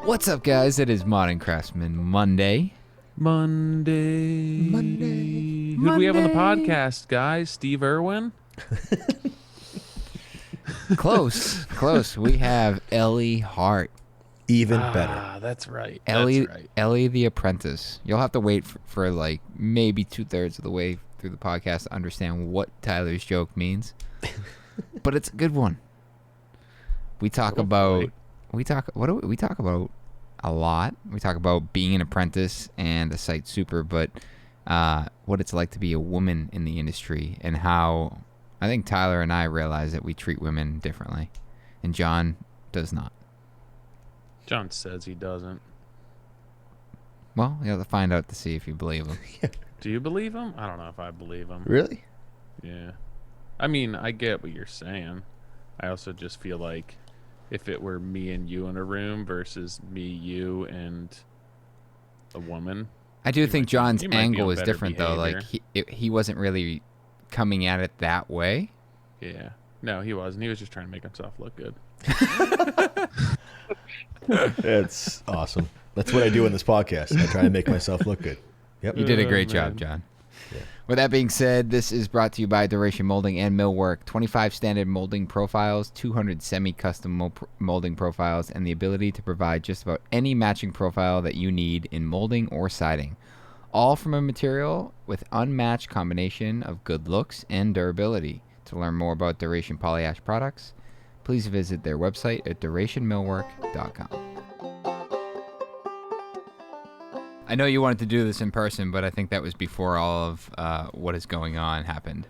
What's up, guys? It is Modern Craftsman Monday. Monday. Who do we have on the podcast, guys? Steve Irwin? Close. We have Elly Hart. Even better. That's right. Elly the Apprentice. You'll have to wait for like maybe 2/3 of the way through the podcast to understand what Tyler's joke means. But it's a good one. We talk about a lot. We talk about being an apprentice and a site super, but what it's like to be a woman in the industry and how I think Tyler and I realize that we treat women differently, and John does not. John says he doesn't. Well, you have to find out to see if you believe him. Do you believe him? I don't know if I believe him. Really? Yeah. I mean, I get what you're saying. I also just feel like if it were me and you in a room versus me, you, and a woman. I do think John's angle is different, though. Like, he wasn't really coming at it that way. Yeah. No, he wasn't. He was just trying to make himself look good. It's awesome. That's what I do in this podcast. I try to make myself look good. Yep. You did a great job, John. Yeah. With that being said, this is brought to you by Duration Moulding and Millwork. 25 standard molding profiles, 200 semi-custom molding profiles, and the ability to provide just about any matching profile that you need in molding or siding. All from a material with unmatched combination of good looks and durability. To learn more about Duration Polyash products, please visit their website at durationmillwork.com. I know you wanted to do this in person, but I think that was before all of what is going on happened.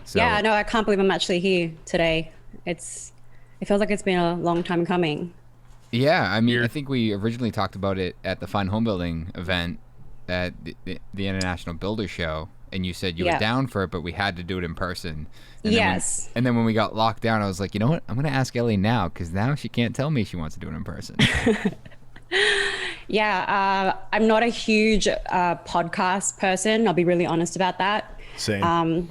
So, yeah, no, I can't believe I'm actually here today. It feels like it's been a long time coming. Yeah, I mean, I think we originally talked about it at the Fine Home Building event at the International Builder Show, and you said you were down for it, but we had to do it in person. And yes. Then when we got locked down, I was like, you know what? I'm going to ask Elly now, because now she can't tell me she wants to do it in person. Yeah, I'm not a huge podcast person. I'll be really honest about that. Same.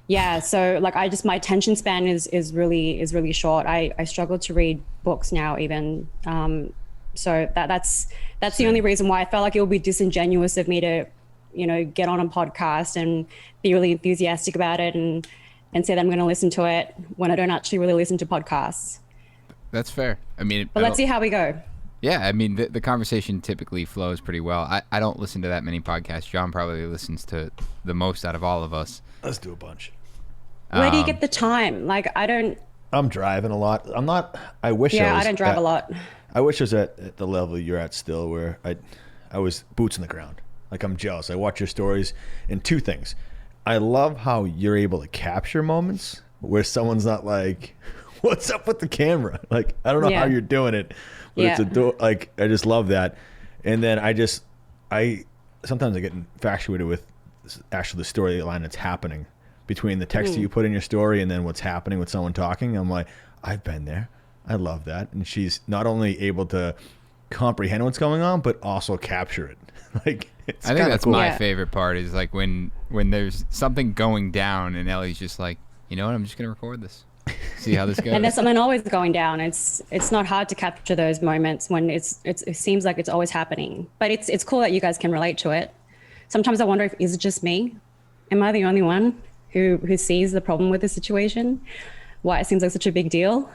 Yeah, so like my attention span is really short. I struggle to read books now even. So that's the only reason why I felt like it would be disingenuous of me to, get on a podcast and be really enthusiastic about it and say that I'm going to listen to it when I don't actually really listen to podcasts. That's fair. I mean, but let's see how we go. Yeah, I mean, the conversation typically flows pretty well. I don't listen to that many podcasts. John probably listens to the most out of all of us. Let's do a bunch. Where do you get the time? Like, I'm driving a lot. I don't drive a lot. I wish I was at the level you're at still, where I was boots on the ground. Like, I'm jealous. I watch your stories, and two things. I love how you're able to capture moments where someone's not like, what's up with the camera? Like, I don't know how you're doing it. But I just love that. And then sometimes I get infatuated with actually the storyline that's happening between the text that you put in your story and then what's happening with someone talking. I'm like, I've been there. I love that. And she's not only able to comprehend what's going on, but also capture it. Like, I think that's cool. My favorite part is like when there's something going down and Elly's just like, you know what, I'm just going to record this. See how this goes. And there's something always going down. It's not hard to capture those moments when it seems like it's always happening. But it's cool that you guys can relate to it. Sometimes I wonder is it just me? Am I the only one who sees the problem with the situation? Why it seems like such a big deal?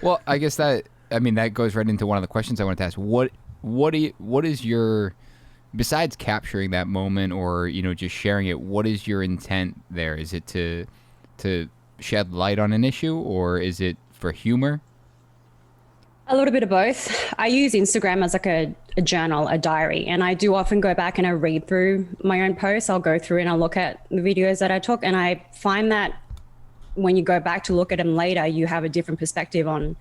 Well, I guess that goes right into one of the questions I wanted to ask. What is your, besides capturing that moment or just sharing it, what is your intent there? Is it to shed light on an issue, or is it for humor? A little bit of both. I use Instagram as like a journal, a diary, and I do often go back and I read through my own posts. I'll go through and I'll look at the videos that I took, and I find that when you go back to look at them later, you have a different perspective on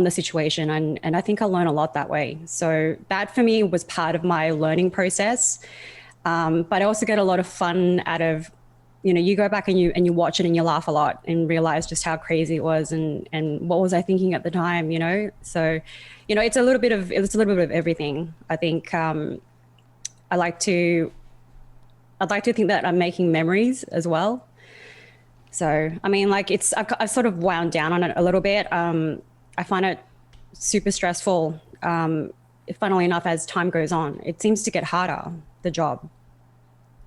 the situation, and I think I learn a lot that way. So that for me was part of my learning process, but I also get a lot of fun out of you go back and you watch it and you laugh a lot and realize just how crazy it was and what was I thinking at the time, So, it's a little bit of everything. I think I'd like to think that I'm making memories as well. So, I mean, like I've sort of wound down on it a little bit. I find it super stressful. Funnily enough, as time goes on, it seems to get harder, the job.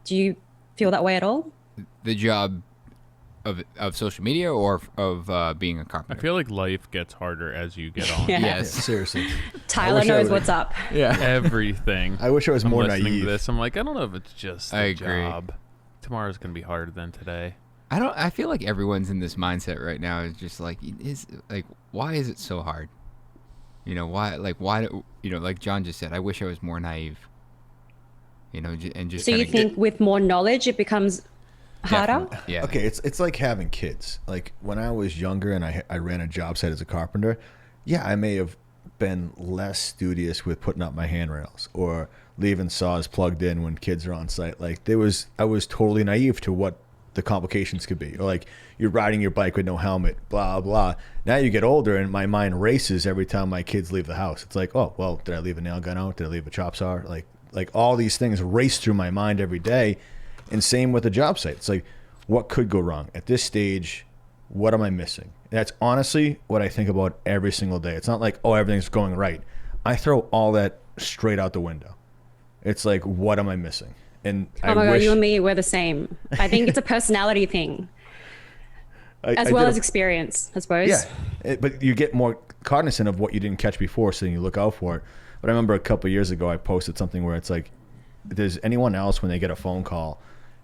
Do you feel that way at all? The job of social media or of being a I carpenter? feel like life gets harder as you get on. Yeah. Yes. Seriously. Tyler wish I knows would- what's up. Yeah. Everything. I wish I was I'm more listening naive. to this. I'm like, I don't know if it's just I the agree. job. Tomorrow's gonna be harder than today. I feel like everyone's in this mindset right now. It's just like, why is it so hard? You know, why like John just said, I wish I was more naive. You know, and just So you kinda think with more knowledge, it becomes harder? Definitely, yeah. Okay, it's like having kids. Like when I was younger and I ran a job site as a carpenter, yeah, I may have been less studious with putting up my handrails or leaving saws plugged in when kids are on site. Like I was totally naive to what the complications could be. Or like you're riding your bike with no helmet, blah blah. Now you get older and my mind races every time my kids leave the house. It's like, oh well, did I leave a nail gun out? Did I leave a chop saw? Like all these things race through my mind every day. And same with the job site. It's like, what could go wrong at this stage? What am I missing? That's honestly what I think about every single day. It's not like, oh, everything's going right. I throw all that straight out the window. It's like, what am I missing? And Oh my God, you and me, we're the same. I think it's a personality thing, as well as experience, I suppose. Yeah, but you get more cognizant of what you didn't catch before, so you look out for it. But I remember a couple of years ago, I posted something where it's like, does anyone else, when they get a phone call,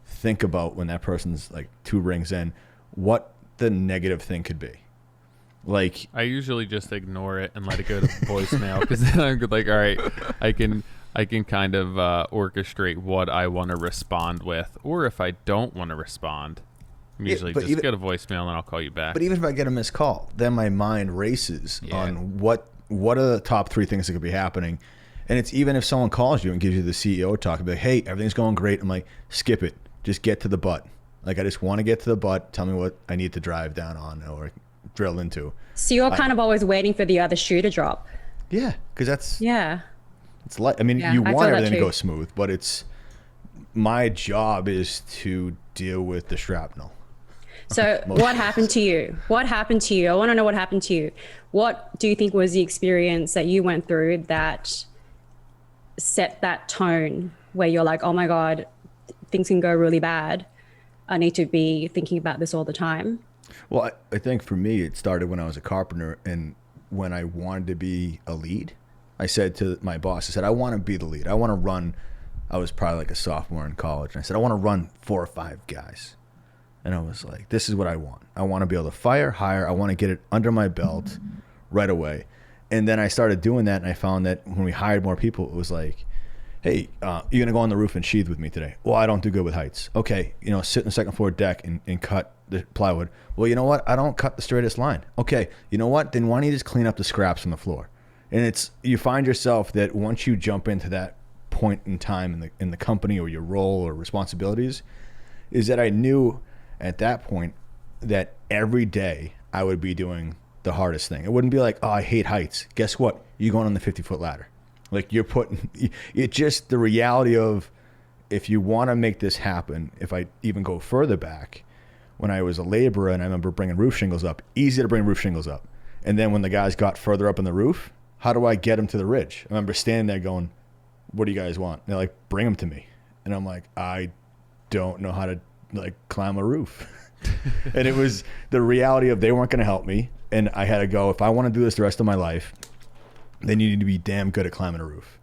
think about when that person's like 2 rings in, what the negative thing could be? Like, I usually just ignore it and let it go to voicemail because then I'm like, all right, I can kind of orchestrate what I want to respond with, or if I don't want to respond, I'm usually but just even- go to voicemail and I'll call you back. but even if I get a missed call, then my mind races on what are the top 3 things that could be happening. And it's even if someone calls you and gives you the CEO talk, be like, hey, everything's going great. I'm like, skip it. Just get to the butt. Like, I just want to get to the butt. Tell me what I need to drive down on or drill into. So you're kind of always waiting for the other shoe to drop. Yeah, because that's Yeah. it's like, I mean, Yeah, you I want feel that everything to too. go smooth, but it's my job is to deal with the shrapnel. So what happened to you? What happened to you? I want to know what happened to you. What do you think was the experience that you went through that set that tone where you're like, oh my God, things can go really bad. I need to be thinking about this all the time. Well, I think for me, it started when I was a carpenter and when I wanted to be a lead. I said to my boss, I said, I want to be the lead. I want to run. I was probably like a sophomore in college. And I said, I want to run 4 or 5 guys. And I was like, this is what I want. I want to be able to hire. I want to get it under my belt right away. And then I started doing that, and I found that when we hired more people, it was like, hey, you're going to go on the roof and sheathe with me today. Well, I don't do good with heights. Okay, sit in the second floor deck and cut the plywood. Well, you know what? I don't cut the straightest line. Okay, you know what? Then why don't you just clean up the scraps on the floor? And you find yourself that once you jump into that point in time in the company or your role or responsibilities, is that I knew at that point that every day I would be doing the hardest thing. It wouldn't be like, oh, I hate heights. Guess what? You're going on the 50-foot ladder. Like you're putting, it's just the reality of if you want to make this happen, if I even go further back, when I was a laborer and I remember bringing roof shingles up, easy to bring roof shingles up. And then when the guys got further up in the roof, how do I get them to the ridge? I remember standing there going, what do you guys want? And they're like, bring them to me. And I'm like, I don't know how to climb a roof. And it was the reality of they weren't going to help me. And I had to go, if I want to do this the rest of my life, then you need to be damn good at climbing a roof.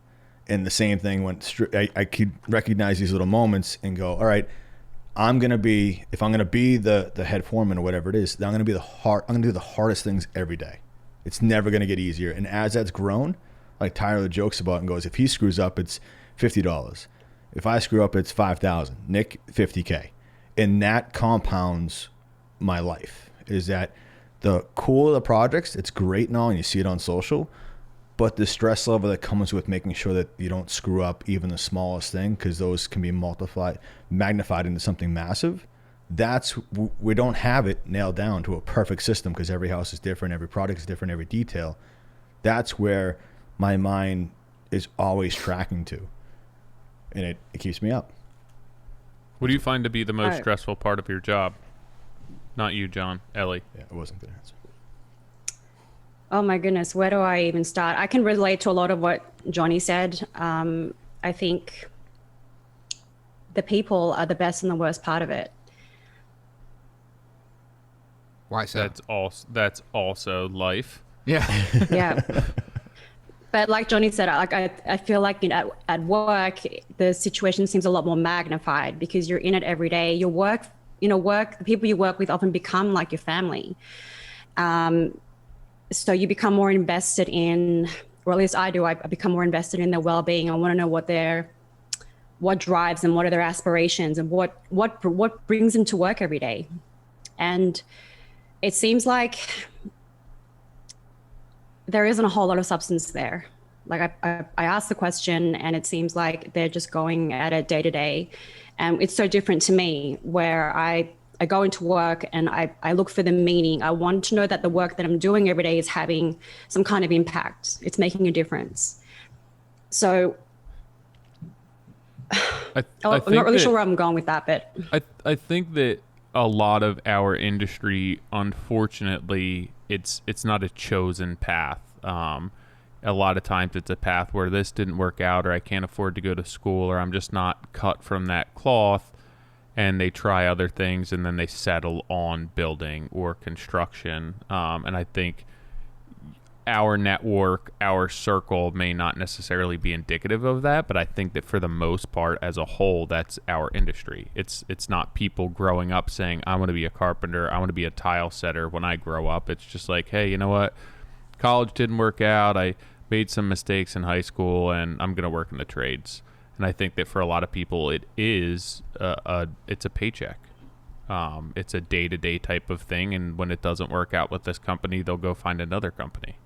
And the same thing went I could recognize these little moments and go, all right, if I'm going to be the head foreman or whatever it is, then I'm going to do the hardest things every day. It's never going to get easier. And as that's grown, like Tyler jokes about and goes, if he screws up, it's $50. If I screw up, it's $5,000. Nick, $50K. And that compounds my life. Is that the cool of the projects, it's great and all, and you see it on social, but the stress level that comes with making sure that you don't screw up even the smallest thing, because those can be magnified into something massive. We don't have it nailed down to a perfect system because every house is different, every product is different, every detail. That's where my mind is always tracking to, and it keeps me up. What do you find to be the most Alright. stressful part of your job? Not you, John. Elly. Yeah, I wasn't going to answer. Oh my goodness, where do I even start? I can relate to a lot of what Johnny said. I think the people are the best and the worst part of it. Why so? That's also life. Yeah. Yeah. But like Johnny said, I feel like, you know, at work, the situation seems a lot more magnified because you're in it every day. Your work, the people you work with often become like your family. So you become more invested in, or at least I do, I become more invested in their well-being. I want to know what drives them, what are their aspirations, and what brings them to work every day. And it seems like there isn't a whole lot of substance there. Like I asked the question and it seems like they're just going at it day to day. And it's so different to me where I go into work and I look for the meaning. I want to know that the work that I'm doing every day is having some kind of impact. It's making a difference. So I'm not really sure where I'm going with that, but I think that a lot of our industry, unfortunately, it's not a chosen path. A lot of times it's a path where this didn't work out, or I can't afford to go to school, or I'm just not cut from that cloth, and they try other things and then they settle on building or construction. And I think our network, our circle may not necessarily be indicative of that, but I think that for the most part, as a whole, that's our industry. It's not people growing up saying, I want to be a carpenter, I want to be a tile setter when I grow up. It's just like, hey, you know what? College didn't work out. I made some mistakes in high school, and I'm going to work in the trades. And I think that for a lot of people, it's a paycheck. It's a day-to-day type of thing, and when it doesn't work out with this company, they'll go find another company.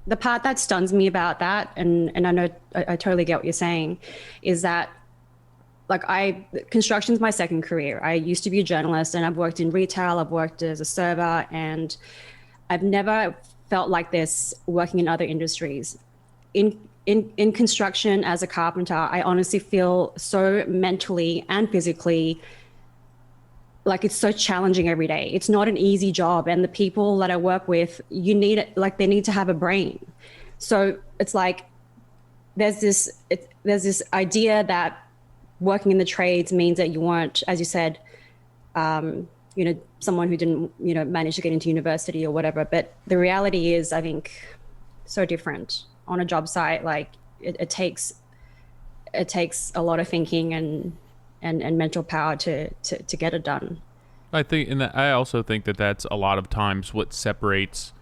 the part that stuns me about that, and I know I totally get what you're saying, is that construction's my second career. I used to be a journalist and I've worked in retail, I've worked as a server, and I've never felt like this working in other industries. In construction as a carpenter, I honestly feel so mentally and physically like it's so challenging every day. It's not an easy job. And the people that I work with, they need to have a brain. So it's like, there's this idea that working in the trades means that you weren't, as you said, someone who didn't, manage to get into university or whatever. But the reality is, I think, so different on a job site. Like it takes a lot of thinking and mental power to get it done. I think, and I also think that that's a lot of times what separates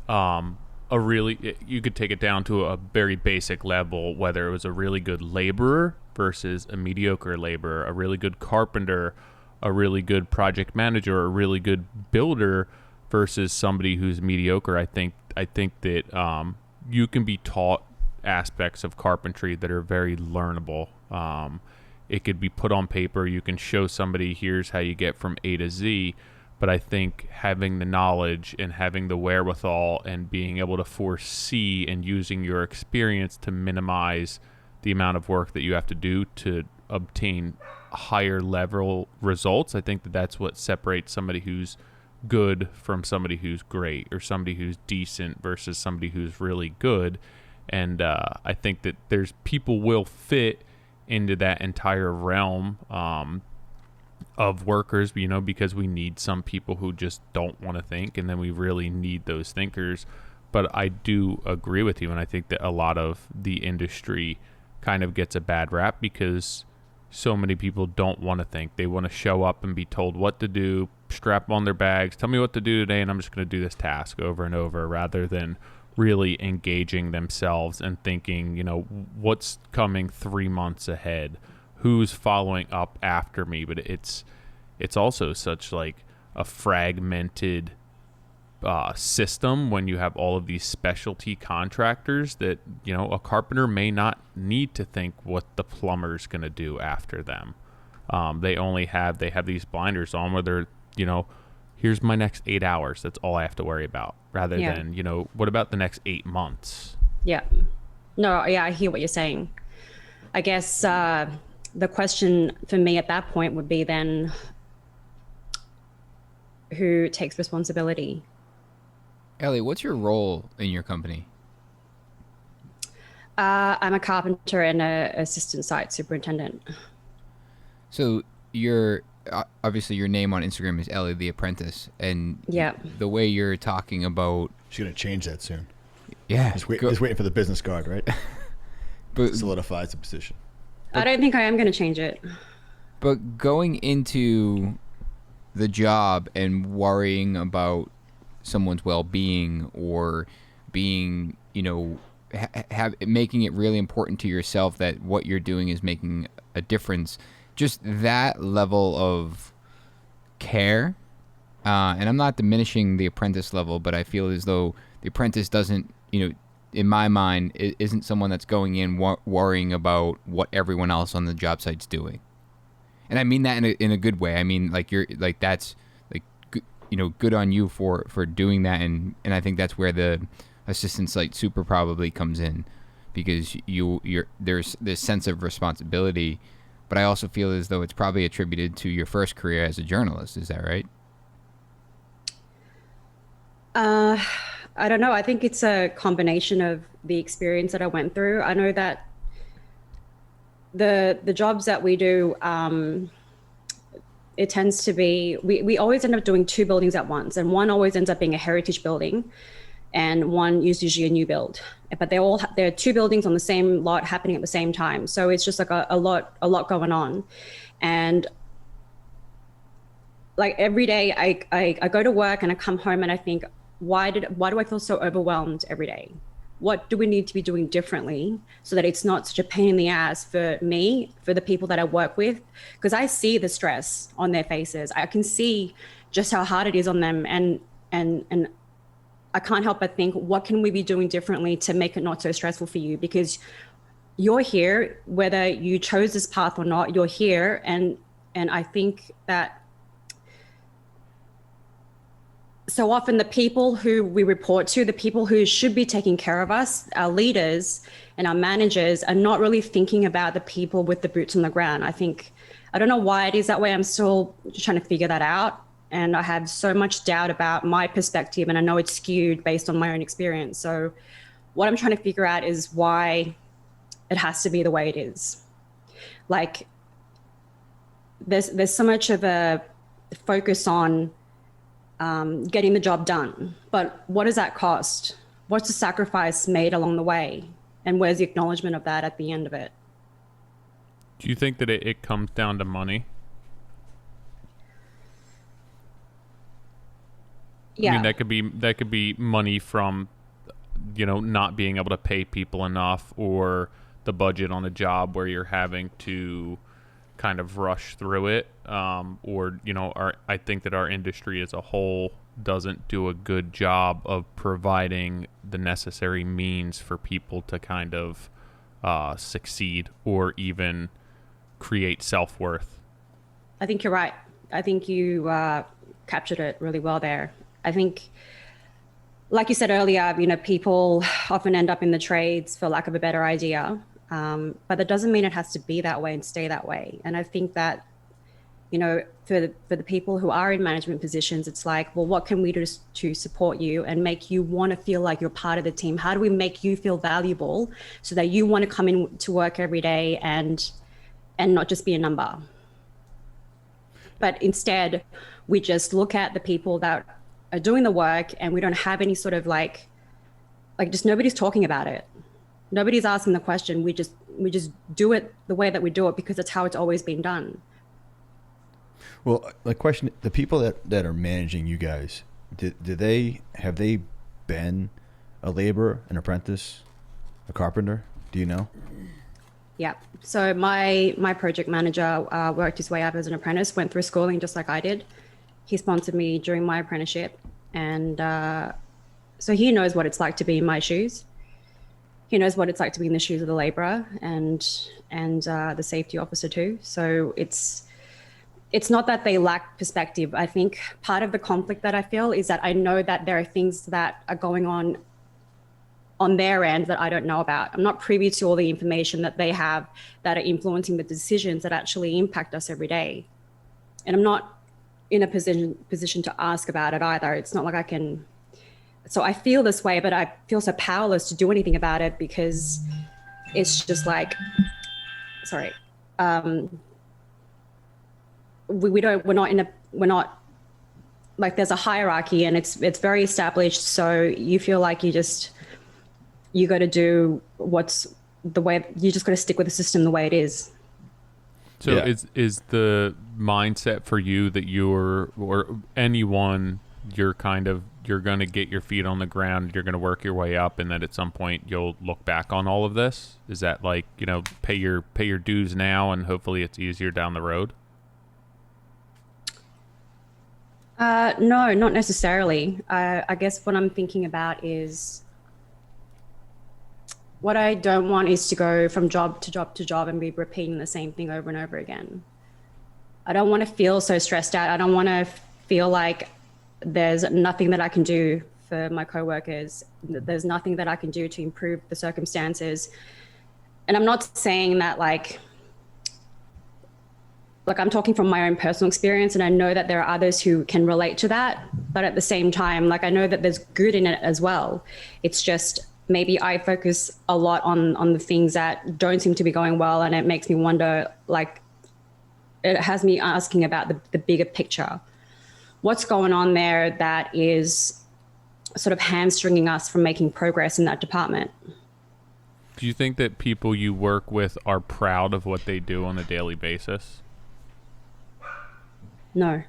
you could take it down to a very basic level, whether it was a really good laborer versus a mediocre laborer, a really good carpenter, a really good project manager, a really good builder versus somebody who's mediocre. I think that you can be taught aspects of carpentry that are very learnable. It could be put on paper. You can show somebody, here's how you get from A to Z. But I think having the knowledge and having the wherewithal and being able to foresee and using your experience to minimize the amount of work that you have to do to obtain higher level results, I think that that's what separates somebody who's good from somebody who's great, or somebody who's decent versus somebody who's really good. And I think that there's people will fit into that entire realm of workers, because we need some people who just don't want to think, and then we really need those thinkers. But I do agree with you, and I think that a lot of the industry kind of gets a bad rap because so many people don't want to think. They want to show up and be told what to do, strap on their bags, tell me what to do today, and I'm just going to do this task over and over, rather than really engaging themselves and thinking, what's coming 3 months ahead, who's following up after me. But it's also such like a fragmented system when you have all of these specialty contractors that, a carpenter may not need to think what the plumber's going to do after them. They have these blinders on where they're, here's my next 8 hours. That's all I have to worry about, rather than, what about the next 8 months? Yeah. No, yeah, I hear what you're saying. I guess the question for me at that point would be then, who takes responsibility? Elly, what's your role in your company? I'm a carpenter and a assistant site superintendent. So your obviously your name on Instagram is Elly the Apprentice, and Yeah. the way you're talking about, She's gonna change that soon. yeah, Just waiting for the business card, right? but Solidifies the position. I don't think I am going to change it. but going into the job and worrying about someone's well-being or being, making it really important to yourself that what you're doing is making a difference. Just that level of care, and I'm not diminishing the Apprentice level, but I feel as though the Apprentice doesn't, in my mind, isn't someone that's going in worrying about what everyone else on the job site's doing. And I mean that in a good way. I mean, like, you're like, that's like, good on you for doing that. And I think that's where the assistant site super probably comes in, because there's this sense of responsibility. But I also feel as though it's probably attributed to your first career as a journalist. Is that right? I don't know. I think it's a combination of the experience that I went through. I know that the jobs that we do, it tends to be, we always end up doing two buildings at once, and one always ends up being a heritage building, and one is usually a new build. But there are two buildings on the same lot happening at the same time. So it's just like a lot going on. And like every day I go to work and I come home and I think, why do I feel so overwhelmed every day? What do we need to be doing differently so that it's not such a pain in the ass for me, for the people that I work with? Because I see the stress on their faces. I can see just how hard it is on them. And I can't help but think, what can we be doing differently to make it not so stressful for you? Because you're here, whether you chose this path or not, you're here. And I think that so often the people who we report to, the people who should be taking care of us, our leaders and our managers, are not really thinking about the people with the boots on the ground. I don't know why it is that way. I'm still trying to figure that out. And I have so much doubt about my perspective, and I know it's skewed based on my own experience. So what I'm trying to figure out is why it has to be the way it is. Like there's so much of a focus on getting the job done, but what does that cost? What's the sacrifice made along the way? And where's the acknowledgement of that at the end of it? Do you think that it comes down to money? Yeah. I mean, that could be money from, not being able to pay people enough, or the budget on a job where you're having to kind of rush through it, or I think that our industry as a whole doesn't do a good job of providing the necessary means for people to kind of succeed or even create self-worth. I think you're right. I think you captured it really well there. I think, like you said earlier, people often end up in the trades for lack of a better idea. But that doesn't mean it has to be that way and stay that way. And I think that, for the people who are in management positions, it's like, well, what can we do to support you and make you want to feel like you're part of the team? How do we make you feel valuable so that you want to come in to work every day and not just be a number? But instead, we just look at the people that are doing the work, and we don't have any sort of like just nobody's talking about it. Nobody's asking the question. We just do it the way that we do it because it's how it's always been done. Well, the question: the people that are managing you guys, have they been a laborer, an apprentice, a carpenter? Do you know? Yeah. So my project manager worked his way up as an apprentice, went through schooling just like I did. He sponsored me during my apprenticeship, and so he knows what it's like to be in my shoes. He knows what it's like to be in the shoes of the laborer and the safety officer too. So it's not that they lack perspective. I think part of the conflict that I feel is that I know that there are things that are going on their end that I don't know about. I'm not privy to all the information that they have that are influencing the decisions that actually impact us every day. And I'm not in a position to ask about it either. It's not like So I feel this way, but I feel so powerless to do anything about it because it's just like, sorry, we're not like there's a hierarchy and it's very established. So you feel like you got to do what's the way, you just got to stick with the system the way it is. So is the mindset for you that or anyone, you're going to get your feet on the ground, you're going to work your way up, and then at some point you'll look back on all of this? Is that like, pay your dues now and hopefully it's easier down the road? No, not necessarily. I guess what I'm thinking about is what I don't want is to go from job to job to job and be repeating the same thing over and over again. I don't want to feel so stressed out. I don't want to feel like there's nothing that I can do for my coworkers. There's nothing that I can do to improve the circumstances. And I'm not saying that like I'm talking from my own personal experience, and I know that there are others who can relate to that. But at the same time, like I know that there's good in it as well. It's just maybe I focus a lot on the things that don't seem to be going well, and it makes me wonder, like it has me asking about the bigger picture. What's going on there that is sort of hamstringing us from making progress in that department? Do you think that people you work with are proud of what they do on a daily basis? No.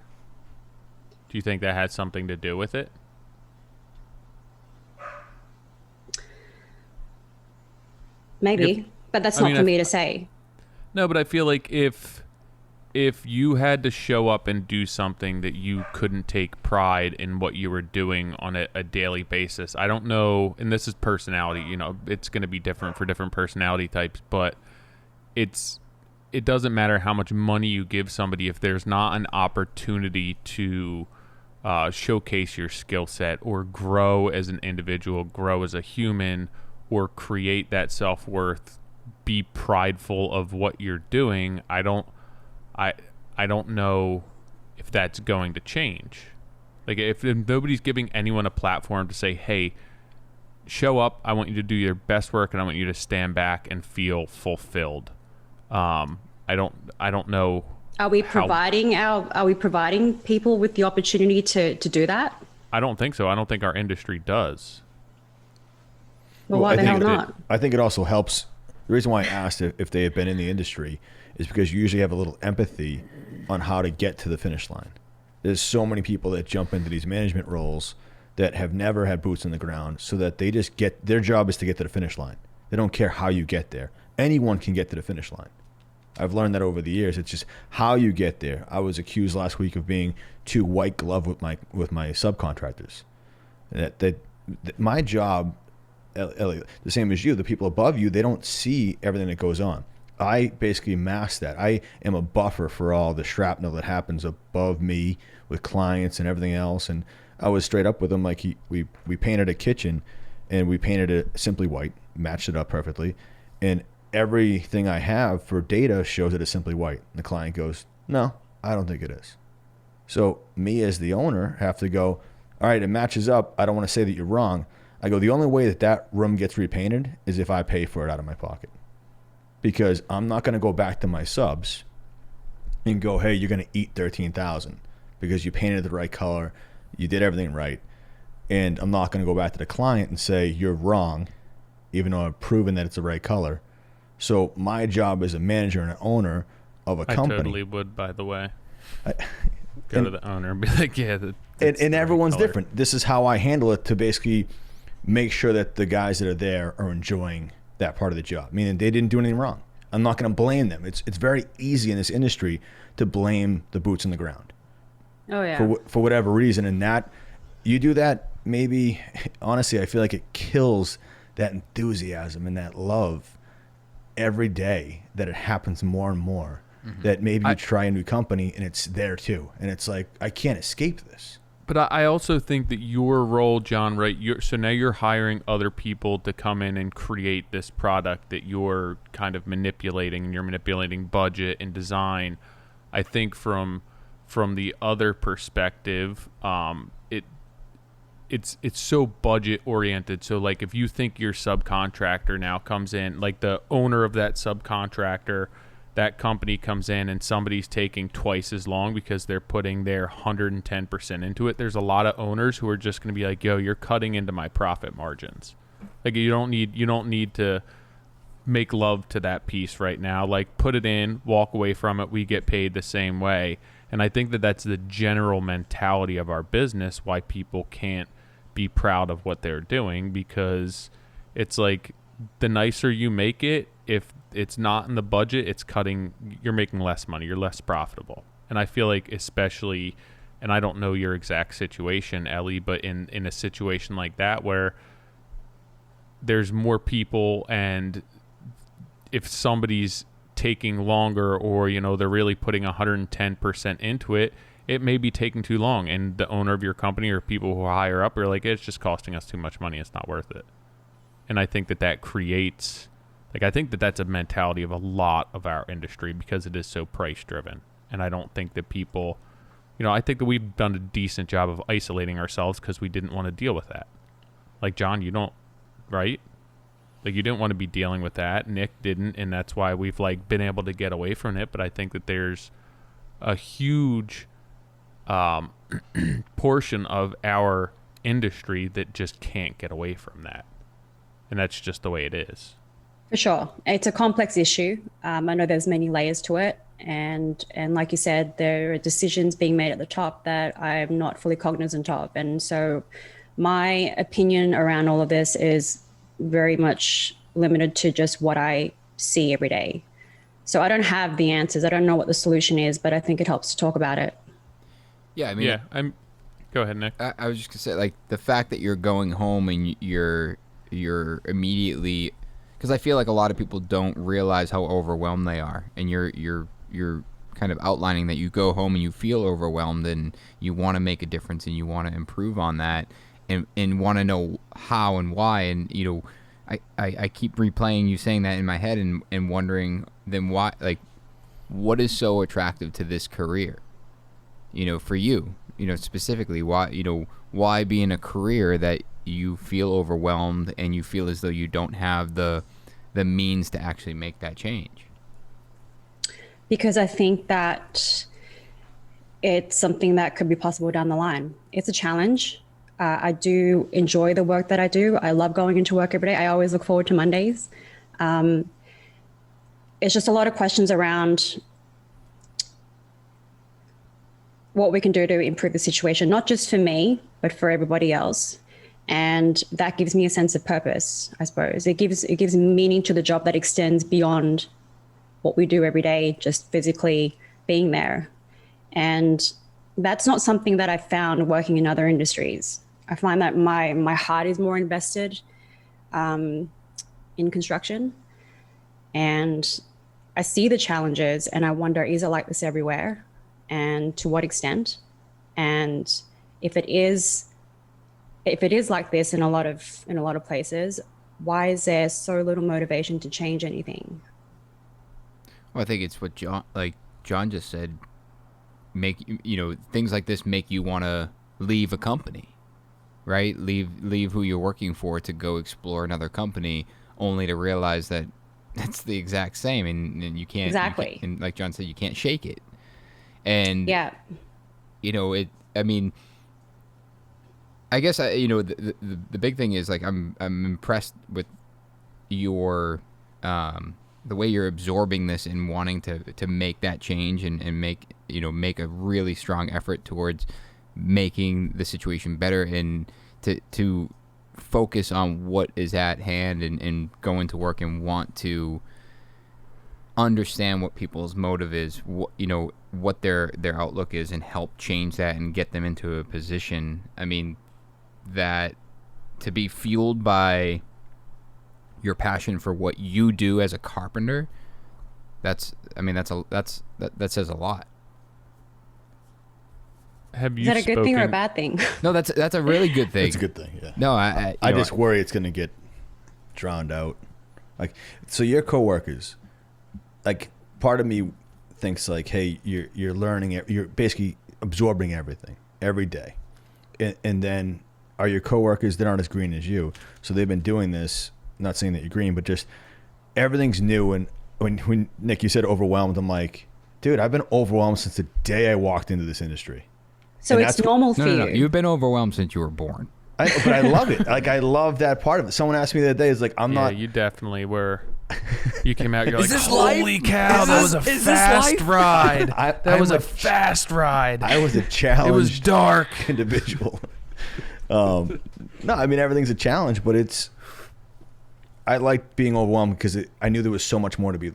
Do you think that had something to do with it? Maybe, but that's not for me to say. No, but I feel like if you had to show up and do something that you couldn't take pride in what you were doing on a daily basis, I don't know, and this is personality, it's going to be different for different personality types, but it doesn't matter how much money you give somebody if there's not an opportunity to showcase your skill set or grow as an individual, grow as a human, or create that self-worth, be prideful of what you're doing. I don't know if that's going to change. Like if nobody's giving anyone a platform to say, hey, show up, I want you to do your best work and I want you to stand back and feel fulfilled. I don't know. Are we providing people with the opportunity to do that? I don't think so. I don't think our industry does. Well, why the hell not? I think it also helps. The reason why I asked if they have been in the industry is because you usually have a little empathy on how to get to the finish line. There's so many people that jump into these management roles that have never had boots on the ground, so that they just their job is to get to the finish line. They don't care how you get there. Anyone can get to the finish line. I've learned that over the years. It's just how you get there. I was accused last week of being too white glove with my subcontractors. That my job, Elly, the same as you, the people above you, they don't see everything that goes on. I basically mask that. I am a buffer for all the shrapnel that happens above me with clients and everything else. And I was straight up with him. Like we painted a kitchen, and we painted it simply white, matched it up perfectly, and everything I have for data shows it as simply white. And the client goes, no, I don't think it is. So me as the owner have to go, all right, it matches up. I don't want to say that you're wrong. I go, the only way that room gets repainted is if I pay for it out of my pocket. Because I'm not going to go back to my subs and go, hey, you're going to eat $13,000 because you painted the right color, you did everything right. And I'm not going to go back to the client and say, you're wrong, even though I've proven that it's the right color. So my job as a manager and an owner of a company. I totally would, by the way. Go to the owner and be like, yeah. And everyone's different. This is how I handle it to basically make sure that the guys that are there are enjoying that part of the job, meaning they didn't do anything wrong. I'm not going to blame them. It's very easy in this industry to blame the boots on the ground. Oh yeah. For whatever reason, and that you do that, maybe honestly, I feel like it kills that enthusiasm and that love every day that it happens more and more. Mm-hmm. That maybe you try a new company and it's there too, and it's like I can't escape this. But I also think that your role, John, right? So now you're hiring other people to come in and create this product that you're kind of manipulating, and you're manipulating budget and design. I think from the other perspective, it's so budget oriented. So like if you think your subcontractor now comes in, like the owner of that subcontractor, that company comes in and somebody's taking twice as long because they're putting their 110% into it. There's a lot of owners who are just going to be like, yo, you're cutting into my profit margins. Like you don't need to make love to that piece right now. Like put it in, walk away from it. We get paid the same way. And I think that that's the general mentality of our business, why people can't be proud of what they're doing, because it's like the nicer you make it, if it's not in the budget, it's cutting, you're making less money, you're less profitable. And I feel like especially, and I don't know your exact situation, Elly, but in a situation like that where there's more people, and if somebody's taking longer, or they're really putting 110% into it, it may be taking too long, and the owner of your company or people who are higher up are like, it's just costing us too much money, it's not worth it. And I think that creates, like, I think that that's a mentality of a lot of our industry because it is so price driven. And I don't think that people, I think that we've done a decent job of isolating ourselves because we didn't want to deal with that. Like, John, you don't, right? Like, you didn't want to be dealing with that. Nick didn't, and that's why we've like been able to get away from it. But I think that there's a huge portion of our industry that just can't get away from that, and that's just the way it is. For sure, it's a complex issue. I know there's many layers to it, and like you said, there are decisions being made at the top that I'm not fully cognizant of, and so my opinion around all of this is very much limited to just what I see every day. So I don't have the answers. I don't know what the solution is, but I think it helps to talk about it. Yeah, I mean, Go ahead, Nick. I was just gonna say, like, the fact that you're going home and you're immediately, because I feel like a lot of people don't realize how overwhelmed they are, and you're kind of outlining that you go home and you feel overwhelmed and you want to make a difference and you want to improve on that, and want to know how and why, and I keep replaying you saying that in my head and wondering then why, like, what is so attractive to this career, for you, specifically why be in a career that you feel overwhelmed and you feel as though you don't have the means to actually make that change? Because I think that it's something that could be possible down the line. It's a challenge. I do enjoy the work that I do. I love going into work every day. I always look forward to Mondays. It's just a lot of questions around what we can do to improve the situation, not just for me, but for everybody else. And that gives me a sense of purpose, I suppose. It gives meaning to the job that extends beyond what we do every day, just physically being there. And that's not something that I found working in other industries. I find that my heart is more invested in construction, and I see the challenges and I wonder, is it like this everywhere? And to what extent? And if it is like this in a lot of places, why is there so little motivation to change anything? Well, I think it's what John just said. Things like this make you want to leave a company, right? Leave who you're working for to go explore another company, only to realize that that's the exact same, and you can't exactly. And like John said, you can't shake it. And yeah, I mean, I guess the big thing is, like, I'm impressed with your the way you're absorbing this and wanting to make that change and make a really strong effort towards making the situation better, and to focus on what is at hand and go into work and want to understand what people's motive is, what their outlook is, and help change that and get them into a position. I mean, that to be fueled by your passion for what you do as a carpenter, that says a lot. Is that a good thing or a bad thing? No, that's a really good thing. It's a good thing. Yeah. No, I just worry it's going to get drowned out. Like, so your coworkers, like, part of me thinks like, hey, you're learning, you're basically absorbing everything every day, and then are your coworkers that aren't as green as you. So they've been doing this, not saying that you're green, but just everything's new. And when Nick, you said overwhelmed, I'm like, dude, I've been overwhelmed since the day I walked into this industry. So it's normal for you. No, you've been overwhelmed since you were born. But I love it. Like, I love that part of it. Someone asked me the other day, it's like, I'm not. Yeah, you definitely were. You came out, you're like, this holy life? cow, that was a fast ride. That was a fast ride. I was a challenged. It was dark. Individual. No, I mean, everything's a challenge, but I like being overwhelmed because I knew there was so much more to be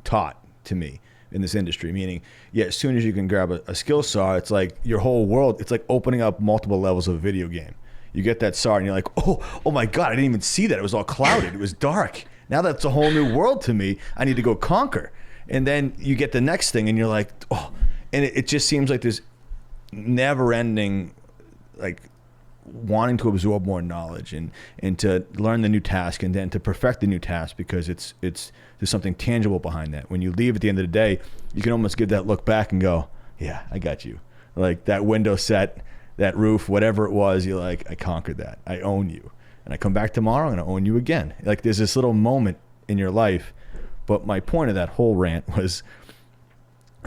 taught to me in this industry. Meaning, yeah, as soon as you can grab a skill saw, it's like your whole world, it's like opening up multiple levels of a video game. You get that saw and you're like, oh my God, I didn't even see that. It was all clouded. It was dark. Now that's a whole new world to me. I need to go conquer. And then you get the next thing and you're like, oh, and it just seems like this never ending, like, wanting to absorb more knowledge and to learn the new task and then to perfect the new task, because there's something tangible behind that. When you leave at the end of the day, you can almost give that look back and go, yeah, I got you. Like that window set, that roof, whatever it was, you're like, I conquered that. I own you. And I come back tomorrow and I own you again. Like there's this little moment in your life. But my point of that whole rant was,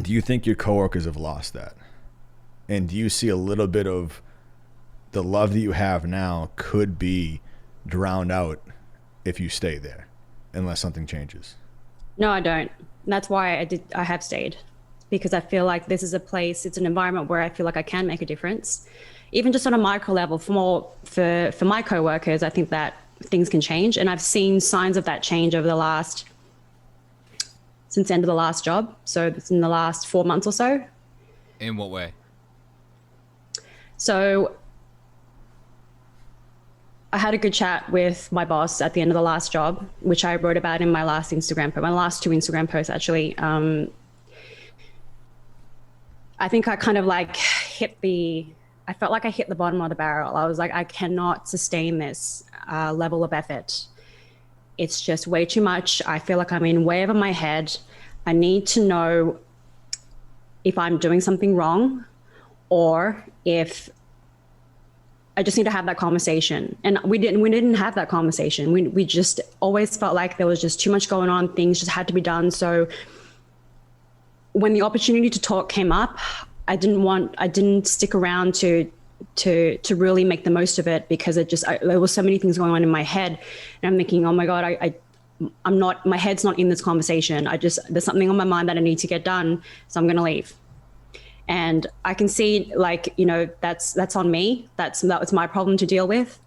do you think your coworkers have lost that? And do you see a little bit of the love that you have now could be drowned out if you stay there, unless something changes? No, I don't. And that's why I have stayed, because I feel like this is a place, it's an environment where I feel like I can make a difference. Even just on a micro level, for my coworkers, I think that things can change. And I've seen signs of that change over since the end of the last job. So it's in the last 4 months or so. In what way? So I had a good chat with my boss at the end of the last job, which I wrote about in my last Instagram post, my last 2 Instagram posts, actually. I think I kind of like I felt like I hit the bottom of the barrel. I was like, I cannot sustain this level of effort. It's just way too much. I feel like I'm in way over my head. I need to know if I'm doing something wrong or if I just need to have that conversation. And we didn't have that conversation. We just always felt like there was just too much going on. Things just had to be done. So when the opportunity to talk came up, I didn't stick around to really make the most of it, because there was so many things going on in my head, and I'm thinking, oh my God, my head's not in this conversation. There's something on my mind that I need to get done. So I'm going to leave. And I can see, like, you know, that's on me. That was my problem to deal with.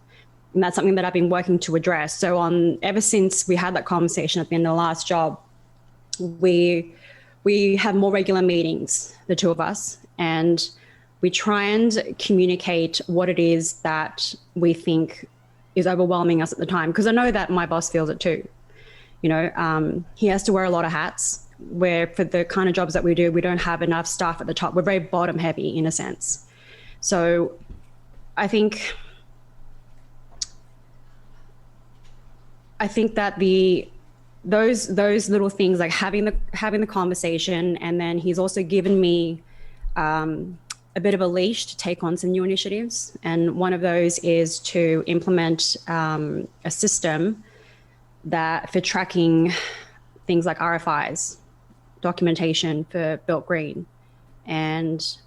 And that's something that I've been working to address. So ever since we had that conversation at the end of the last job, we have more regular meetings, the two of us, and we try and communicate what it is that we think is overwhelming us at the time. Because I know that my boss feels it too. You know, he has to wear a lot of hats, where for the kind of jobs that we do, we don't have enough staff at the top. We're very bottom heavy in a sense. So I think that those little things, like having the conversation, and then he's also given me a bit of a leash to take on some new initiatives. And one of those is to implement a system that for tracking things like RFIs, documentation for Built Green, and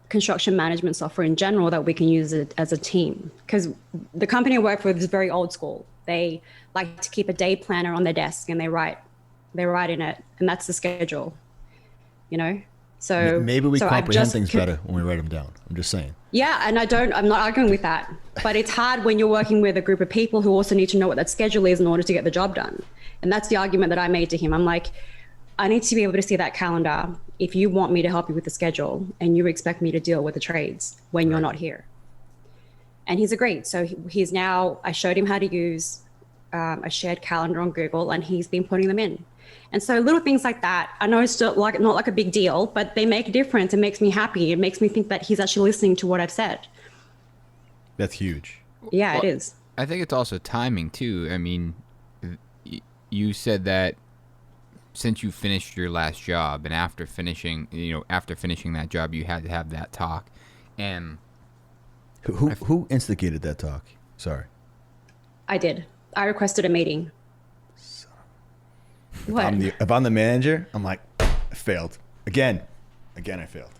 construction management software in general that we can use it as a team. Because the company I work for is very old school. They like to keep a day planner on their desk and they write in it, and that's the schedule, you know? So maybe we comprehend things better when we write them down. I'm just saying. Yeah, and I'm not arguing with that, but it's hard when you're working with a group of people who also need to know what that schedule is in order to get the job done. And that's the argument that I made to him. I'm like, I need to be able to see that calendar if you want me to help you with the schedule and you expect me to deal with the trades when you're not here. And he's agreed. So I showed him how to use a shared calendar on Google, and he's been putting them in. And so little things like that, I know it's still not like a big deal, but they make a difference. It makes me happy. It makes me think that he's actually listening to what I've said. That's huge. Yeah, it is. I think it's also timing too. I mean, you said that since you finished your last job, and after finishing that job, you had to have that talk. And Who instigated that talk? Sorry. I did. I requested a meeting. What? If I'm the manager, I'm like, I failed. Again, I failed.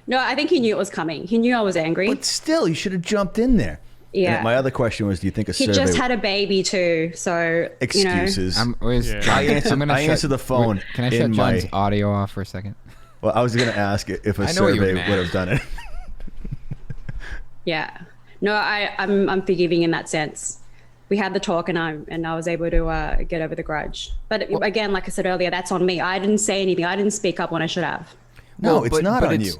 No, I think he knew it was coming. He knew I was angry. But still, you should have jumped in there. Yeah. And my other question was, do you think a He survey... just had a baby too, so Excuses. Yeah. I answered the phone. Can I shut John's audio off for a second? Well, I was going to ask if a survey would have done it. Yeah. No, I'm forgiving in that sense. We had the talk and I was able to get over the grudge. But again, like I said earlier, that's on me. I didn't say anything. I didn't speak up when I should have. No, it's not on you.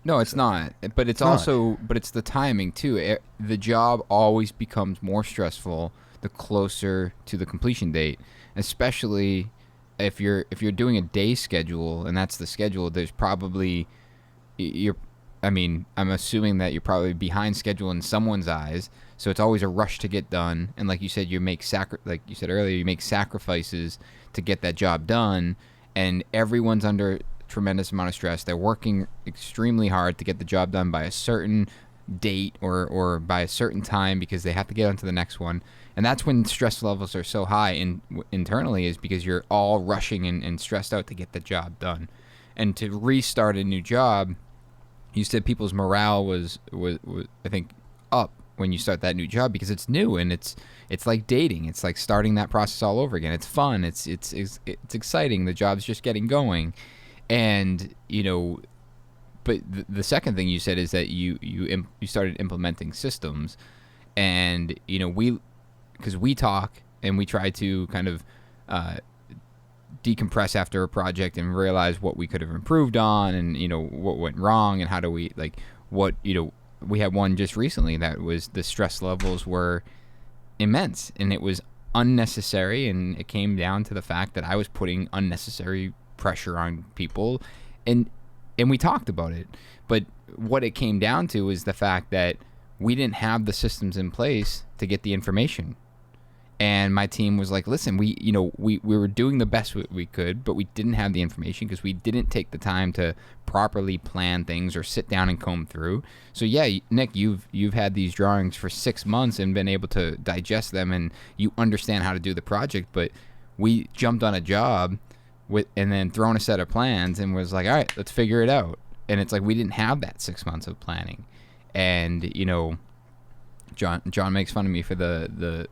No, it's not. But it's also, but it's the timing too. The job always becomes more stressful the closer to the completion date, especially if you're doing a day schedule and that's the schedule. There's probably I'm assuming that you're probably behind schedule in someone's eyes. So it's always a rush to get done. And like you said, you make sacrifices to get that job done. And everyone's under tremendous amount of stress. They're working extremely hard to get the job done by a certain date or by a certain time because they have to get on to the next one. And that's when stress levels are so high internally, is because you're all rushing and stressed out to get the job done. And to restart a new job, you said people's morale was I think up when you start that new job because it's new and it's like dating. It's like starting that process all over again. It's fun. It's exciting. The job's just getting going. And, but the second thing you said is that you started implementing systems, and, because we talk and we try to kind of decompress after a project and realize what we could have improved on and, what went wrong and how do we, we had one just recently that was the stress levels were immense and it was unnecessary, and it came down to the fact that I was putting unnecessary pressure on people, and we talked about it. But what it came down to is the fact that we didn't have the systems in place to get the information. And my team was like, listen, we were doing the best we could, but we didn't have the information because we didn't take the time to properly plan things or sit down and comb through. So yeah, Nick, you've had these drawings for 6 months and been able to digest them, and you understand how to do the project. But we jumped on a job and then thrown a set of plans and was like, all right, let's figure it out. And it's like we didn't have that 6 months of planning. And John makes fun of me for the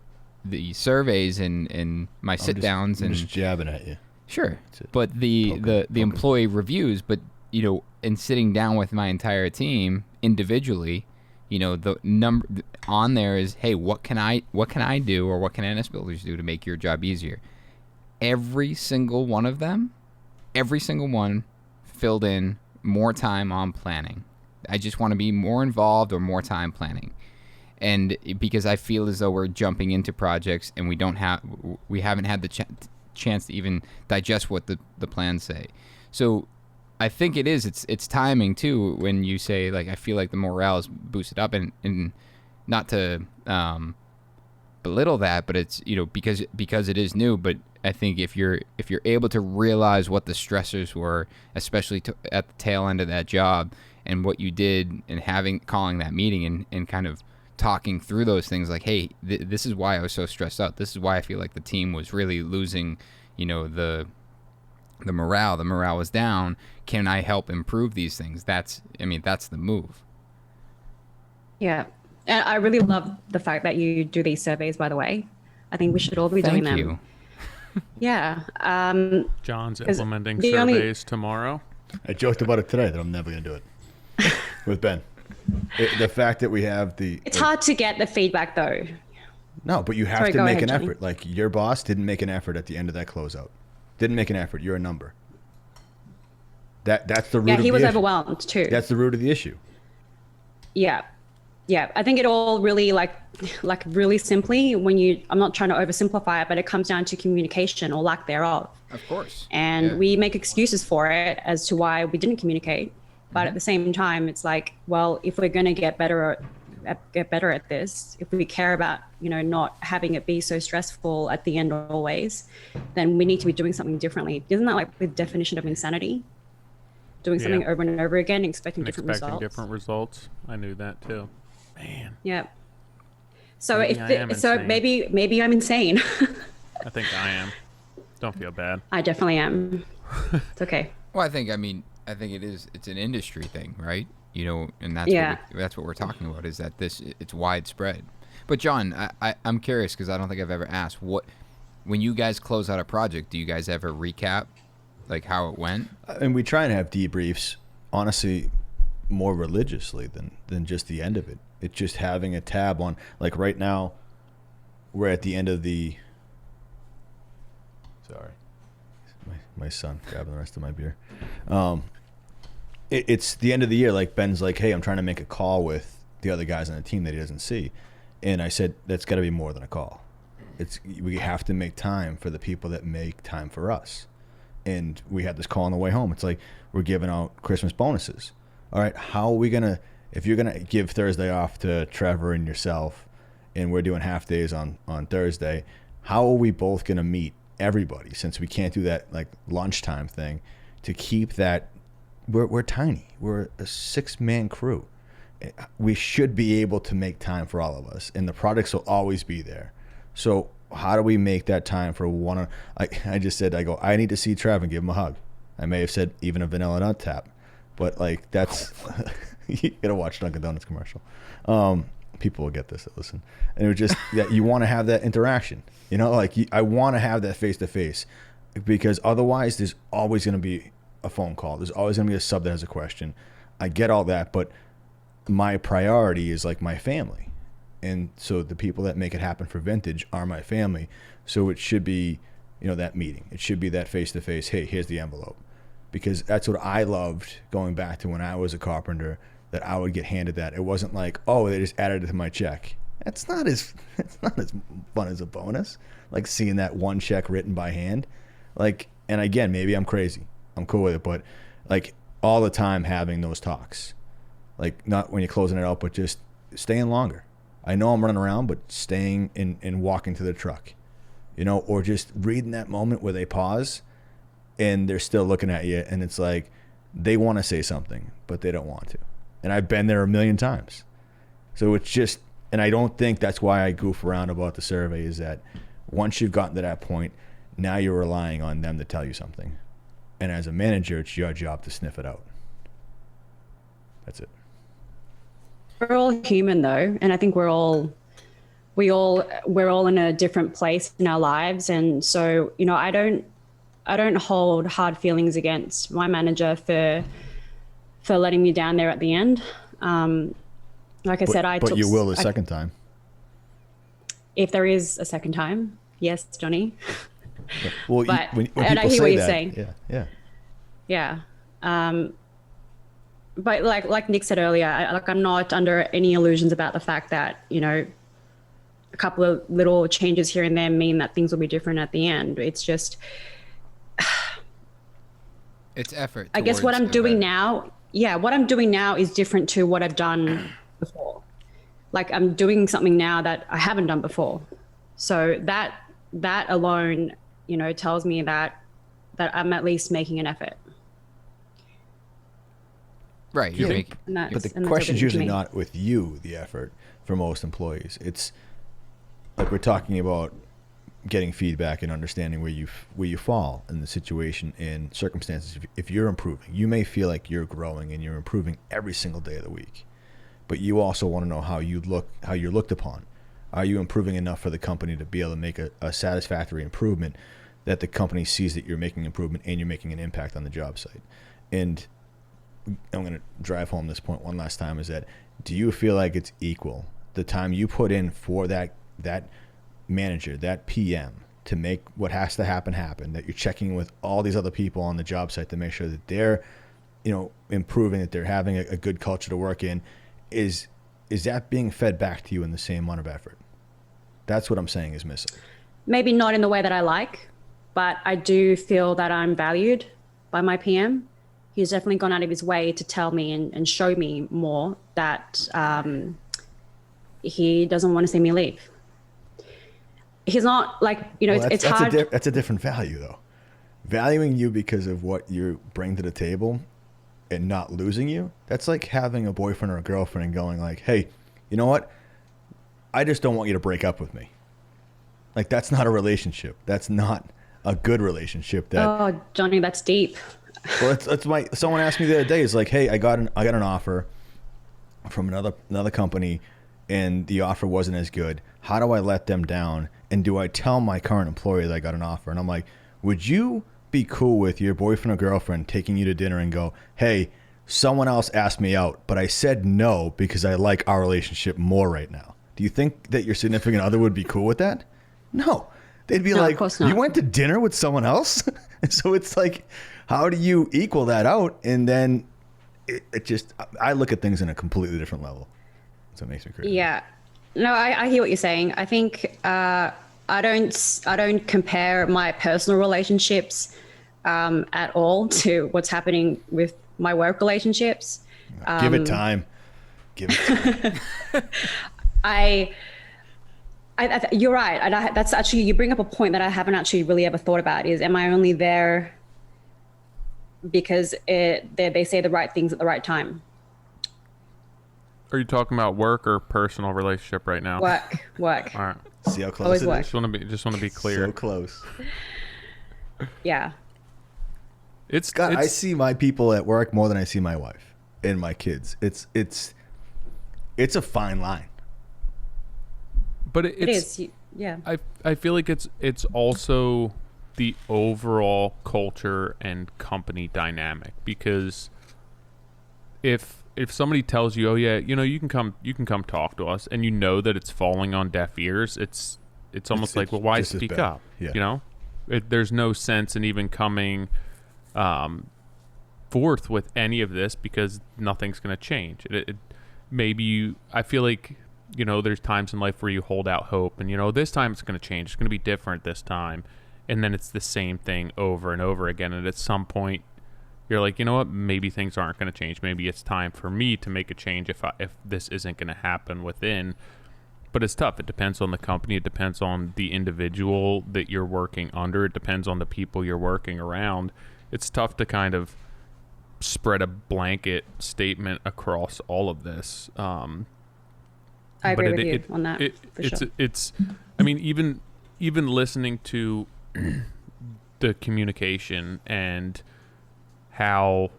surveys and my sit downs and just jabbing at you. Sure, but the employee reviews, but in sitting down with my entire team individually, the number on there is, hey, what can I do, or what can NS Builders do to make your job easier? Every single one of them, filled in more time on planning. I just want to be more involved or more time planning. And because I feel as though we're jumping into projects and we haven't had the chance to even digest what the plans say. So I think it's timing too when you say, like, I feel like the morale is boosted up, and not to belittle that, but it's because it is new. But I think if you're able to realize what the stressors were, especially at the tail end of that job, and what you did, and calling that meeting and kind of talking through those things, like, hey, this is why I was so stressed out. This is why I feel like the team was really losing, the morale. The morale was down. Can I help improve these things? That's the move. Yeah. And I really love the fact that you do these surveys, by the way. I think we should all be doing them. Thank you. Yeah. John's implementing surveys tomorrow. I joked about it today that I'm never going to do it with Ben. The fact that we have it's hard to get the feedback though. No, but you have to make an effort. Like, your boss didn't make an effort at the end of that closeout. Didn't make an effort. You're a number. That's the root of the issue. Yeah, he was overwhelmed too. That's the root of the issue. Yeah. Yeah. I think it all really like really simply, I'm not trying to oversimplify it, but it comes down to communication or lack thereof. Of course. And we make excuses for it as to why we didn't communicate. But at the same time, it's like, well, if we're going to get better at this, if we care about, not having it be so stressful at the end always, then we need to be doing something differently. Isn't that like the definition of insanity? Doing something over and over again, expecting different results. Different results. I knew that too. Man, Yeah. So maybe I am insane. maybe I'm insane. I think I am. Don't feel bad. I definitely am. It's okay. Well, I think it's an industry thing, right? You know, and Yeah. that's what we're talking about, is that it's widespread. But John, I'm curious, because I don't think I've ever asked, when you guys close out a project, do you guys ever recap like how it went? And we try and have debriefs, honestly, more religiously than just the end of it. It's just having a tab on, like right now, we're at the end of the. Sorry, my son grabbing the rest of my beer. It's the end of the year. Like Ben's like, hey, I'm trying to make a call with the other guys on the team that he doesn't see, and I said that's got to be more than a call. We have to make time for the people that make time for us. And we had this call on the way home. It's like, we're giving out Christmas bonuses. All right, how are we gonna, if you're gonna give Thursday off to Trevor and yourself, and we're doing half days on Thursday, how are we both gonna meet everybody, since we can't do that like lunchtime thing, to keep that? We're tiny. We're a 6-man crew. We should be able to make time for all of us, and the products will always be there. So how do we make that time for one? I just said, I need to see Trev and give him a hug. I may have said even a vanilla nut tap, but like that's you gotta watch Dunkin' Donuts commercial. People will get this that listen, and it was just that you want to have that interaction. You know, like I want to have that face to face, because otherwise there's always going to be a phone call. There's always going to be a sub that has a question. I get all that, but my priority is like my family. And so the people that make it happen for Vintage are my family. So it should be, you know, that meeting. It should be that face-to-face, hey, here's the envelope. Because that's what I loved going back to when I was a carpenter, that I would get handed that. It wasn't like, oh, they just added it to my check. It's not as fun as a bonus. Like seeing that one check written by hand. Like, and again, maybe I'm crazy. I'm cool with it. But like all the time having those talks. Like not when you're closing it out, but just staying longer. I know I'm running around, but staying and walking to the truck, you know, or just reading that moment where they pause and they're still looking at you, and it's like they want to say something, but they don't want to. And I've been there a million times. So it's just, and I don't think that's why I goof around about the survey, is that once you've gotten to that point, now you're relying on them to tell you something. And as a manager, it's your job to sniff it out. That's it. We're all human though, and I think we're all in a different place in our lives, and so, you know, I don't hold hard feelings against my manager for letting me down there at the end. Like I said, but you will the second time. If there is a second time, yes, Johnny. Yeah. Well, but when and I hear what you're saying. Yeah. But like Nick said earlier, I'm not under any illusions about the fact that, you know, a couple of little changes here and there mean that things will be different at the end. It's just, it's effort. I guess what I'm doing now is different to what I've done before. Like I'm doing something now that I haven't done before. So that alone, you know, tells me that I'm at least making an effort. Right. But the question's usually not with you, the effort, for most employees. It's like we're talking about getting feedback and understanding where you fall in the situation and circumstances. If you're improving, you may feel like you're growing and you're improving every single day of the week, but you also want to know how you're looked upon. Are you improving enough for the company to be able to make a satisfactory improvement, that the company sees that you're making improvement and you're making an impact on the job site? And I'm going to drive home this point one last time, is that, do you feel like it's equal, the time you put in for that manager, that PM, to make what has to happen, that you're checking with all these other people on the job site to make sure that they're, you know, improving, that they're having a good culture to work in, is that being fed back to you in the same amount of effort? That's what I'm saying is missing. Maybe not in the way that I like, but I do feel that I'm valued by my PM. He's definitely gone out of his way to tell me and show me more that he doesn't want to see me leave. He's not like, you know, it's hard. That's a different value, though. Valuing you because of what you bring to the table and not losing you, that's like having a boyfriend or a girlfriend and going like, hey, you know what? I just don't want you to break up with me. Like, that's not a relationship. That's not a good relationship. Oh, Johnny, that's deep. Well, someone asked me the other day, it's like, hey, I got an offer from another company, and the offer wasn't as good. How do I let them down? And do I tell my current employer that I got an offer? And I'm like, would you be cool with your boyfriend or girlfriend taking you to dinner and go, hey, someone else asked me out, but I said no because I like our relationship more right now? Do you think that your significant other would be cool with that? No. They'd be like, you went to dinner with someone else? So it's like, how do you equal that out? And then it just, I look at things in a completely different level. So it makes me crazy. Yeah. No, I hear what you're saying. I think I don't compare my personal relationships at all to what's happening with my work relationships. Give it time. Give it time. You're right. And that's actually, you bring up a point that I haven't actually really ever thought about is, am I only there because they say the right things at the right time? Are you talking about work or personal relationship right now? Work. All right. See how close Always it work. is? Just want to be clear. So close. Yeah. I see my people at work more than I see my wife and my kids. It's a fine line. But It is. Yeah. I feel like it's also the overall culture and company dynamic, because if somebody tells you, oh yeah, you can come talk to us, and you know that it's falling on deaf ears, it's almost like, well, why speak up? Yeah. There's no sense in even coming forth with any of this, because nothing's going to change. I feel like, there's times in life where you hold out hope and, this time it's going to change. It's going to be different this time. And then it's the same thing over and over again. And at some point you're like, you know what, maybe things aren't going to change. Maybe it's time for me to make a change if this isn't going to happen within. But it's tough. It depends on the company. It depends on the individual that you're working under. It depends on the people you're working around. It's tough to kind of spread a blanket statement across all of this. I agree with you on that. It's I mean, even listening to the communication and how,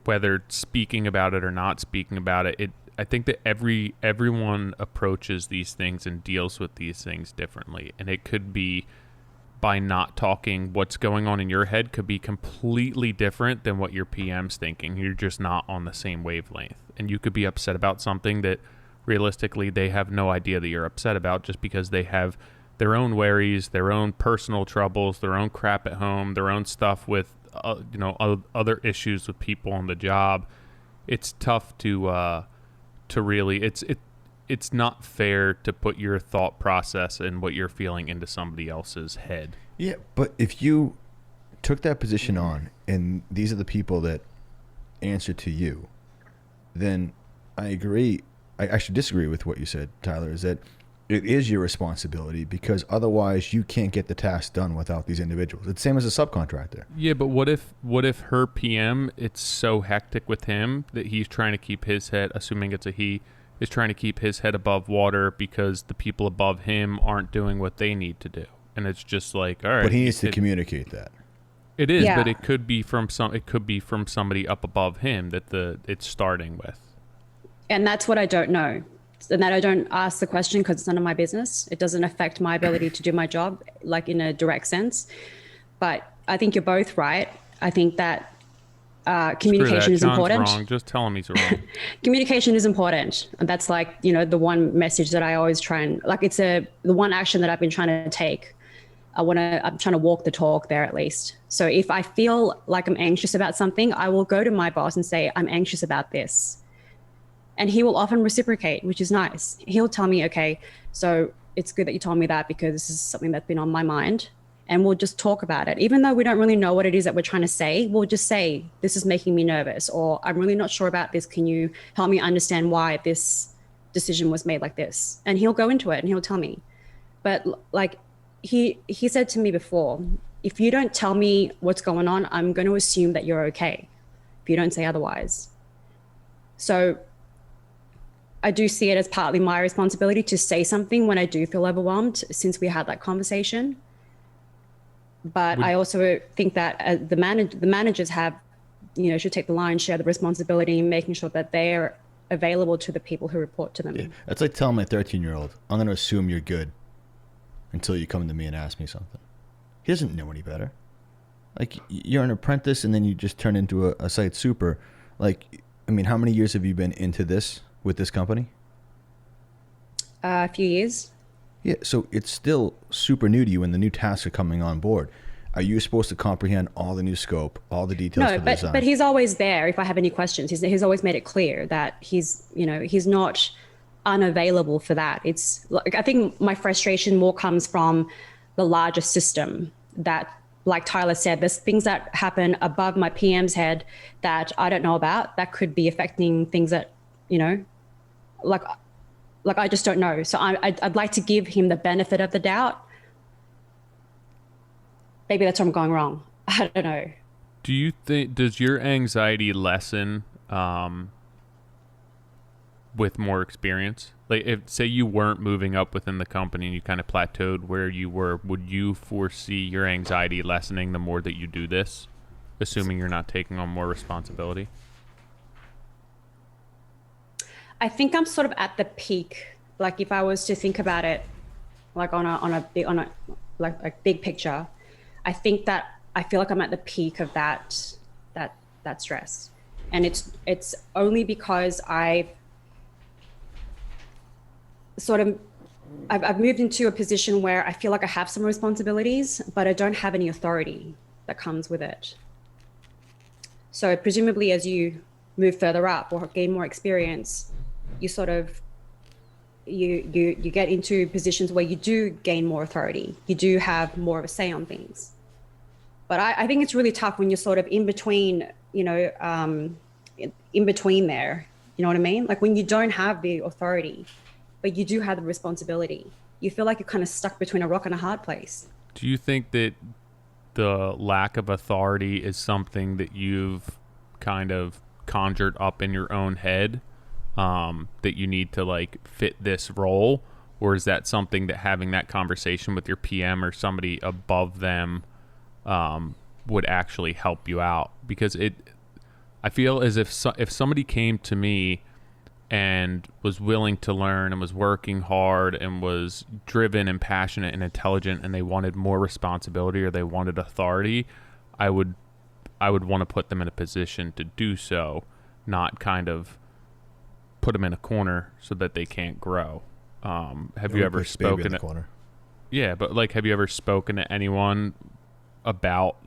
whether speaking about it or not speaking about it, I think that everyone approaches these things and deals with these things differently. And it could be, by not talking, what's going on in your head could be completely different than what your PM's thinking. You're just not on the same wavelength. And you could be upset about something that realistically they have no idea that you're upset about, just because they have their own worries, their own personal troubles, their own crap at home, their own stuff with other issues with people on the job. It's tough to really, it's not fair to put your thought process and what you're feeling into somebody else's head. Yeah, but if you took that position on and these are the people that answer to you, then I agree. I actually disagree with what you said, Tyler, is that it is your responsibility, because otherwise you can't get the task done without these individuals. It's the same as a subcontractor. Yeah, but what if her PM, it's so hectic with him that he's trying to keep his head, assuming it's a he, is trying to keep his head above water because the people above him aren't doing what they need to do. And it's just like, all right. But he needs to communicate that. It is, yeah. But it could be from somebody up above him that it's starting with. And that's what I don't know. And that I don't ask the question because it's none of my business. It doesn't affect my ability to do my job, like in a direct sense. But I think you're both right. I think that communication is important. Wrong. Just tell him he's wrong. Communication is important. And that's like, the one message that I always try and, like, it's the one action that I've been trying to take. I'm trying to walk the talk there at least. So if I feel like I'm anxious about something, I will go to my boss and say, I'm anxious about this. And he will often reciprocate, which is nice. He'll tell me, okay, so it's good that you told me that because this is something that's been on my mind. And we'll just talk about it. Even though we don't really know what it is that we're trying to say, we'll just say, this is making me nervous, or I'm really not sure about this. Can you help me understand why this decision was made like this? And he'll go into it and he'll tell me. But like he said to me before, if you don't tell me what's going on, I'm going to assume that you're okay if you don't say otherwise. So I do see it as partly my responsibility to say something when I do feel overwhelmed, since we had that conversation. But I also think that the managers have, should take the lion's share of the responsibility in making sure that they're available to the people who report to them. Yeah. That's like telling my 13-year-old, I'm going to assume you're good until you come to me and ask me something. He doesn't know any better. Like, you're an apprentice and then you just turn into a site super. Like, I mean, how many years have you been into this with this company? A few years. Yeah, so it's still super new to you and the new tasks are coming on board. Are you supposed to comprehend all the new scope, all the details? No, but he's always there if I have any questions. He's always made it clear that he's not unavailable for that. It's like, I think my frustration more comes from the larger system that, like Tyler said, there's things that happen above my PM's head that I don't know about that could be affecting things that, like I just don't know. So I'd like to give him the benefit of the doubt. Maybe that's where I'm going wrong. I don't know. Do you think, does your anxiety lessen with more experience? Like, if say you weren't moving up within the company and you kind of plateaued where you were, would you foresee your anxiety lessening the more that you do this, assuming you're not taking on more responsibility? I think I'm sort of at the peak. Like, if I was to think about it, like on a big picture, I think that I feel like I'm at the peak of that stress, and it's only because I've moved into a position where I feel like I have some responsibilities, but I don't have any authority that comes with it. So presumably, as you move further up or gain more experience, you sort of you get into positions where you do gain more authority. You do have more of a say on things. But I think it's really tough when you're sort of in between, in between there. You know what I mean? Like, when you don't have the authority, but you do have the responsibility, you feel like you're kind of stuck between a rock and a hard place. Do you think that the lack of authority is something that you've kind of conjured up in your own head, that you need to like fit this role? Or is that something that having that conversation with your PM or somebody above them would actually help you out? Because I feel as if somebody came to me and was willing to learn and was working hard and was driven and passionate and intelligent, and they wanted more responsibility or they wanted authority, I would want to put them in a position to do so, not kind of put them in a corner so that they can't grow. Have you ever spoken to corner? Yeah, but like, have you ever spoken to anyone about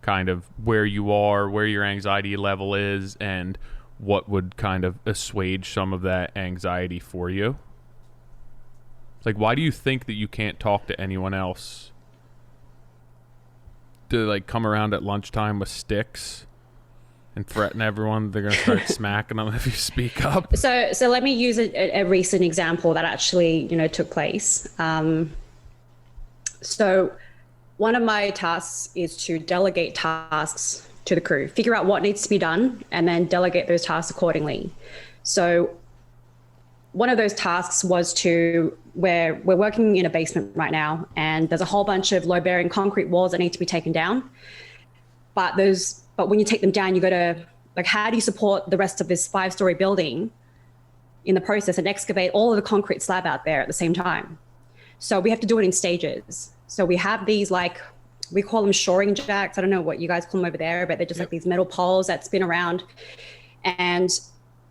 kind of where you are, where your anxiety level is, and what would kind of assuage some of that anxiety for you? Like, why do you think that you can't talk to anyone else? Do they like come around at lunchtime with sticks and threaten everyone they're going to start smacking them if you speak up? So let me use a recent example that actually, took place. So one of my tasks is to delegate tasks to the crew, figure out what needs to be done, and then delegate those tasks accordingly. So one of those tasks was we're working in a basement right now, and there's a whole bunch of load-bearing concrete walls that need to be taken down. But when you take them down, you got to, like, how do you support the rest of this 5-story building in the process and excavate all of the concrete slab out there at the same time? So we have to do it in stages. So we have these, like, we call them shoring jacks. I don't know what you guys call them over there, but they're just like these metal poles that spin around. And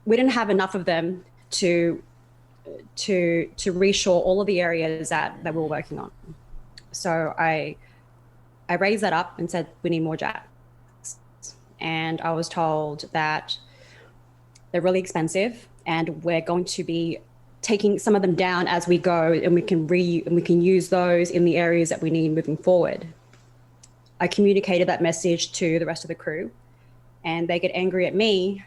we didn't have enough of them to reshore all of the areas that we were working on. So I raised that up and said, we need more jacks. And I was told that they're really expensive and we're going to be taking some of them down as we go, and we can use those in the areas that we need moving forward. I communicated that message to the rest of the crew, and they get angry at me.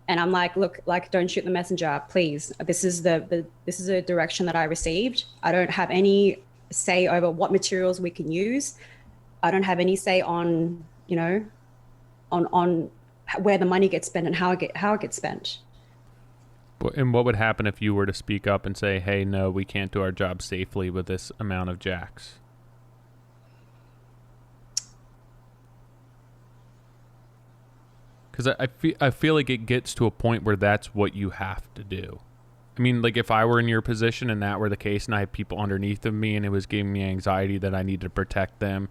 And I'm like, look, like, don't shoot the messenger, please. This is a direction that I received. I don't have any say over what materials we can use. I don't have any say on, on where the money gets spent and how it gets spent. And what would happen if you were to speak up and say, hey, no, we can't do our job safely with this amount of jacks? Because I feel like it gets to a point where that's what you have to do. I mean, like if I were in your position and that were the case and I had people underneath of me and it was giving me anxiety that I needed to protect them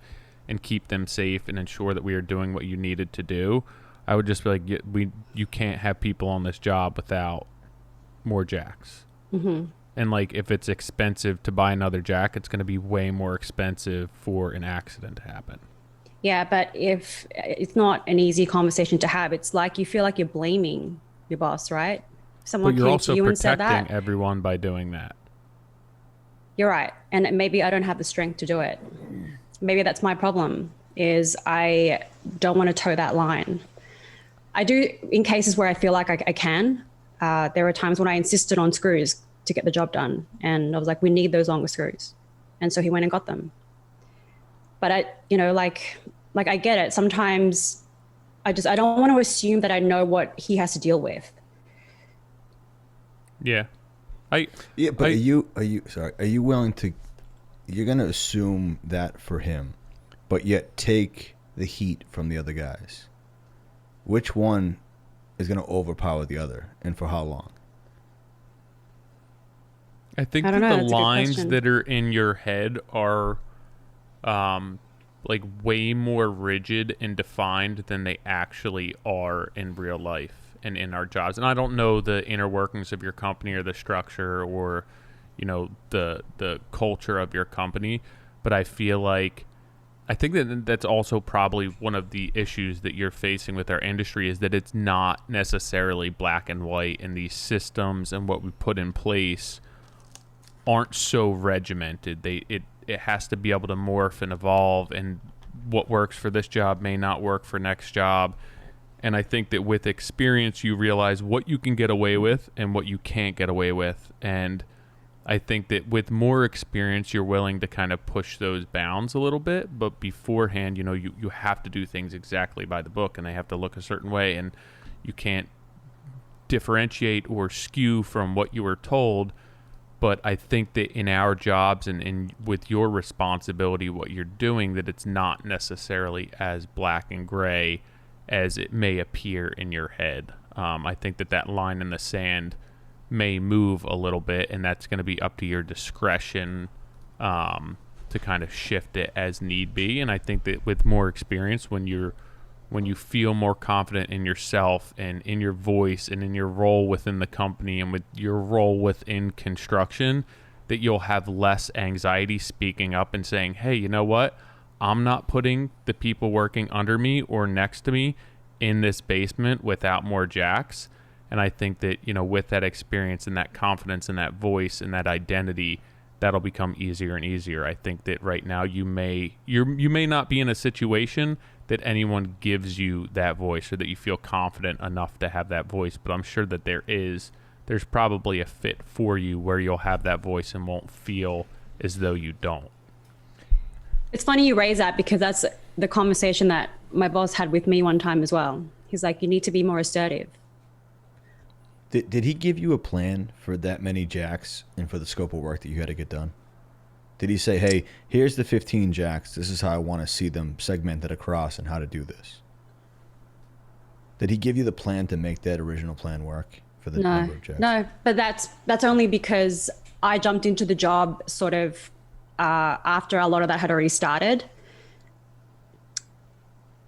and keep them safe and ensure that we are doing what you needed to do, I would just be like, you can't have people on this job without more jacks. Mm-hmm. And like if it's expensive to buy another jack, it's going to be way more expensive for an accident to happen. Yeah, but if it's not an easy conversation to have, it's like you feel like you're blaming your boss, right? Someone But you're came also to you and said protecting that. everyone by doing that. You're right. And maybe I don't have the strength to do it. Maybe that's my problem, is I don't want to toe that line. I do in cases where I feel like I can. There are times when I insisted on screws to get the job done. And I was like, we need those longer screws. And so he went and got them. But I get it. Sometimes I don't want to assume that I know what he has to deal with. Yeah. Are you willing to, you're going to assume that for him, but yet take the heat from the other guys? Which one is going to overpower the other, and for how long? I think I don't that know. the That's a good lines question. that are in your head are like way more rigid and defined than they actually are in real life and in our jobs. And I don't know the inner workings of your company or the structure or, you know, the culture of your company, but I feel like I think that that's also probably one of the issues that you're facing with our industry, is that it's not necessarily black and white, and these systems and what we put in place aren't so regimented. It has to be able to morph and evolve, and what works for this job may not work for next job. And I think that with experience, you realize what you can get away with and what you can't get away with. And I think that with more experience, you're willing to kind of push those bounds a little bit. But beforehand, you know, you have to do things exactly by the book, and they have to look a certain way, and you can't differentiate or skew from what you were told. But I think that in our jobs and with your responsibility, what you're doing, that it's not necessarily as black and gray as it may appear in your head. I think that line in the sand may move a little bit, and that's going to be up to your discretion to kind of shift it as need be. And I think that with more experience, when you feel more confident in yourself and in your voice and in your role within the company and with your role within construction, that you'll have less anxiety speaking up and saying, hey, you know what? I'm not putting the people working under me or next to me in this basement without more jacks. And I think that, you know, with that experience and that confidence and that voice and that identity, that'll become easier and easier. I think that right now you may not be in a situation that anyone gives you that voice or that you feel confident enough to have that voice, but I'm sure that there's probably a fit for you where you'll have that voice and won't feel as though you don't. It's funny you raise that, because that's the conversation that my boss had with me one time as well. He's like, you need to be more assertive. Did he give you a plan for that many jacks and for the scope of work that you had to get done? Did he say, hey, here's the 15 jacks, this is how I want to see them segmented across and how to do this? Did he give you the plan to make that original plan work for the number of jacks? No, but that's only because I jumped into the job sort of after a lot of that had already started.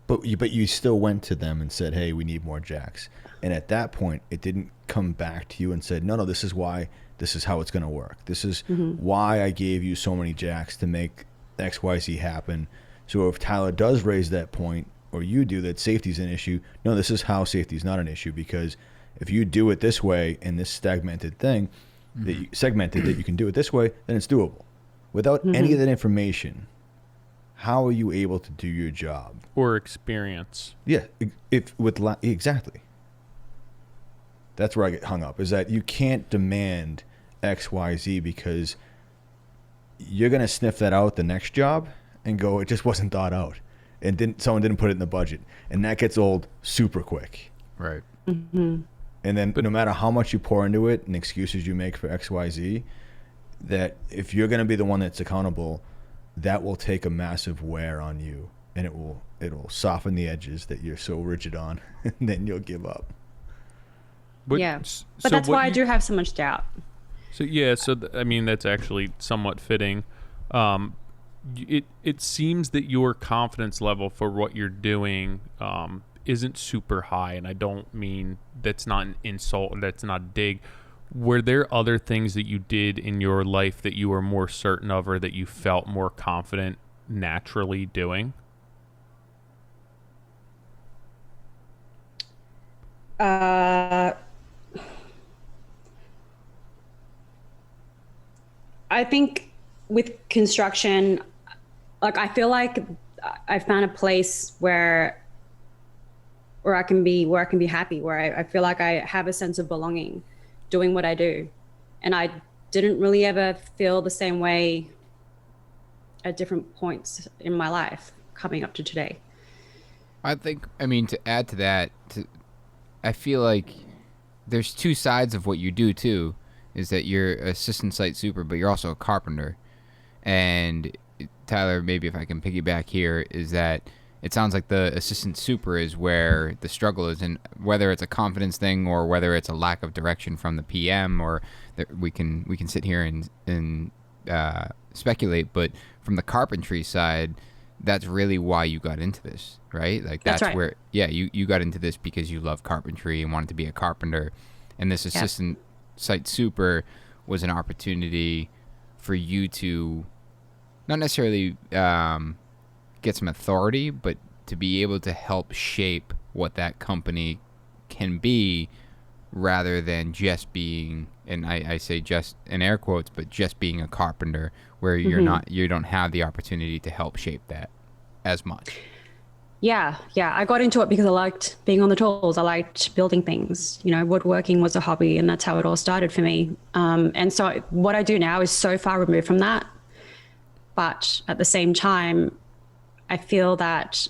But you still went to them and said, hey, we need more jacks. And at that point, it didn't come back to you and said, no, this is why, this is how it's going to work. This is why I gave you so many jacks to make XYZ happen. So if Tyler does raise that point, or you do, that safety's an issue, no, this is how safety's not an issue, because if you do it this way in this segmented thing, that you can do it this way, then it's doable. Without any of that information, how are you able to do your job? Or experience. Yeah, exactly. That's where I get hung up, is that you can't demand X, Y, Z, because you're going to sniff that out the next job and go, it just wasn't thought out. And someone didn't put it in the budget. And that gets old super quick. Right. Mm-hmm. And then no matter how much you pour into it and excuses you make for XYZ, that if you're going to be the one that's accountable, that will take a massive wear on you, and it'll soften the edges that you're so rigid on, and then you'll give up. But that's why I do have so much doubt. So yeah, I mean that's actually somewhat fitting. It seems that your confidence level for what you're doing isn't super high, and I don't mean that's not an insult, that's not a dig. Were there other things that you did in your life that you were more certain of, or that you felt more confident naturally doing? I think with construction, like I feel like I found a place where I can be happy, where I feel like I have a sense of belonging doing what I do. And I didn't really ever feel the same way at different points in my life coming up to today. I mean, to add to that, I feel like there's two sides of what you do too, is that you're assistant site super, but you're also a carpenter. And Tyler, maybe if I can piggyback here, is that it sounds like the assistant super is where the struggle is, and whether it's a confidence thing or whether it's a lack of direction from the PM, or we can sit here and speculate, but from the carpentry side, that's really why you got into this, right? Like that's right. Where, you got into this because you love carpentry and wanted to be a carpenter, and this assistant site super was an opportunity for you to not necessarily get some authority, but to be able to help shape what that company can be, rather than just being, and I say just in air quotes, but just being a carpenter, where you don't have the opportunity to help shape that as much. Yeah. I got into it because I liked being on the tools. I liked building things. Woodworking was a hobby, and that's how it all started for me. And so what I do now is so far removed from that. But at the same time, I feel that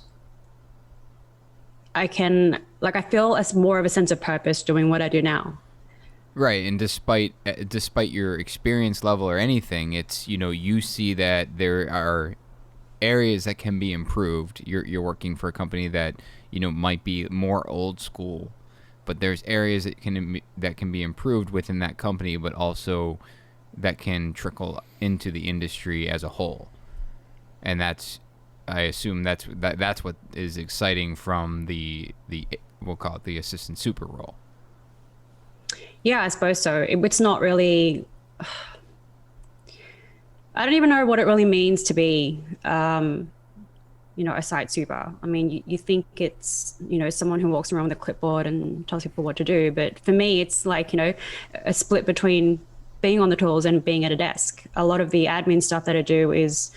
I feel as more of a sense of purpose doing what I do now. Right, and despite your experience level or anything, it's, you see that there are areas that can be improved. You're working for a company that, might be more old school, but there's areas that can be improved within that company, but also that can trickle into the industry as a whole. And I assume that's what is exciting from the we'll call it the assistant super role. Yeah, I suppose so. It's not really. I don't even know what it really means to be, a site super. I mean, you think it's, someone who walks around with a clipboard and tells people what to do, but for me, it's like, a split between being on the tools and being at a desk. A lot of the admin stuff that I do is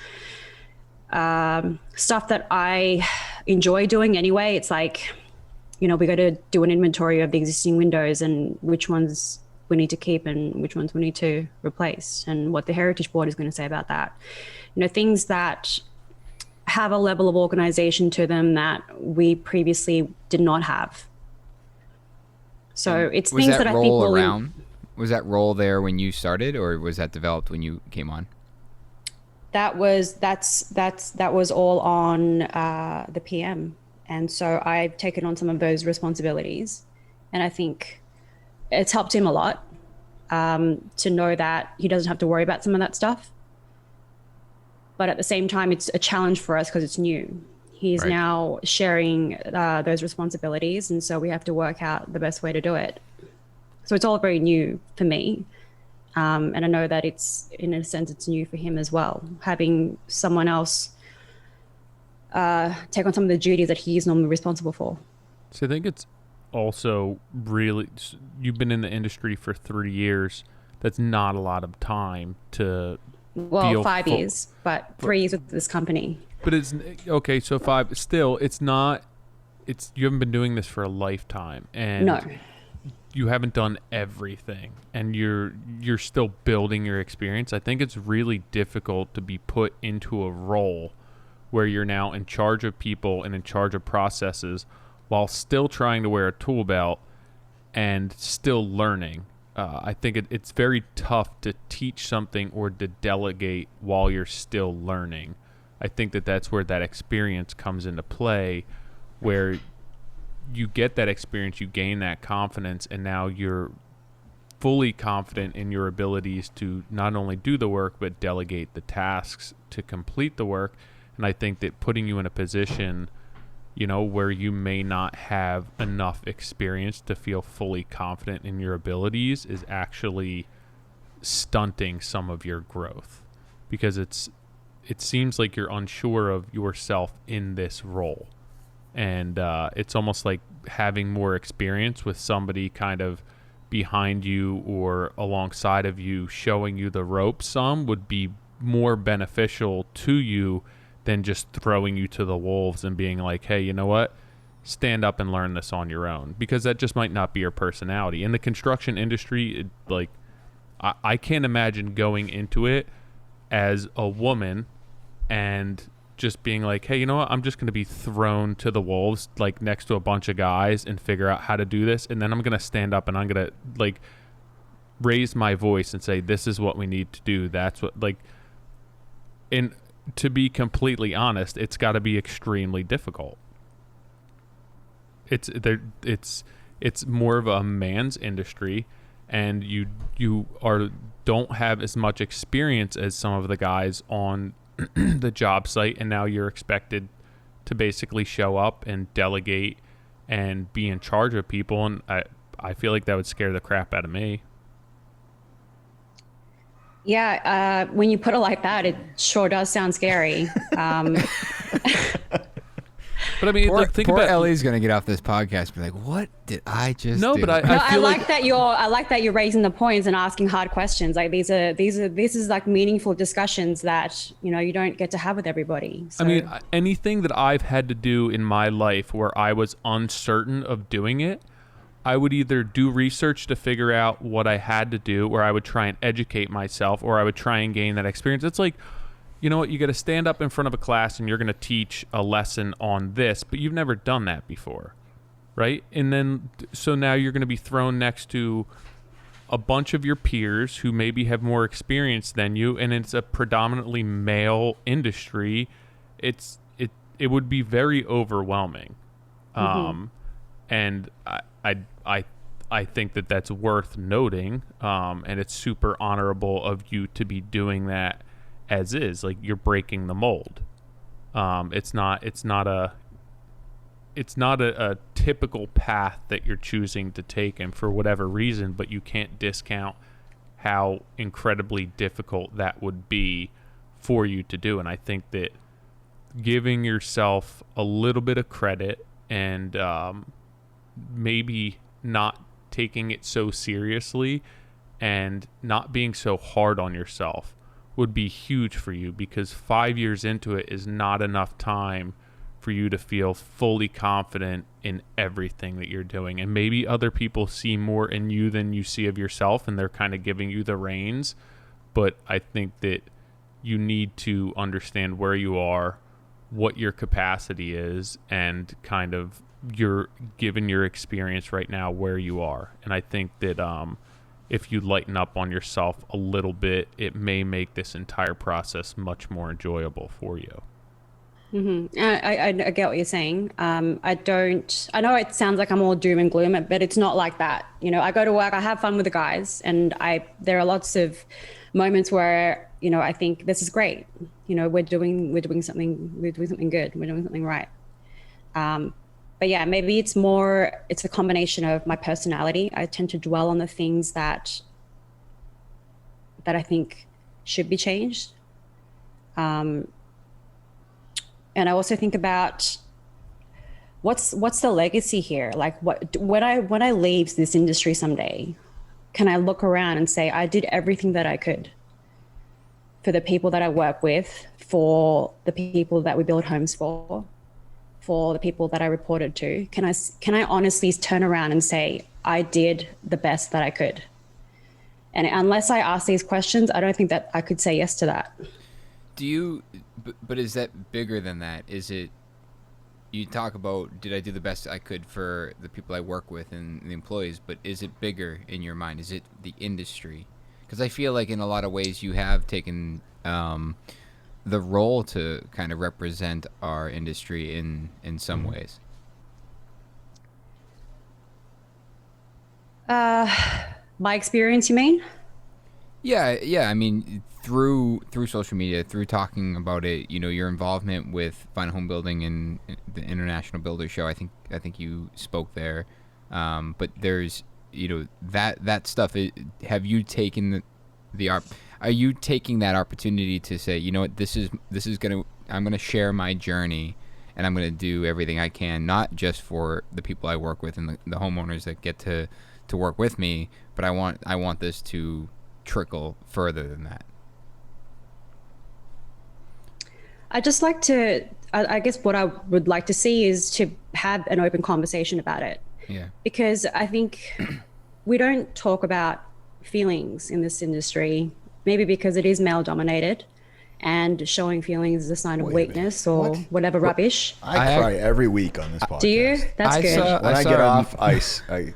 stuff that I enjoy doing anyway. It's like, we got to do an inventory of the existing windows and which ones we need to keep and which ones we need to replace, and what the Heritage Board is going to say about that. Things that have a level of organization to them that we previously did not have. So it's things that I think will... Was that role there when you started, or was that developed when you came on? That was all on the PM, and so I've taken on some of those responsibilities, and I think it's helped him a lot to know that he doesn't have to worry about some of that stuff. But at the same time, it's a challenge for us because it's new. He's now sharing those responsibilities, and so we have to work out the best way to do it. So it's all very new for me. And I know that it's, in a sense, it's new for him as well, having someone else take on some of the duties that he's normally responsible for. So I think it's also really, you've been in the industry for 3 years. That's not a lot of time to... Well, 5 years, but 3 years with this company. But it's, okay, so 5, still, it's not, you haven't been doing this for a lifetime. And no. You haven't done everything, and you're still building your experience. I think it's really difficult to be put into a role where you're now in charge of people and in charge of processes while still trying to wear a tool belt and still learning. I think it's very tough to teach something or to delegate while you're still learning. I think that's where that experience comes into play, where you get that experience, you gain that confidence, and now you're fully confident in your abilities to not only do the work, but delegate the tasks to complete the work. And I think that putting you in a position, where you may not have enough experience to feel fully confident in your abilities is actually stunting some of your growth, because it seems like you're unsure of yourself in this role. And it's almost like having more experience with somebody kind of behind you or alongside of you showing you the ropes some would be more beneficial to you than just throwing you to the wolves and being like, hey, you know what? Stand up and learn this on your own, because that just might not be your personality. In the construction industry, I can't imagine going into it as a woman and just being like, hey, you know what? I'm just going to be thrown to the wolves, like next to a bunch of guys, and figure out how to do this. And then I'm going to stand up and I'm going to raise my voice and say, this is what we need to do. That's what and to be completely honest, it's got to be extremely difficult. It's more of a man's industry, and you don't have as much experience as some of the guys on the job site, and now you're expected to basically show up and delegate and be in charge of people, and I feel like that would scare the crap out of me. Yeah, when you put it like that, it sure does sound scary. But I mean, think poor about Elly's gonna get off this podcast and be like, "What did I just do?" But I like that you're raising the points and asking hard questions. Like this is like meaningful discussions that you don't get to have with everybody. So. I mean, anything that I've had to do in my life where I was uncertain of doing it, I would either do research to figure out what I had to do, or I would try and educate myself, or I would try and gain that experience. It's like, you know what, you got to stand up in front of a class and you're going to teach a lesson on this, but you've never done that before, right? And then, so now you're going to be thrown next to a bunch of your peers who maybe have more experience than you, and it's a predominantly male industry. It would be very overwhelming. Mm-hmm. And I think that that's worth noting, and it's super honorable of you to be doing that as is. Like, you're breaking the mold. It's not a typical path that you're choosing to take, and for whatever reason, but you can't discount how incredibly difficult that would be for you to do. And I think that giving yourself a little bit of credit and maybe not taking it so seriously and not being so hard on yourself would be huge for you, because 5 years into it is not enough time for you to feel fully confident in everything that you're doing. And maybe other people see more in you than you see of yourself, and they're kind of giving you the reins. But I think that you need to understand where you are, what your capacity is, and kind of given your experience right now where you are. And I think that if you lighten up on yourself a little bit, it may make this entire process much more enjoyable for you. Mm-hmm. I get what you're saying. I know it sounds like I'm all doom and gloom, but it's not like that. I go to work, I have fun with the guys, and there are lots of moments where, I think this is great. We're doing something good. We're doing something right. But yeah, maybe it's a combination of my personality. I tend to dwell on the things that I think should be changed. And I also think about what's the legacy here? Like, when I leave this industry someday, can I look around and say I did everything that I could for the people that I work with, for the people that we build homes for the people that I reported to? Can I honestly turn around and say I did the best that I could? And unless I ask these questions, I don't think that I could say yes to that. Do you? But is that bigger than that? Is it you talk about, did I do the best I could for the people I work with and the employees, but is it bigger in your mind? Is it the industry? Because I feel like in a lot of ways you have taken the role to kind of represent our industry in some ways. My experience, you mean? Yeah. I mean, through social media, through talking about it, your involvement with Fine Home Building and the International Builder Show. I think you spoke there, but there's that stuff. Have you taken are you taking that opportunity to say, what, I'm gonna share my journey, and I'm gonna do everything I can, not just for the people I work with and the homeowners that get to work with me, but I want this to trickle further than that. I guess what I would like to see is to have an open conversation about it. Yeah. Because I think we don't talk about feelings in this industry, maybe because it is male dominated and showing feelings is a sign of weakness or whatever rubbish. I cry every week on this podcast. Do you? That's good. When I get off ice, I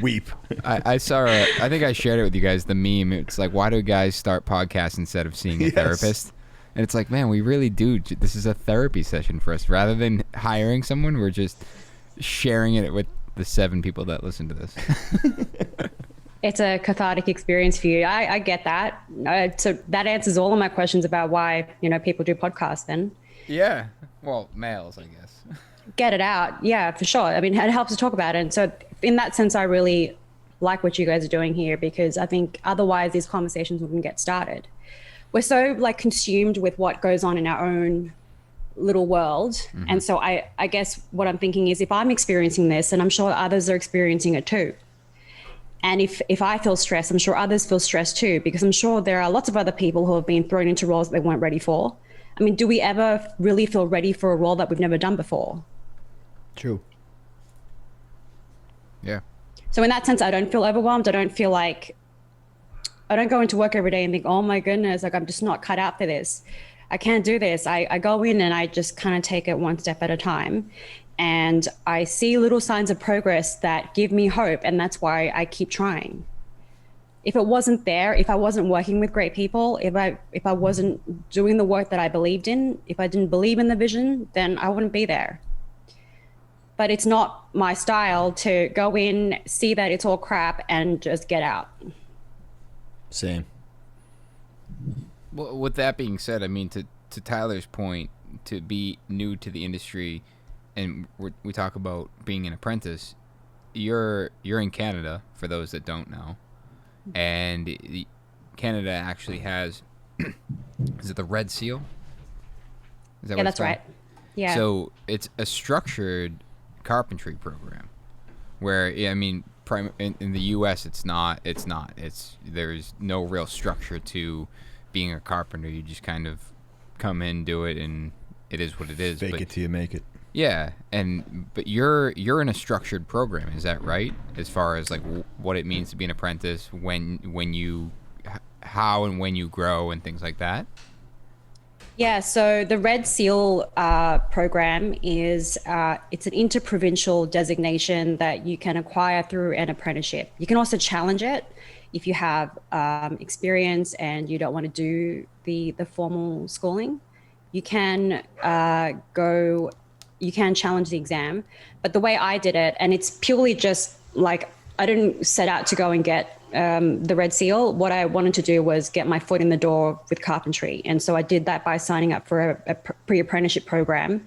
weep. I saw I think I shared it with you guys, the meme. It's like, why do guys start podcasts instead of seeing a therapist? And it's like, man, we really do. This is a therapy session for us. Rather than hiring someone, we're just sharing it with the 7 people that listen to this. It's a cathartic experience for you. I get that. So that answers all of my questions about why, people do podcasts then. Yeah. Well, males, I guess. Get it out. Yeah, for sure. I mean, it helps to talk about it. And so in that sense, I really like what you guys are doing here, because I think otherwise these conversations wouldn't get started. We're so consumed with what goes on in our own little world. Mm-hmm. And so I guess what I'm thinking is, if I'm experiencing this, and I'm sure others are experiencing it too. And if I feel stressed, I'm sure others feel stressed too, because I'm sure there are lots of other people who have been thrown into roles that they weren't ready for. I mean, do we ever really feel ready for a role that we've never done before? True. Yeah. So in that sense, I don't feel overwhelmed. I don't go into work every day and think, oh my goodness, I'm just not cut out for this. I can't do this. I go in and I just kind of take it one step at a time. And I see little signs of progress that give me hope. And that's why I keep trying. If it wasn't there, if I wasn't working with great people, if I wasn't doing the work that I believed in, if I didn't believe in the vision, then I wouldn't be there. But it's not my style to go in, see that it's all crap, and just get out. Same. Well, with that being said, I mean, to Tyler's point, to be new to the industry, and we talk about being an apprentice, you're in Canada, for those that don't know, and Canada actually has, is it the Red Seal? Is that yeah, that's right. Yeah. So it's a structured carpentry program, where in the U.S. there's no real structure to being a carpenter. You just kind of come in, do it, and it is what it is. Fake it till you make it. Yeah, but you're in a structured program, is that right? As far as what it means to be an apprentice, how and when you grow and things like that. Yeah, so the Red Seal program is it's an interprovincial designation that you can acquire through an apprenticeship. You can also challenge it if you have experience and you don't want to do the formal schooling. You can challenge the exam. But the way I did it, and it's purely just I didn't set out to go and get the Red Seal. What I wanted to do was get my foot in the door with carpentry. And so I did that by signing up for a pre-apprenticeship program,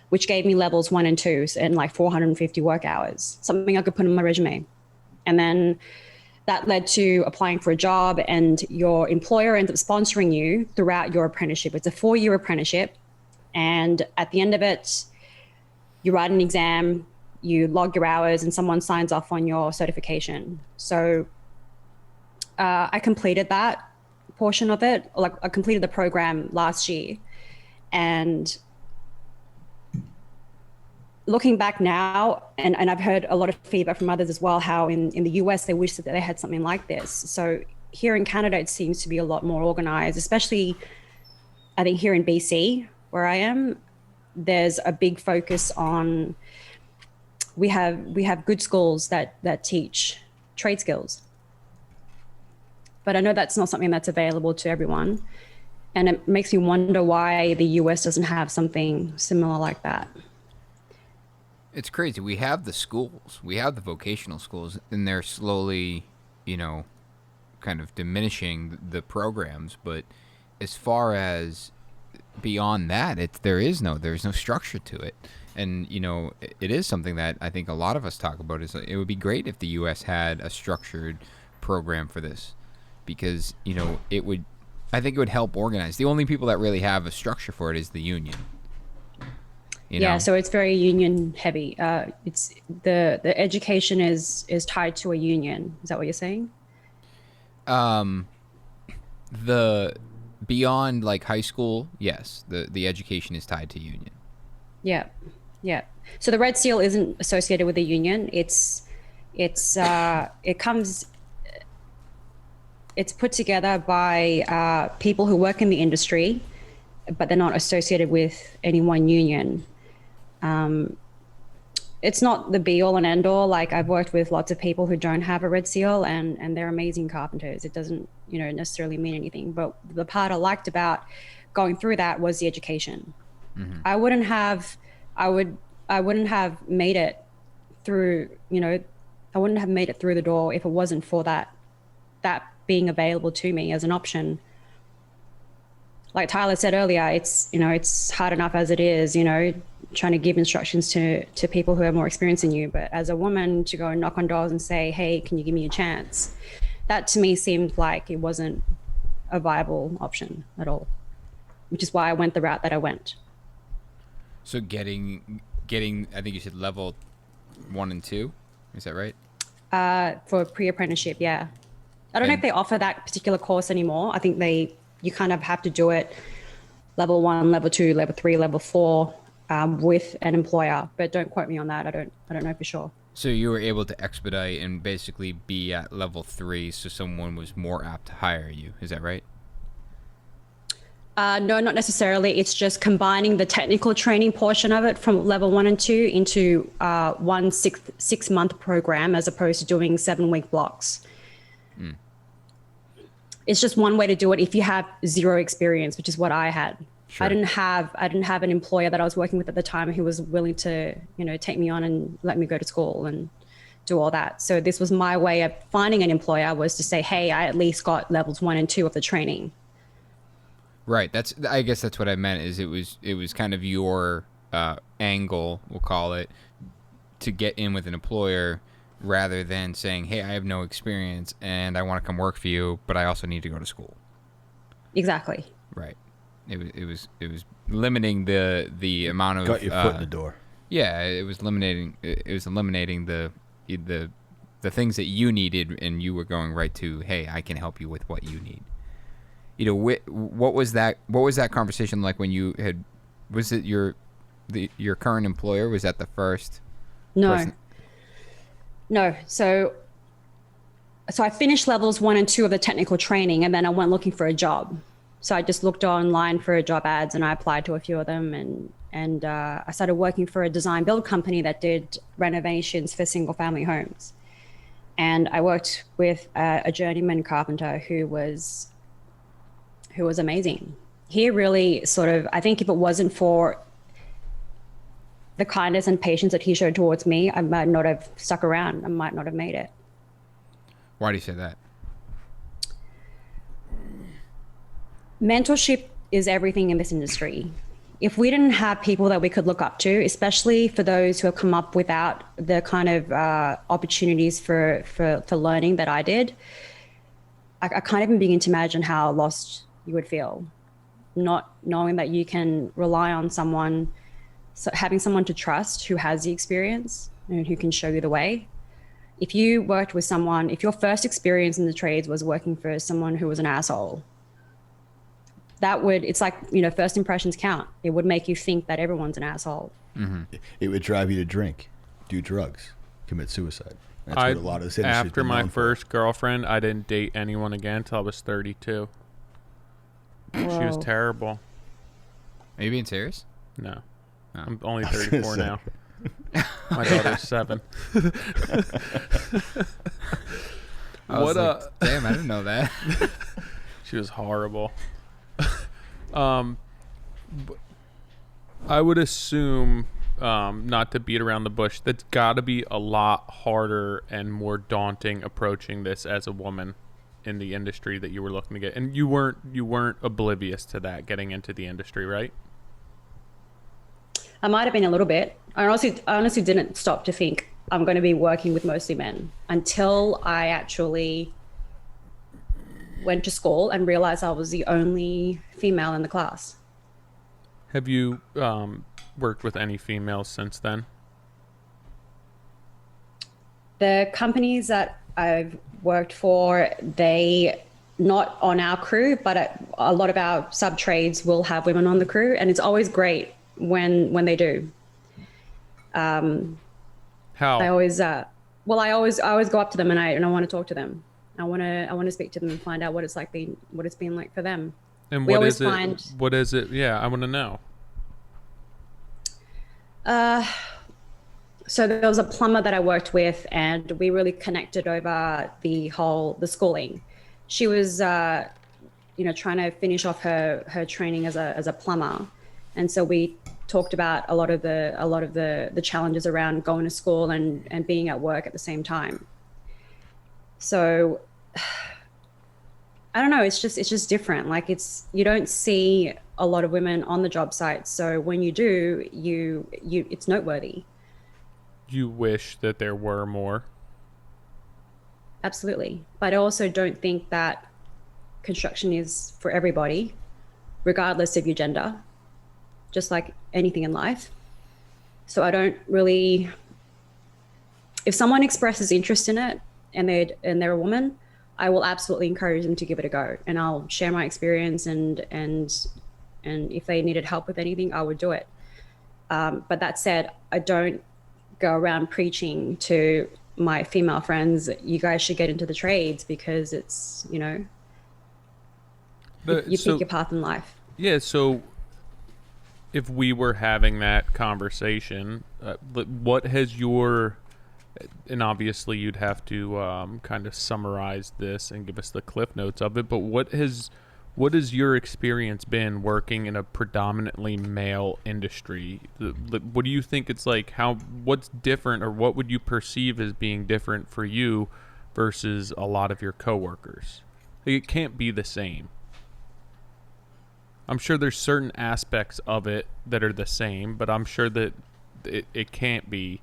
which gave me levels 1 and 2 and 450 work hours, something I could put on my resume. And then that led to applying for a job, and your employer ends up sponsoring you throughout your apprenticeship. It's a 4-year apprenticeship. And at the end of it, you write an exam, you log your hours, and someone signs off on your certification. So I completed that portion of it. I completed the program last year. And looking back now, and I've heard a lot of feedback from others as well, how in the US, they wish that they had something like this. So here in Canada, it seems to be a lot more organized, especially I think here in BC, where I am. there's a big focus on, we have good schools that teach trade skills. But I know that's not something that's available to everyone. And it makes me wonder why the US doesn't have something similar like that. It's crazy. We have the schools, we have the vocational schools, and they're slowly, kind of diminishing the programs. But as far as beyond that, there's no structure to it. And, it is something that I think a lot of us talk about. Is it would be great if the U.S. had a structured program for this, because, I think it would help organize. The only people that really have a structure for it is the union. Yeah, so it's very union heavy. It's the education is tied to a union. Is that what you're saying? The beyond like high school, yes, the education is tied to union. Yeah. So the Red Seal isn't associated with the union. It's put together by people who work in the industry, but they're not associated with any one union. It's not the be all and end all. Like, I've worked with lots of people who don't have a Red Seal, and they're amazing carpenters. It doesn't, necessarily mean anything. But the part I liked about going through that was the education. Mm-hmm. I wouldn't have made it through, I wouldn't have made it through the door if it wasn't for that being available to me as an option. Like Tyler said earlier, it's hard enough as it is, trying to give instructions to people who have more experience than you. But as a woman, to go and knock on doors and say, hey, can you give me a chance? That to me seemed like it wasn't a viable option at all, which is why I went the route that I went. So getting, I think you said level 1 and 2, is that right? For pre-apprenticeship, yeah. I don't know if they offer that particular course anymore. I think you kind of have to do it level 1, level 2, level 3, level 4 with an employer. But don't quote me on that. I don't know for sure. So you were able to expedite and basically be at level 3, so someone was more apt to hire you. Is that right? No, not necessarily. It's just combining the technical training portion of it from level 1 and 2 into one 6-month program, as opposed to doing 7-week blocks. Mm. It's just one way to do it if you have zero experience, which is what I had. Sure. I didn't have an employer that I was working with at the time who was willing to, take me on and let me go to school and do all that. So this was my way of finding an employer, was to say, hey, I at least got levels 1 and 2 of the training. Right. I guess that's what I meant. Is it was kind of your angle, we'll call it, to get in with an employer, rather than saying, hey, I have no experience and I want to come work for you, but I also need to go to school. Exactly. Right. It was limiting the amount of, got your foot in the door. Yeah, it was eliminating the things that you needed, and you were going right to, hey, I can help you with what you need. What was that conversation like when you had, was it your current employer? Was that the first person? No. So I finished levels 1 and 2 of the technical training, and then I went looking for a job. So I just looked online for job ads, and I applied to a few of them, and I started working for a design build company that did renovations for single family homes. And I worked with a journeyman carpenter who was amazing. He really sort of, I think if it wasn't for the kindness and patience that he showed towards me, I might not have stuck around. I might not have made it. Why do you say that? Mentorship is everything in this industry. If we didn't have people that we could look up to, especially for those who have come up without the kind of opportunities for learning that I did, I can't even begin to imagine how lost you would feel, not knowing that you can rely on someone, so having someone to trust who has the experience and who can show you the way. If you worked with someone, if your first experience in the trades was working for someone who was an asshole, it's like, first impressions count. It would make you think that everyone's an asshole. Mm-hmm. It would drive you to drink, do drugs, commit suicide. That's what a lot of this industry. After my first girlfriend, I didn't date anyone again until I was 32. Whoa. She was terrible. Are you being serious? No. I'm only 34 now. My daughter's 7. Damn, I didn't know that. She was horrible. I would assume, not to beat around the bush, that's got to be a lot harder and more daunting approaching this as a woman in the industry that you were looking to get. And you weren't oblivious to that getting into the industry, right? I might have been a little bit. I honestly didn't stop to think I'm going to be working with mostly men until I actually went to school and realized I was the only female in the class. Have you worked with any females since then? The companies that I've worked for, they, not on our crew, but a lot of our sub trades will have women on the crew, and it's always great when they do. How? I always go up to them and I want to talk to them. I want to speak to them and find out what it's been like for them. And what is it? What is it? Yeah, I want to know. So there was a plumber that I worked with, and we really connected over the schooling. She was, trying to finish off her training as a plumber, and so we talked about a lot of the challenges around going to school and being at work at the same time. So I don't know, it's just different. Like you don't see a lot of women on the job site. So when you do, it's noteworthy. You wish that there were more? Absolutely. But I also don't think that construction is for everybody, regardless of your gender, just like anything in life. So I don't really, if someone expresses interest in it and they're a woman, I will absolutely encourage them to give it a go, and I'll share my experience and if they needed help with anything, I would do it. But that said, I don't go around preaching to my female friends, you guys should get into the trades because it's, you pick your path in life. Yeah. So if we were having that conversation, what has and obviously you'd have to kind of summarize this and give us the cliff notes of it, but what has your experience been working in a predominantly male industry? What do you think it's like? What's different, or what would you perceive as being different for you versus a lot of your coworkers? It can't be the same. I'm sure there's certain aspects of it that are the same, but I'm sure that it can't be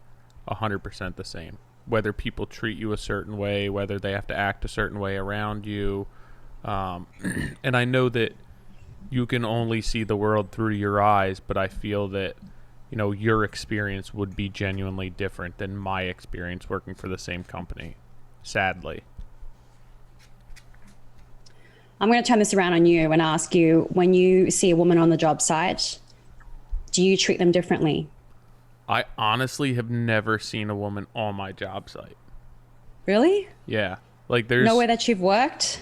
100% the same. Whether people treat you a certain way, whether they have to act a certain way around you. And I know that you can only see the world through your eyes, but I feel that, your experience would be genuinely different than my experience working for the same company, sadly. I'm going to turn this around on you and ask you, when you see a woman on the job site, do you treat them differently? I honestly have never seen a woman on my job site. Really? Yeah. Like there's nowhere that you've worked?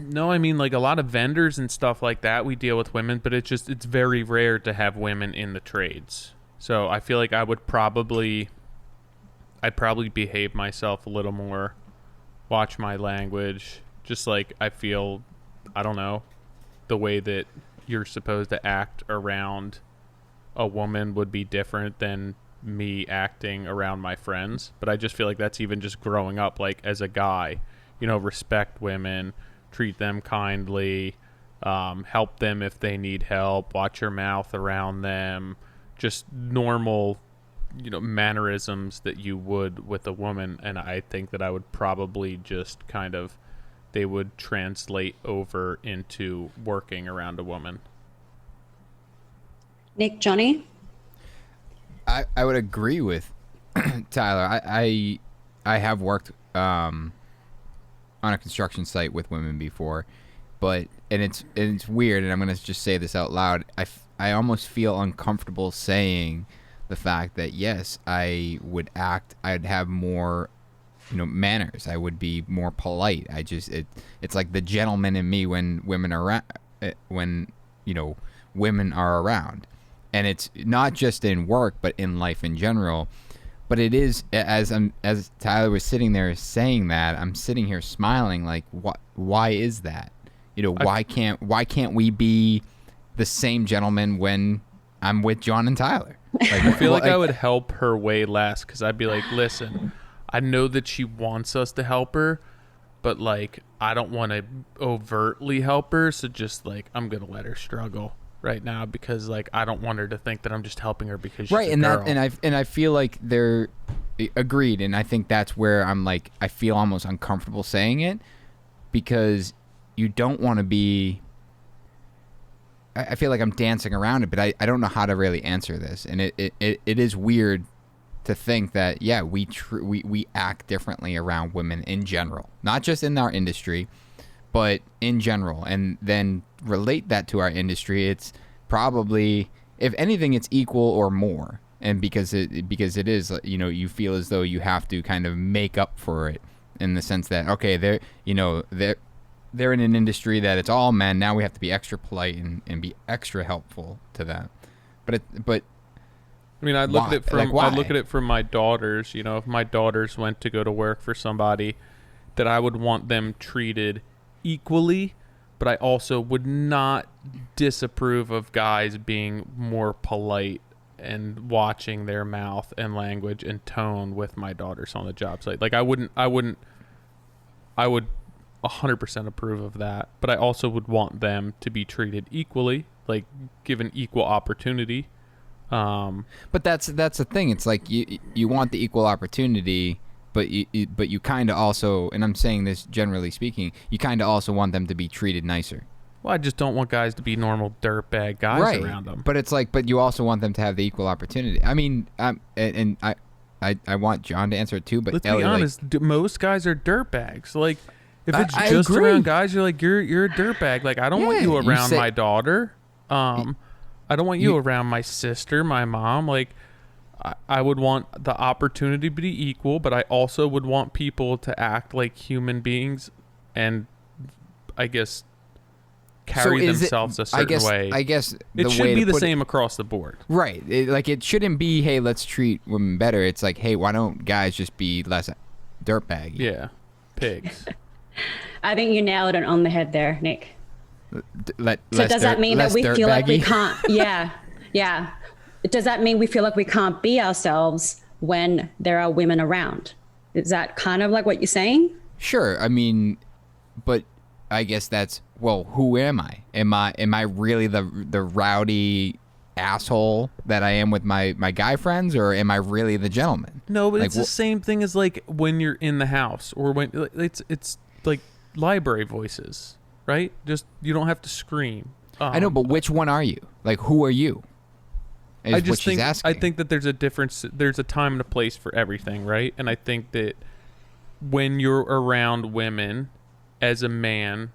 No, I mean, like a lot of vendors and stuff like that, we deal with women, but it's very rare to have women in the trades. So I feel like I'd probably behave myself a little more, watch my language, just like I feel, I don't know, the way that you're supposed to act around a woman would be different than me acting around my friends. But I just feel like that's even just growing up, like as a guy, respect women, treat them kindly, help them if they need help, watch your mouth around them, just normal, mannerisms that you would with a woman. And I think that I would probably just kind of, they would translate over into working around a woman. Nick, Johnny? I would agree with Tyler. I have worked on a construction site with women before, and it's weird, and I'm gonna just say this out loud. I almost feel uncomfortable saying the fact that yes, I'd have more, manners. I would be more polite. It's like the gentleman in me when women are around, when women are around. And it's not just in work, but in life in general. But it is, as Tyler was sitting there saying that, I'm sitting here smiling like, why is that? You know, why can't we be the same gentleman when I'm with John and Tyler? Like, I feel like I would help her way less, because I'd be like, listen, I know that she wants us to help her, but like, I don't want to overtly help her, so just like, I'm gonna let her struggle right now, because like, I don't want her to think that I'm just helping her because she's a girl. And I feel like they're agreed, and I think that's where I'm like, I feel almost uncomfortable saying it, because you don't want to be. I feel like I'm dancing around it, but I don't know how to really answer this, and it is weird to think that we act differently around women in general, not just in our industry, but in general, and then relate that to our industry. It's probably, if anything, it's equal or more, and because it is, you know, you feel as though you have to kind of make up for it in the sense that, okay, they're in an industry that it's all men. Now we have to be extra polite and be extra helpful to them. But I mean, I look at it from my daughters. You know, if my daughters went to go to work for somebody, that I would want them treated equally, but I also would not disapprove of guys being more polite and watching their mouth and language and tone with my daughters on the job site. Like, I would 100% approve of that, but I also would want them to be treated equally, like given equal opportunity. But that's the thing. It's like you want the equal opportunity, but you kind of also, and I'm saying this generally speaking, you kind of also want them to be treated nicer. Well, I just don't want guys to be normal dirtbag guys around them. But it's like, but you also want them to have the equal opportunity. I mean, and I want John to answer it too, but let's Elly, be honest, most guys are dirtbags. Like, if it's I just agree. around guys, you're like, you're a dirtbag. Like, I don't want you around my daughter. I don't want you around my sister, my mom. Like, I would want the opportunity to be equal, but I also would want people to act like human beings and, I guess, carry themselves a certain way. I guess it should be the same across the board. Right. It shouldn't be, hey, let's treat women better. It's like, hey, why don't guys just be less dirtbaggy? Yeah. Pigs. I think you nailed it on the head there, Nick. So does that mean that we feel like we can't? Yeah. Does that mean we feel like we can't be ourselves when there are women around? Is that kind of like what you're saying? Sure. I mean, but I guess that's, well, who am I? Am I really the rowdy asshole that I am with my guy friends, or am I really the gentleman? No, but like, it's the same thing as like when you're in the house, or when it's like library voices, right? Just, you don't have to scream. I know, but which one are you? Like, who are you? I think that there's a difference. There's a time and a place for everything, right? And I think that when you're around women as a man,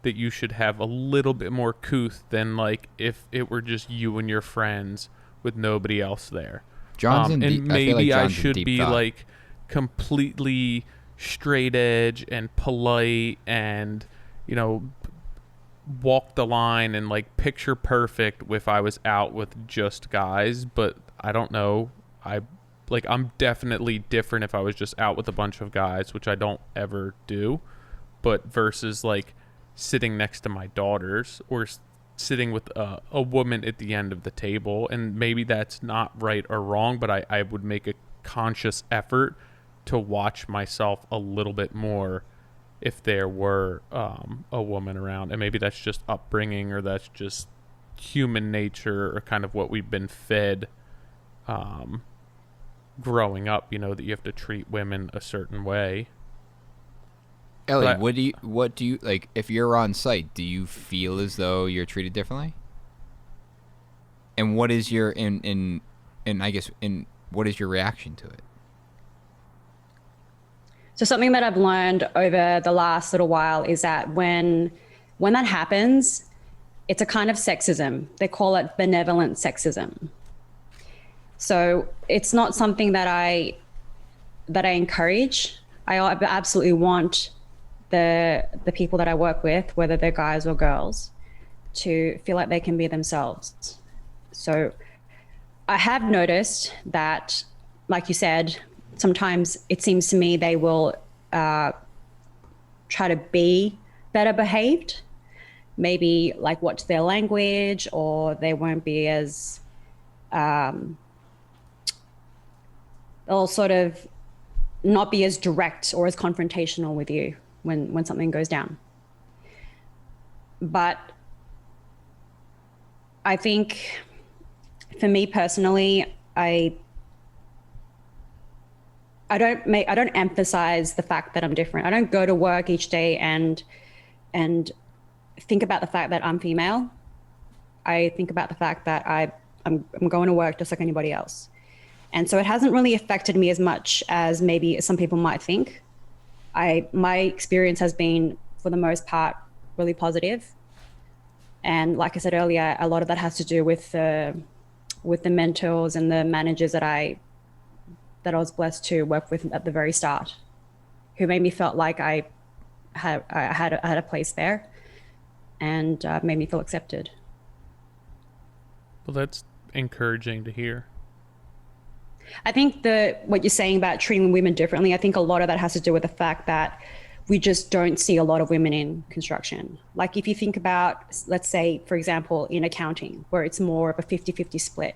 that you should have a little bit more couth than like if it were just you and your friends with nobody else there. And maybe I should be like completely straight edge and polite and, you know, walk the line and like picture perfect if I was out with just guys. But I don't know. I'm definitely different if I was just out with a bunch of guys, which I don't ever do. But versus like sitting next to my daughters or sitting with a woman at the end of the table. And maybe that's not right or wrong, but I would make a conscious effort to watch myself a little bit more if there were a woman around. And maybe that's just upbringing, or that's just human nature, or kind of what we've been fed growing up, you know, that you have to treat women a certain way. Elly, what do you like if you're on site? Do you feel as though you're treated differently? And what is your what is your reaction to it? So something that I've learned over the last little while is that when that happens, it's a kind of sexism. They call it benevolent sexism. So it's not something that I encourage. I absolutely want the people that I work with, whether they're guys or girls, to feel like they can be themselves. So I have noticed that, like you said, sometimes it seems to me they will try to be better behaved, maybe like watch their language, or they won't be as, they'll sort of not be as direct or as confrontational with you when something goes down. But I think for me personally, I don't emphasize the fact that I'm different. I don't go to work each day and think about the fact that I'm female. I think about the fact that I'm going to work just like anybody else. And so it hasn't really affected me as much as maybe some people might think. My experience has been, for the most part, really positive. And like I said earlier, a lot of that has to do with the mentors and the managers that I was blessed to work with at the very start, who made me feel like I had a place there, and made me feel accepted. Well, that's encouraging to hear. I think what you're saying about treating women differently, I think a lot of that has to do with the fact that we just don't see a lot of women in construction. Like if you think about, let's say, for example, in accounting, where it's more of a 50-50 split,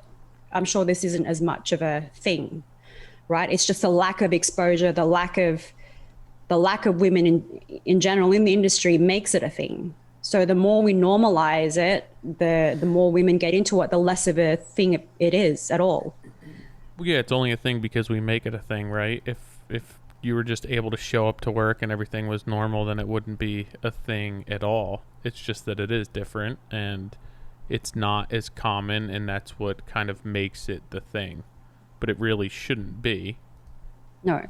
I'm sure this isn't as much of a thing, right? It's just a lack of exposure, the lack of women in general in the industry makes it a thing. So the more we normalize it, the more women get into it, the less of a thing it is at all. Well, yeah, it's only a thing because we make it a thing, right? If you were just able to show up to work and everything was normal, then it wouldn't be a thing at all. It's just that it is different and it's not as common, and that's what kind of makes it the thing. But it really shouldn't be. No.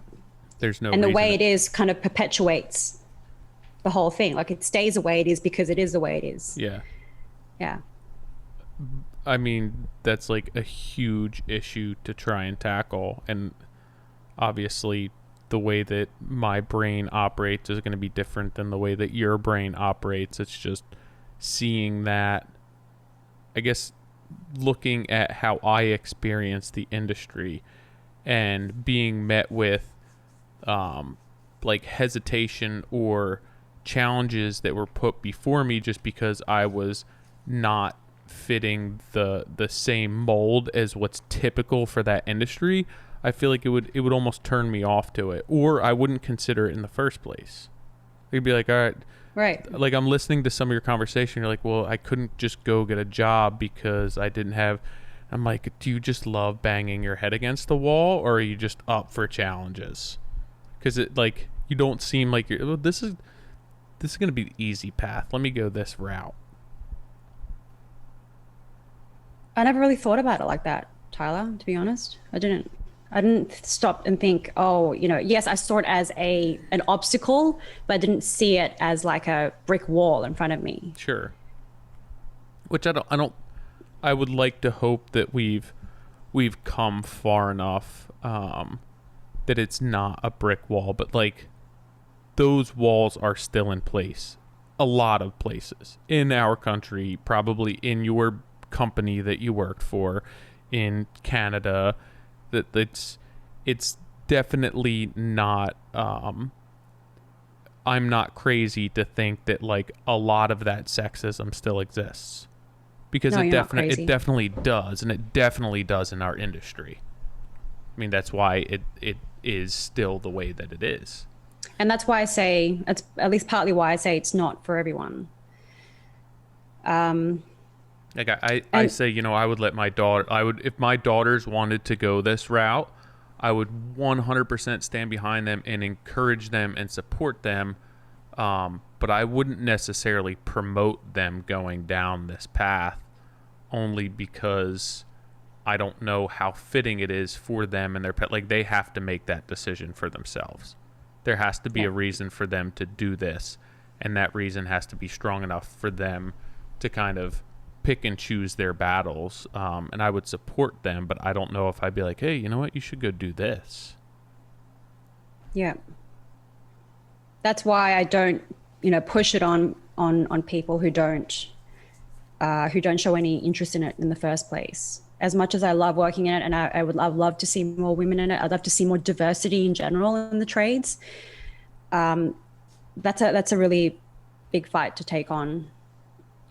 There's no And the reason way it is kind of perpetuates the whole thing. Like it stays the way it is because it is the way it is. Yeah. Yeah. I mean, that's like a huge issue to try and tackle. And obviously, the way that my brain operates is going to be different than the way that your brain operates. It's just seeing that, I guess, looking at how I experience the industry and being met with like hesitation or challenges that were put before me just because I was not fitting the same mold as what's typical for that industry. I feel like it would almost turn me off to it, or I wouldn't consider it in the first place. It'd be like, all right, like I'm listening to some of your conversation, you're like, well, I couldn't just go get a job because I didn't have. I'm like, do you just love banging your head against the wall, or are you just up for challenges? Because it, like, you don't seem like you're, well, this is going to be the easy path, let me go this route. I never really thought about it like that, Tyler, to be honest. I didn't stop and think, oh, yes, I saw it as an obstacle, but I didn't see it as like a brick wall in front of me. Sure. Which I would like to hope that we've come far enough that it's not a brick wall, but like those walls are still in place. A lot of places in our country, probably in your company that you worked for in Canada, that it's definitely not I'm not crazy to think that like a lot of that sexism still exists, because it definitely does, and it definitely does in our industry. I mean, that's why it is still the way that it is. And that's why I say, that's at least partly why I say it's not for everyone. Like I say, I would let my daughter, if my daughters wanted to go this route, I would 100% stand behind them and encourage them and support them. But I wouldn't necessarily promote them going down this path, only because I don't know how fitting it is for them and their pet. Like, they have to make that decision for themselves. There has to be a reason for them to do this, and that reason has to be strong enough for them to kind of pick and choose their battles. And I would support them, but I don't know if I'd be like, hey, you know what? You should go do this. Yeah. That's why I don't, push it on people who don't who don't show any interest in it in the first place. As much as I love working in it, and I'd love to see more women in it, I'd love to see more diversity in general in the trades. That's a really big fight to take on,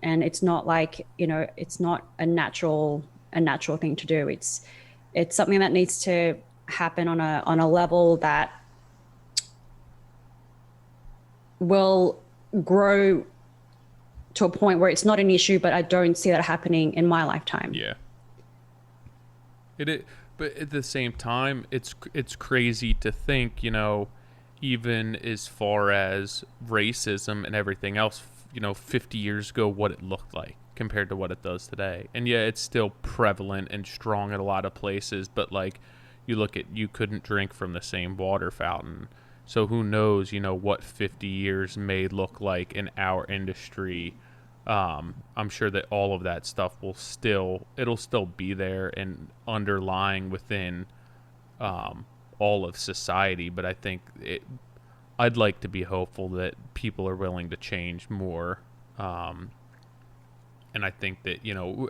and it's not like, it's not a natural thing to do. It's something that needs to happen on a level that will grow to a point where it's not an issue, but I don't see that happening in my lifetime. Yeah. But at the same time, it's crazy to think, even as far as racism and everything else, 50 years ago, what it looked like compared to what it does today. And yeah, it's still prevalent and strong in a lot of places, but like you look at, you couldn't drink from the same water fountain. So who knows, what 50 years may look like in our industry. I'm sure that all of that stuff it'll still be there and underlying within all of society. But I think I'd like to be hopeful that people are willing to change more. And I think that,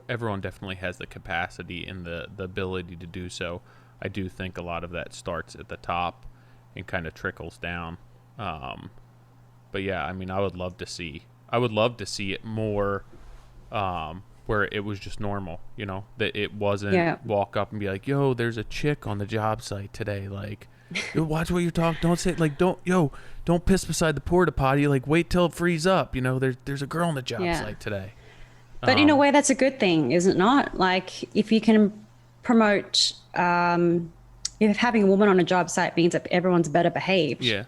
everyone definitely has the capacity and the ability to do so. I do think a lot of that starts at the top and kind of trickles down. But yeah, I mean, I would love to see it more, where it was just normal, that it wasn't walk up and be like, yo, there's a chick on the job site today. Like, yo, watch what you talk. Don't say, like, don't piss beside the porta potty. Like, wait till it frees up. There's a girl on the job site today. But in a way, that's a good thing, is it not? Like, if you can promote, if having a woman on a job site means that everyone's better behaved. Yeah.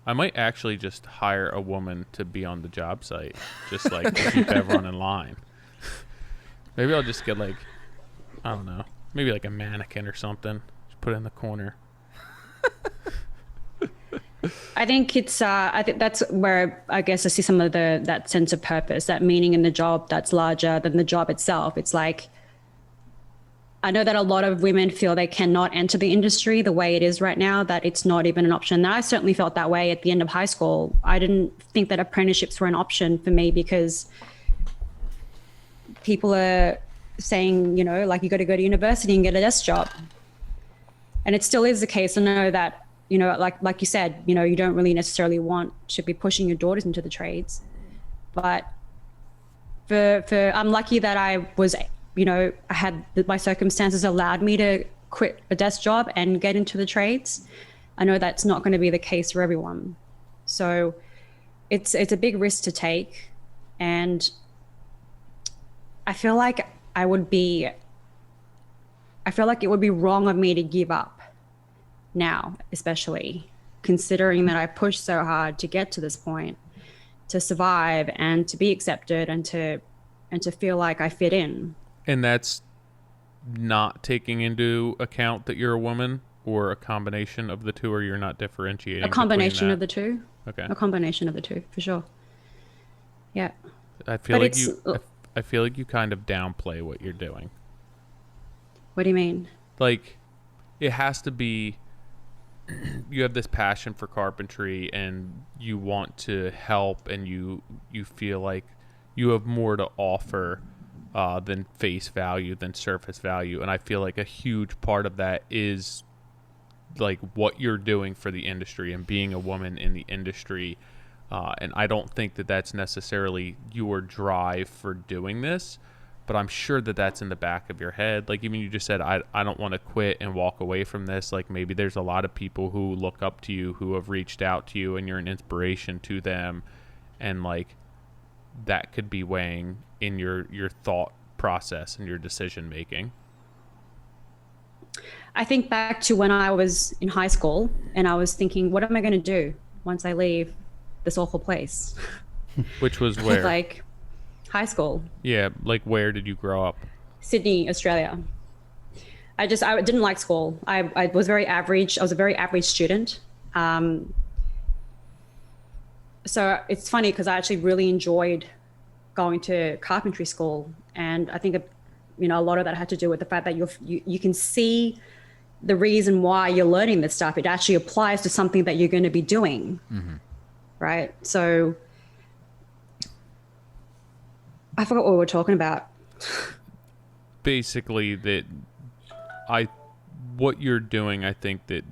I might actually just hire a woman to be on the job site, just like to keep everyone in line. Maybe I'll just get like, I don't know, maybe like a mannequin or something. Just put it in the corner. I think that's where I guess I see some of that sense of purpose, that meaning in the job that's larger than the job itself. It's like, I know that a lot of women feel they cannot enter the industry the way it is right now, that it's not even an option. And I certainly felt that way at the end of high school. I didn't think that apprenticeships were an option for me because people are saying, like, you got to go to university and get a desk job. And it still is the case. I know that, like you said, you don't really necessarily want to be pushing your daughters into the trades. But I'm lucky that I was, I had my circumstances allowed me to quit a desk job and get into the trades. I know that's not going to be the case for everyone. So it's a big risk to take. And I feel like it would be wrong of me to give up now, especially considering that I pushed so hard to get to this point, to survive and to be accepted and to feel like I fit in. And that's not taking into account that you're a woman, or a combination of the two, or you're not differentiating? A combination of the two. Okay. A combination of the two, for sure. Yeah. I feel like you kind of downplay what you're doing. What do you mean? Like, it has to be, you have this passion for carpentry and you want to help, and you feel like you have more to offer than face value, than surface value. And I feel like a huge part of that is like what you're doing for the industry and being a woman in the industry. And I don't think that that's necessarily your drive for doing this, but I'm sure that that's in the back of your head. Like, even you just said, I don't want to quit and walk away from this. Like, maybe there's a lot of people who look up to you, who have reached out to you, and you're an inspiration to them. And like, that could be weighing in your thought process and your decision making. I think back to when I was in high school and I was thinking, what am I going to do once I leave this awful place? Which was where? Like, high school. Yeah, like, where did you grow up? Sydney, Australia. I didn't like school. I was very average. I was a very average student. So it's funny because I actually really enjoyed going to carpentry school, and I think a lot of that had to do with the fact that you can see the reason why you're learning this stuff. It actually applies to something that you're going to be doing, right? So I forgot what we were talking about. Basically, that what you're doing, I think that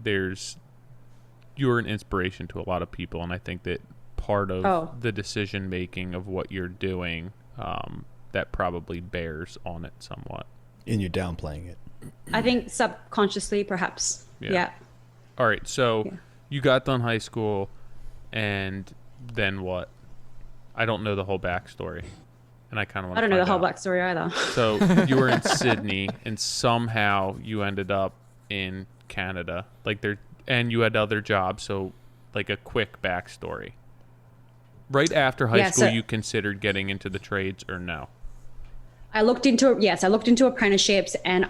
you're an inspiration to a lot of people, and I think that part of the decision making of what you're doing, that probably bears on it somewhat. And you're downplaying it. I think subconsciously, perhaps. Yeah. All right, so you got done high school, and then what? I don't know the whole backstory, and I kind of want. I don't know the whole backstory either. So you were in Sydney, and somehow you ended up in Canada, and you had other jobs. So, like a quick backstory. Right after high school, you considered getting into the trades, or no? I looked into apprenticeships, and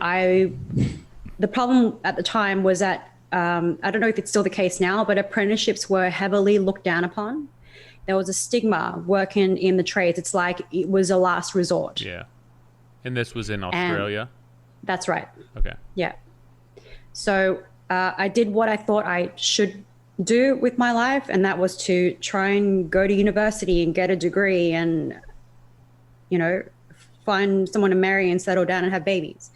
the problem at the time was that I don't know if it's still the case now, but apprenticeships were heavily looked down upon. There was a stigma working in the trades. It's like it was a last resort. Yeah. And this was in Australia? That's right. Okay. Yeah. So I did what I thought I should do with my life, and that was to try and go to university and get a degree and, find someone to marry and settle down and have babies.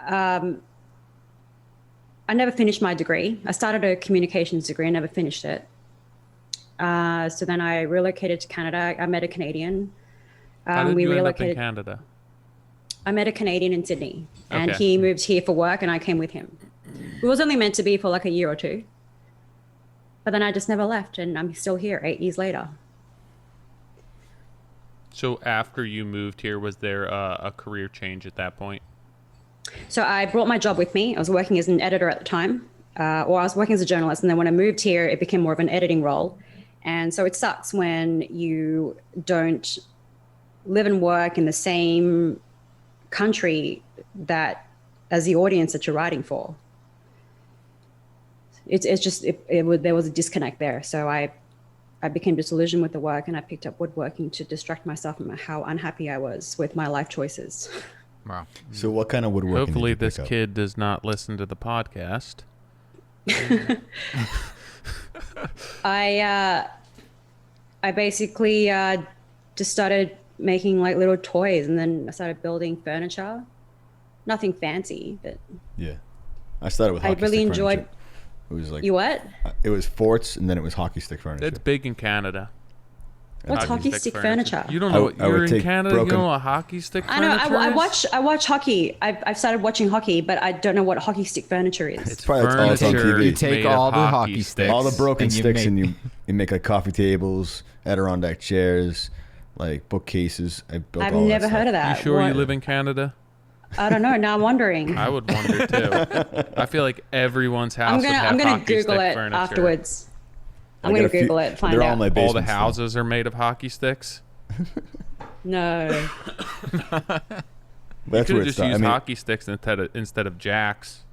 I never finished my degree. I started a communications degree and never finished it. So then I relocated to Canada. I met a Canadian. How did you end up in Canada? I met a Canadian in Sydney, and he moved here for work, and I came with him. It was only meant to be for like a year or two. But then I just never left, and I'm still here 8 years later. So after you moved here, was there a career change at that point? So I brought my job with me. I was working as an editor at the time, or I was working as a journalist. And then when I moved here, it became more of an editing role. And so it sucks when you don't live and work in the same country as the audience that you're writing for. There was a disconnect there. So I became disillusioned with the work, and I picked up woodworking to distract myself from how unhappy I was with my life choices. Wow. So what kind of woodworking? Hopefully this kid does not listen to the podcast. I basically just started making like little toys, and then I started building furniture. Nothing fancy, but yeah, I started with. I really enjoyed. Furniture. It was like you what? It was forts, and then it was hockey stick furniture. It's big in Canada. What's hockey stick furniture? You don't know. You're in Canada. You know what hockey stick furniture is? I watch hockey. I've started watching hockey, but I don't know what hockey stick furniture is. It's probably all on TV. You take all the hockey sticks, all the broken sticks, and you make like coffee tables, Adirondack chairs, like bookcases. I've never heard of that. You sure you live in Canada? I don't know. Now I'm wondering. I would wonder too. I feel like everyone's house would have I'm gonna hockey Google stick it furniture. afterwards. I'm going to Google it, find out. All the houses are made of hockey sticks? No. You could have just used hockey sticks instead of jacks.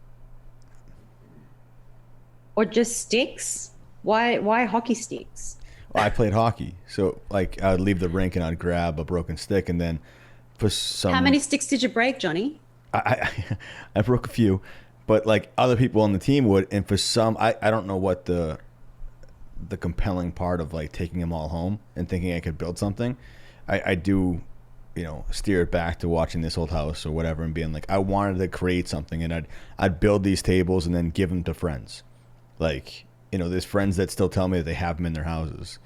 Or just sticks? Why hockey sticks? Well, I played hockey. So like I would leave the rink and I'd grab a broken stick, and then for some... How many sticks did you break, Johnny? I broke a few, but like other people on the team would, and for some, I don't know what the compelling part of like taking them all home and thinking I could build something. I do, steer it back to watching This Old House or whatever and being like, I wanted to create something, and I'd build these tables and then give them to friends. Like, there's friends that still tell me that they have them in their houses,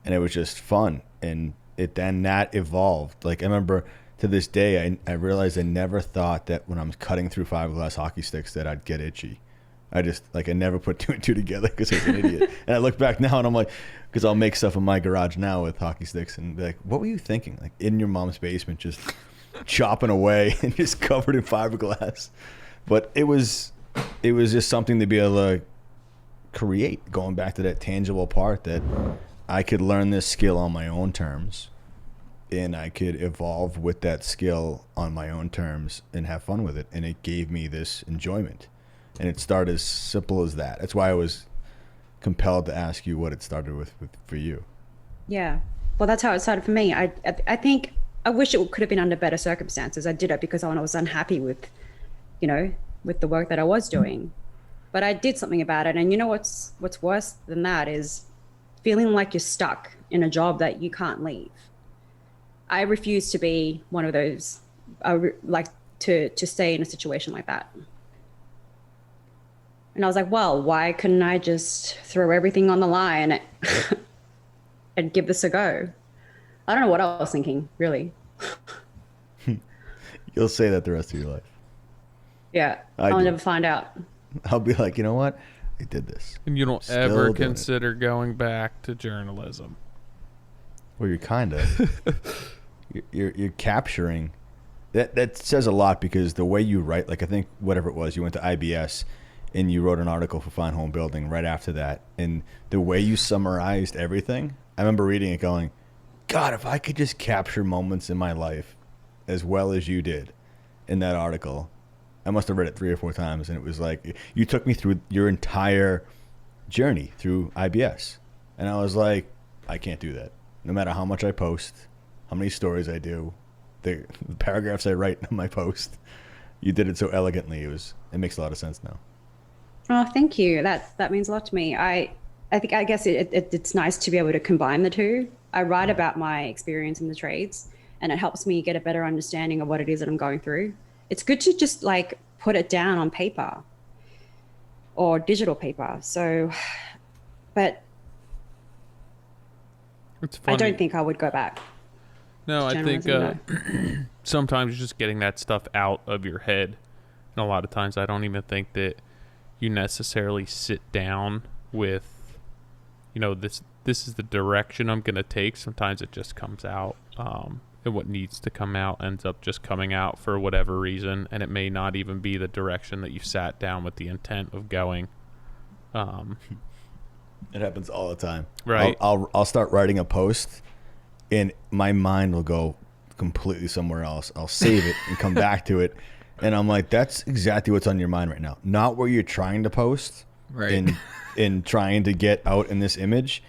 and it was just fun. And that evolved. Like I remember to this day, I realized I never thought that when I was cutting through fiberglass hockey sticks that I'd get itchy. I never put two and two together because I was an idiot. And I look back now and I'm like, because I'll make stuff in my garage now with hockey sticks and be like, what were you thinking? Like in your mom's basement, just chopping away and just covered in fiberglass. But it was just something to be able to create, going back to that tangible part that I could learn this skill on my own terms, and I could evolve with that skill on my own terms and have fun with it. And it gave me this enjoyment. And it started as simple as that. That's why I was compelled to ask you what it started with for you. Yeah. Well, that's how it started for me. I think I wish it could have been under better circumstances. I did it because I was unhappy with the work that I was doing. But I did something about it. And what's worse than that is feeling like you're stuck in a job that you can't leave. I refuse to be one of those. Like to stay in a situation like that. And I was like, well, why couldn't I just throw everything on the line and give this a go? I don't know what I was thinking, really. You'll say that the rest of your life. Yeah, I'll never find out. I'll be like, you know what? I did this. And you don't ever consider going back to journalism. Well, you're kind of. you're capturing. That says a lot, because the way you write, like I think whatever it was, you went to IBS and you wrote an article for Fine Home Building right after that. And the way you summarized everything, I remember reading it going, God, if I could just capture moments in my life as well as you did in that article. I must have read it 3 or 4 times, and it was like, you took me through your entire journey through IBS. And I was like, I can't do that. No matter how much I post, how many stories I do, the paragraphs I write in my post, you did it so elegantly. It makes a lot of sense now. Oh, thank you. That means a lot to me. I guess it's nice to be able to combine the two. I write about my experience in the trades, and it helps me get a better understanding of what it is that I'm going through. It's good to just like put it down on paper or digital paper. So, but it's funny. I don't think I would go back. No, I think sometimes just getting that stuff out of your head. And a lot of times I don't even think that you necessarily sit down with, this is the direction I'm going to take. Sometimes it just comes out. And what needs to come out ends up just coming out for whatever reason. And it may not even be the direction that you sat down with the intent of going. It happens all the time. Right. I'll start writing a post, and my mind will go completely somewhere else. I'll save it and come back to it, and I'm like, that's exactly what's on your mind right now. Not where you're trying to post, right? In trying to get out in this image,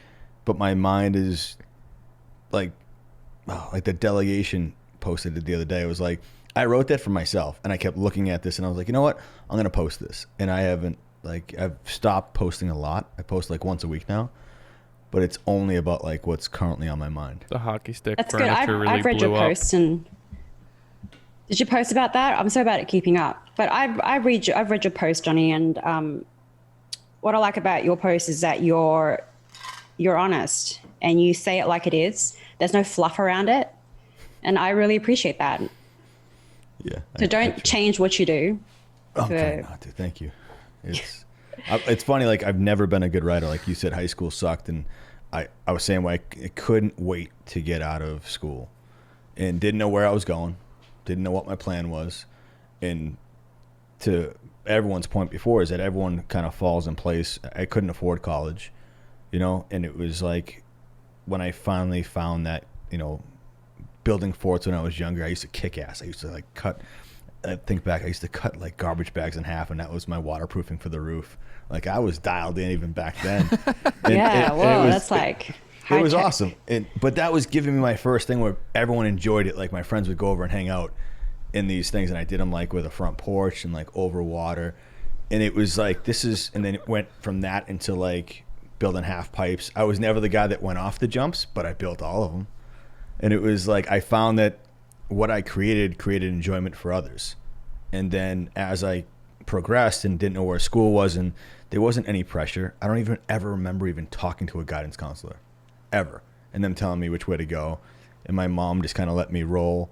but my mind is like the delegation post I did the other day. It was like, I wrote that for myself, and I kept looking at this, and I was like, you know what? I'm gonna post this, and I haven't. I've stopped posting a lot. I post like once a week now, but it's only about like what's currently on my mind. The hockey stick That's furniture good. really I've read blew your up. posts, and did you post about that? I'm so bad at keeping up, but I've read your post, Johnny, and what I like about your post is that you're honest and you say it like it is. There's no fluff around it, and I really appreciate that. Yeah. So don't change what you do. I'm trying not to. Thank you. It's funny. Like, I've never been a good writer. Like you said, high school sucked, and I was saying I couldn't wait to get out of school, and didn't know where I was going, didn't know what my plan was, and to everyone's point before is that everyone kind of falls in place. I couldn't afford college, and it was like when I finally found that, building forts when I was younger, I used to kick ass. I used to I think back, I used to cut like garbage bags in half, and that was my waterproofing for the roof. Like, I was dialed in even back then. That's like it was awesome. But that was giving me my first thing where everyone enjoyed it. Like, my friends would go over and hang out in these things, and I did them like with a front porch and like over water. And it was like, and then it went from that into like building half pipes. I was never the guy that went off the jumps, but I built all of them. And it was like, I found that what I created enjoyment for others. And then as I progressed and didn't know where school was, and there wasn't any pressure, I don't even ever remember even talking to a guidance counselor, ever, and them telling me which way to go. And my mom just kind of let me roll,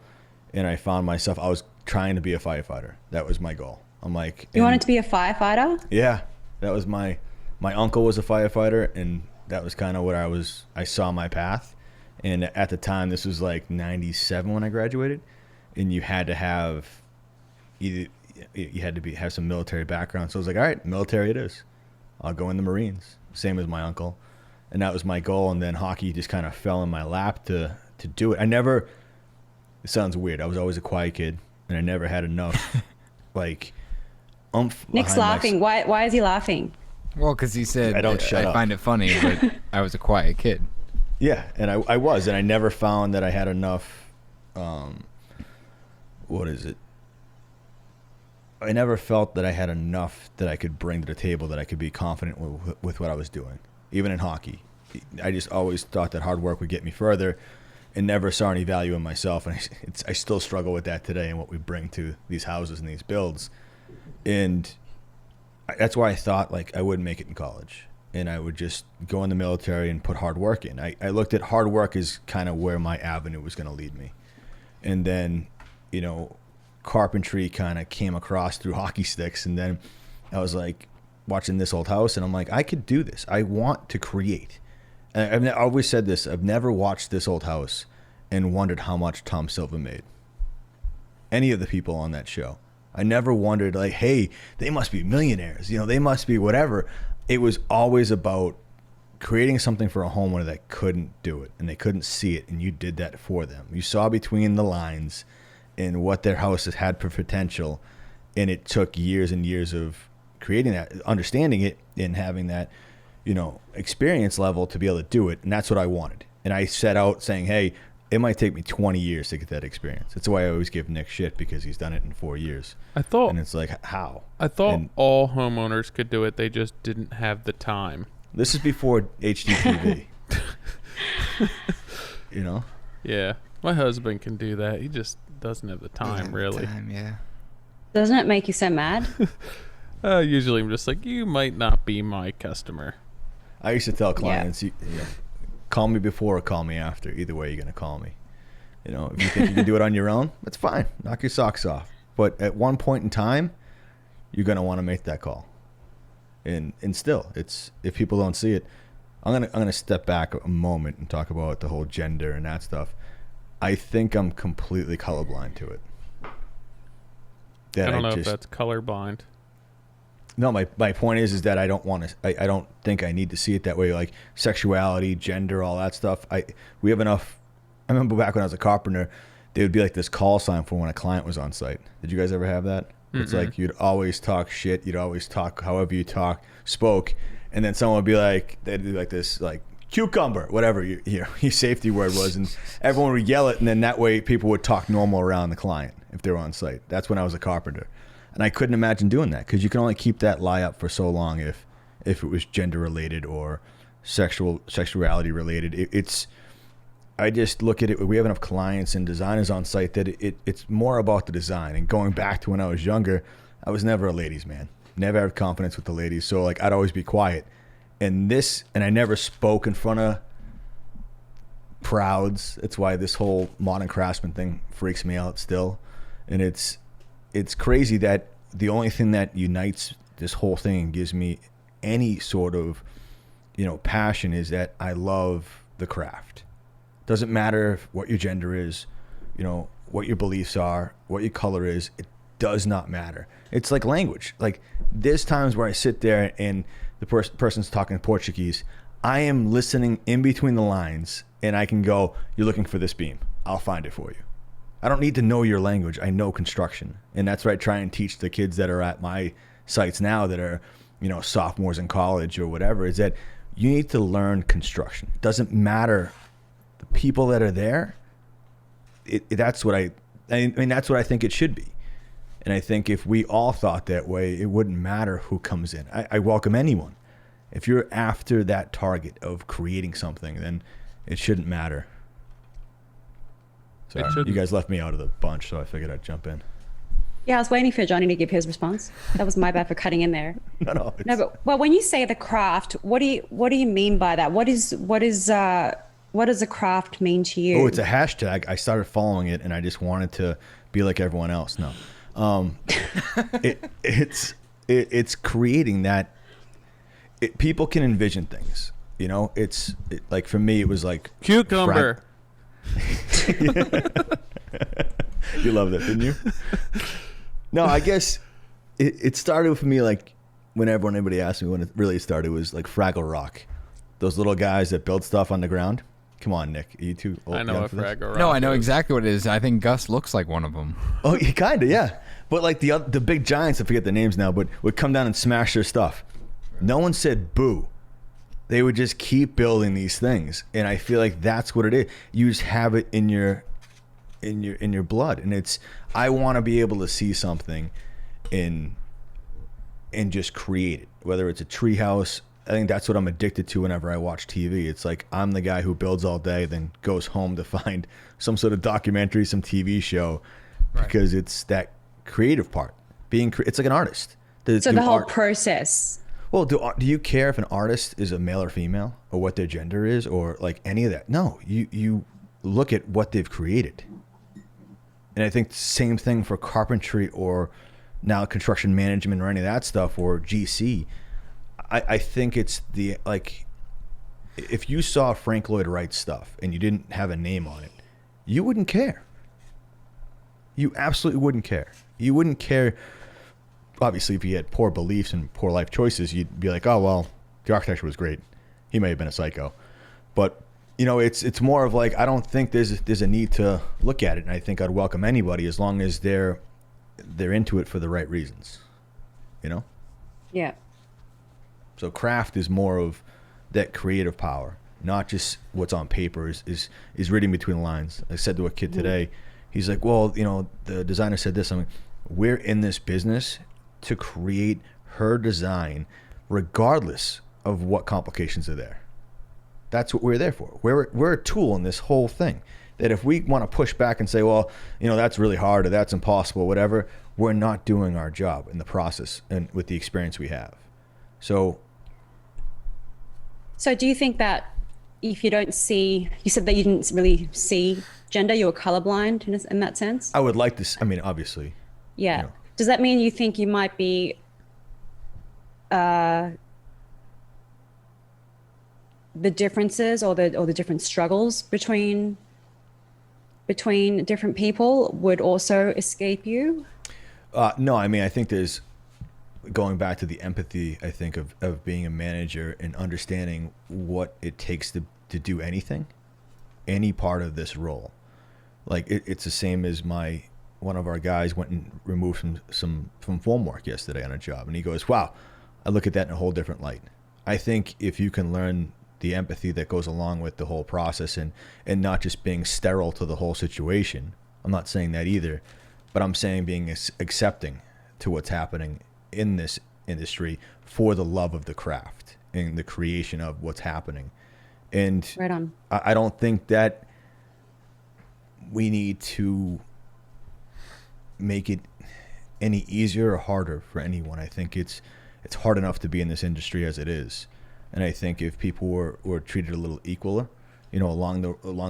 and I found myself, I was trying to be a firefighter. That was my goal. I'm like, you wanted to be a firefighter? Yeah, that was my uncle was a firefighter, and that was kind of what I saw my path. And at the time, this was like 97 when I graduated, and you had to have have some military background. So I was like, all right, military it is. I'll go in the Marines. Same as my uncle. And that was my goal. And then hockey just kind of fell in my lap to do it. It sounds weird. I was always a quiet kid, and I never had enough like oomph. Nick's laughing. Why is he laughing? Well, because he said, I don't shut up. I find it funny, but I was a quiet kid. Yeah, and I was, and I never found that I had enough, what is it? I never felt that I had enough that I could bring to the table, that I could be confident with what I was doing, even in hockey. I just always thought that hard work would get me further, and never saw any value in myself. And I still struggle with that today and what we bring to these houses and these builds. And that's why I thought like I wouldn't make it in college and I would just go in the military and put hard work in. I looked at hard work as kind of where my avenue was going to lead me. And then, you know, carpentry kind of came across through hockey sticks. And then I was like watching This Old House and I'm like, I could do this. I want to create. And I've always said this. I've never watched This Old House and wondered how much Tom Silva made. Any of the people on that show. I never wondered like, hey, they must be millionaires. You know, they must be whatever. It was always about creating something for a homeowner that couldn't do it and they couldn't see it. And you did that for them. You saw between the lines and what their house has had for potential. And it took years and years of creating that, understanding it and having that, you know, experience level to be able to do it. And that's what I wanted. And I set out saying, hey, it might take me 20 years to get that experience. That's why I always give Nick shit because he's done it in 4 years. And it's like, how? I thought all homeowners could do it. They just didn't have the time. This is before HDTV. You know? Yeah. My husband can do that. He just doesn't have the time, really. Yeah. Doesn't it make you so mad? Usually I'm just like, you might not be my customer. I used to tell clients, you know, call me before or call me after. Either way, you're going to call me. You know, if you think you can do it on your own, that's fine. Knock your socks off. But at one point in time, you're going to want to make that call. And still, it's if people don't see it, I'm gonna step back a moment and talk about the whole gender and that stuff. I think I'm completely colorblind to it. I don't know if that's colorblind. No, my point is that I don't want to. I don't think I need to see it that way. Like sexuality, gender, all that stuff. We have enough. I remember back when I was a carpenter, there would be like this call sign for when a client was on site. Did you guys ever have that? It's like you'd always talk shit. You'd always talk however you spoke, and then someone would be like, they'd do like this, like cucumber, whatever your safety word was, and everyone would yell it, and then that way people would talk normal around the client if they were on site. That's when I was a carpenter, and I couldn't imagine doing that because you can only keep that lie up for so long if it was gender related or sexuality related. I just look at it. We have enough clients and designers on site that it's more about the design. And going back to when I was younger, I was never a ladies' man. Never had confidence with the ladies. So like I'd always be quiet. And I never spoke in front of crowds. It's why this whole Modern Craftsman thing freaks me out still. And it's crazy that the only thing that unites this whole thing and gives me any sort of, you know, passion is that I love the craft. Doesn't matter what your gender is, you know, what your beliefs are, what your color is. It does not matter. It's like language. Like there's times where I sit there and the person's talking Portuguese. I am listening in between the lines and I can go, you're looking for this beam. I'll find it for you. I don't need to know your language. I know construction. And that's what I try and teach the kids that are at my sites now that are, you know, sophomores in college or whatever, is that you need to learn construction. It doesn't matter the people that are there. That's what I mean, that's what I think it should be. And I think if we all thought that way, it wouldn't matter who comes in. I welcome anyone. If you're after that target of creating something, then it shouldn't matter. So you guys left me out of the bunch, so I figured I'd jump in. Yeah, I was waiting for Johnny to give his response. That was my bad for cutting in there. No, but well, when you say the craft, what do you mean by that? What does a craft mean to you? Oh, it's a hashtag. I started following it, and I just wanted to be like everyone else. No, it's creating that. People can envision things. You know, like for me, it was like cucumber. You loved it, didn't you? No, I guess it started with me like whenever anybody asked me when it really started, it was like Fraggle Rock. Those little guys that build stuff on the ground. Come on, Nick. Are you too old? I know what Fraggle Rock is. No, I know exactly what it is. I think Gus looks like one of them. Oh, kind of, yeah. But like the big giants, I forget their names now, but would come down and smash their stuff. No one said boo. They would just keep building these things, and I feel like that's what it is. You just have it in your blood, and I want to be able to see something and just create it, whether it's a tree house, I think that's what I'm addicted to whenever I watch TV. It's like I'm the guy who builds all day, then goes home to find some sort of documentary, some TV show, because it's that creative part. It's like an artist. So the whole process. Well, do you care if an artist is a male or female, or what their gender is, or like any of that? No, you look at what they've created. And I think the same thing for carpentry or now construction management or any of that stuff, or GC. I think it's the, like, if you saw Frank Lloyd Wright stuff and you didn't have a name on it, you wouldn't care. You absolutely wouldn't care. You wouldn't care. Obviously, if you had poor beliefs and poor life choices, you'd be like, oh, well, the architecture was great. He may have been a psycho. But, you know, it's more of like, I don't think there's a need to look at it. And I think I'd welcome anybody as long as they're into it for the right reasons, you know? Yeah. So craft is more of that creative power, not just what's on paper, is reading between the lines. I said to a kid today, he's like, well, you know, the designer said this. I'm like, we're in this business to create her design regardless of what complications are there. That's what we're there for. We're a tool in this whole thing. That if we want to push back and say, well, you know, that's really hard or that's impossible, whatever, we're not doing our job in the process and with the experience we have. So do you think that if you don't see, you said that you didn't really see gender, you were colorblind in that sense? I would like to, I mean, obviously. Yeah. You know. Does that mean you think you might be the differences or the different struggles between different people would also escape you? No, I mean, I think there's, going back to the empathy, I think, of being a manager and understanding what it takes to do anything, any part of this role. Like it's the same as one of our guys went and removed some formwork yesterday on a job, and he goes, wow, I look at that in a whole different light. I think if you can learn the empathy that goes along with the whole process and not just being sterile to the whole situation, I'm not saying that either, but I'm saying being accepting to what's happening in this industry for the love of the craft and the creation of what's happening. And right on. I don't think that we need to make it any easier or harder for anyone. I think it's hard enough to be in this industry as it is. And I think if people were treated a little equaler, you know, along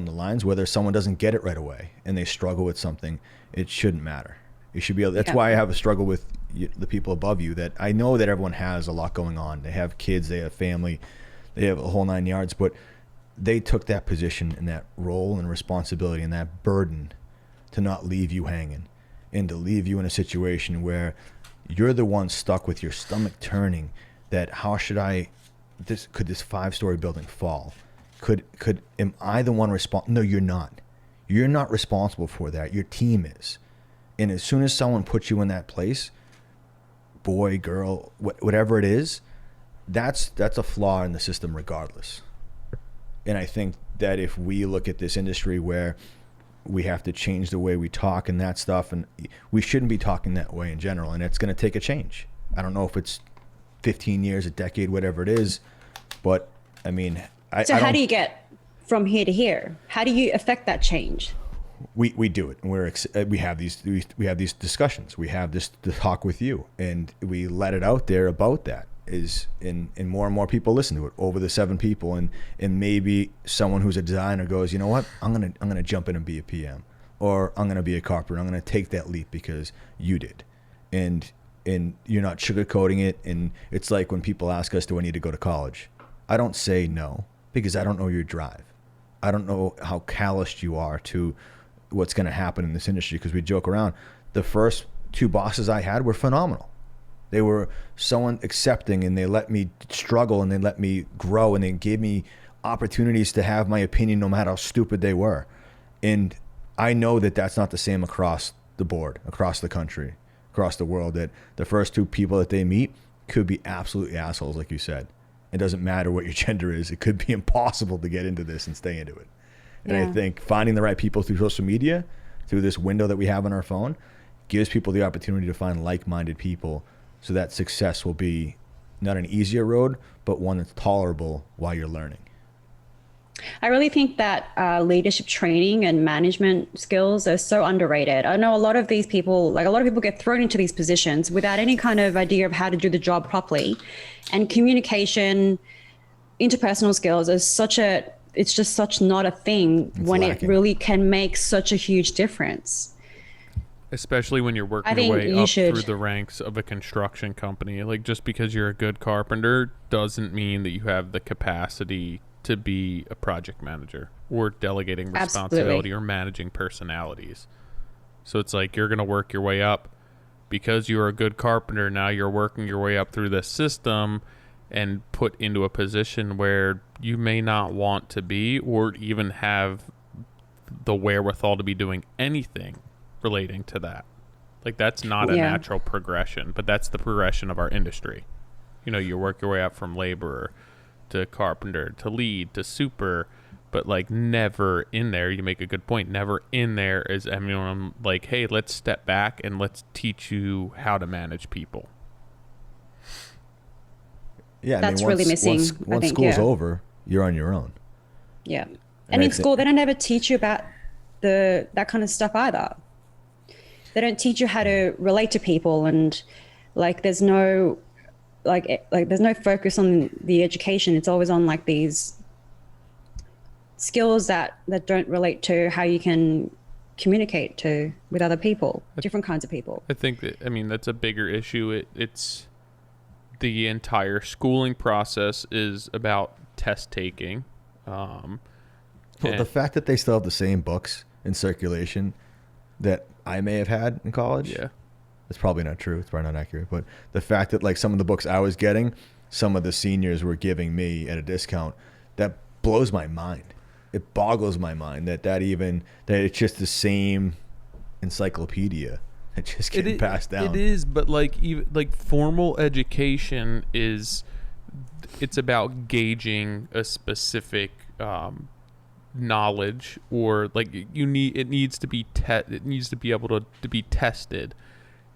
the lines, whether someone doesn't get it right away and they struggle with something, it shouldn't matter. You should be able, that's why I have a struggle with the people above you, that I know that everyone has a lot going on. They have kids, they have family, they have a whole 9 yards, but they took that position and that role and responsibility and that burden to not leave you hanging and to leave you in a situation where you're the one stuck with your stomach turning, that how should could this 5-story building fall? Am I the one responsible? No, you're not. You're not responsible for that. Your team is. And as soon as someone puts you in that place, boy, girl, whatever it is, that's a flaw in the system regardless. And I think that if we look at this industry where we have to change the way we talk and that stuff, and we shouldn't be talking that way in general, and it's going to take a change. I don't know if it's 15 years, a decade, whatever it is, but I mean, how do you get from here to here? How do you affect that change? We do it, and we have these discussions. We have this talk with you, and we let it out there about that. And more and more people listen to it over the 7 people, and maybe someone who's a designer goes, you know what, I'm gonna jump in and be a PM, or I'm gonna be a carpenter. I'm gonna take that leap because you did, and you're not sugarcoating it. And it's like when people ask us, do I need to go to college? I don't say no, because I don't know your drive. I don't know how calloused you are to what's going to happen in this industry, because we joke around. The first 2 bosses I had were phenomenal. They were someone accepting, and they let me struggle, and they let me grow, and they gave me opportunities to have my opinion no matter how stupid they were. And I know that that's not the same across the board, across the country, across the world, that the first 2 people that they meet could be absolutely assholes, like you said. It doesn't matter what your gender is. It could be impossible to get into this and stay into it. And I think finding the right people through social media, through this window that we have on our phone, gives people the opportunity to find like-minded people, so that success will be not an easier road, but one that's tolerable while you're learning. I really think that leadership training and management skills are so underrated. I know a lot of these people, like a lot of people get thrown into these positions without any kind of idea of how to do the job properly. And communication, interpersonal skills is it's just such not a thing when lacking. it really can make such a huge difference. Especially when you're working your way up through the ranks of a construction company. Like, just because you're a good carpenter doesn't mean that you have the capacity to be a project manager or delegating responsibility or managing personalities. So it's like, you're going to work your way up because you're a good carpenter. Now you're working your way up through the system and put into a position where you may not want to be or even have the wherewithal to be doing anything relating to that. Like, that's not a natural progression, but that's the progression of our industry. You know, you work your way up from laborer to carpenter to lead to super, but like never in there, you make a good point, never in there is everyone like, hey, let's step back and let's teach you how to manage people. Yeah, that's really missing. Once school's over, you're on your own. Yeah. And in school, they don't ever teach you about that kind of stuff either. They don't teach you how to relate to people, and like there's no there's no focus on the education. It's always on like these skills that don't relate to how you can communicate with other people, different kinds of people. I think that's a bigger issue. It's the entire schooling process is about test taking. Well, the fact that they still have the same books in circulation that I may have had in college. Yeah. It's probably not true. It's probably not accurate. But the fact that like some of the books I was getting, some of the seniors were giving me at a discount, that blows my mind. It boggles my mind that it's just the same encyclopedia. It's just getting passed down. It is, but even formal education it's about gauging a specific knowledge, or like it needs to be able to be tested.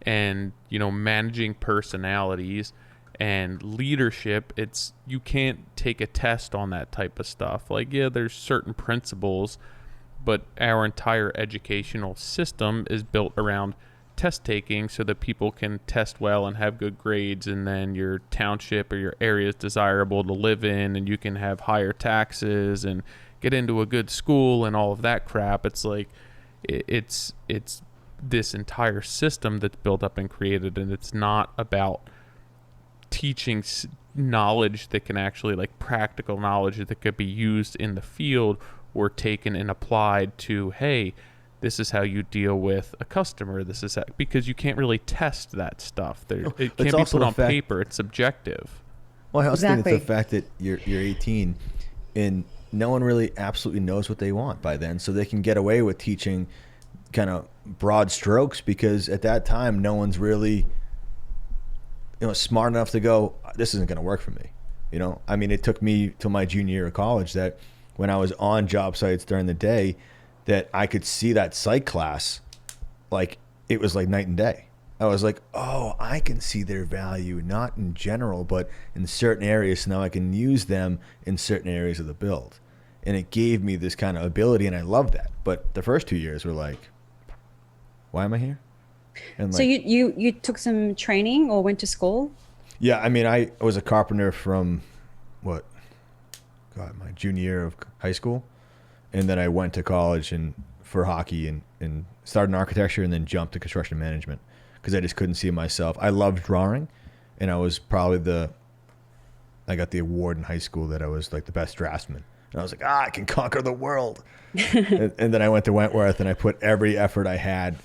And managing personalities and leadership, you can't take a test on that type of stuff. Like, yeah, there's certain principles, but our entire educational system is built around test taking so that people can test well and have good grades, and then your township or your area is desirable to live in, and you can have higher taxes and get into a good school and all of that crap. It's like it's this entire system that's built up and created, and it's not about teaching knowledge that can actually, like, practical knowledge that could be used in the field or taken and applied to, hey, this is how you deal with a customer, because you can't really test that stuff. It can't be put on paper. It's subjective. Well, I also think it's the fact that you're 18 and no one really absolutely knows what they want by then, so they can get away with teaching kind of broad strokes, because at that time no one's really smart enough to go, this isn't going to work for me. It took me till my junior year of college that when I was on job sites during the day, that I could see that site class, like it was like night and day. I was like, oh, I can see their value, not in general, but in certain areas. So now I can use them in certain areas of the build. And it gave me this kind of ability, and I loved that. But the first 2 years were like, why am I here? And so you took some training or went to school? Yeah, I was a carpenter from my junior year of high school, and then I went to college for hockey and started in architecture, and then jumped to construction management because I just couldn't see myself. I loved drawing, and I was probably I got the award in high school that I was like the best draftsman. And I was like, I can conquer the world. and then I went to Wentworth, and I put every effort I had,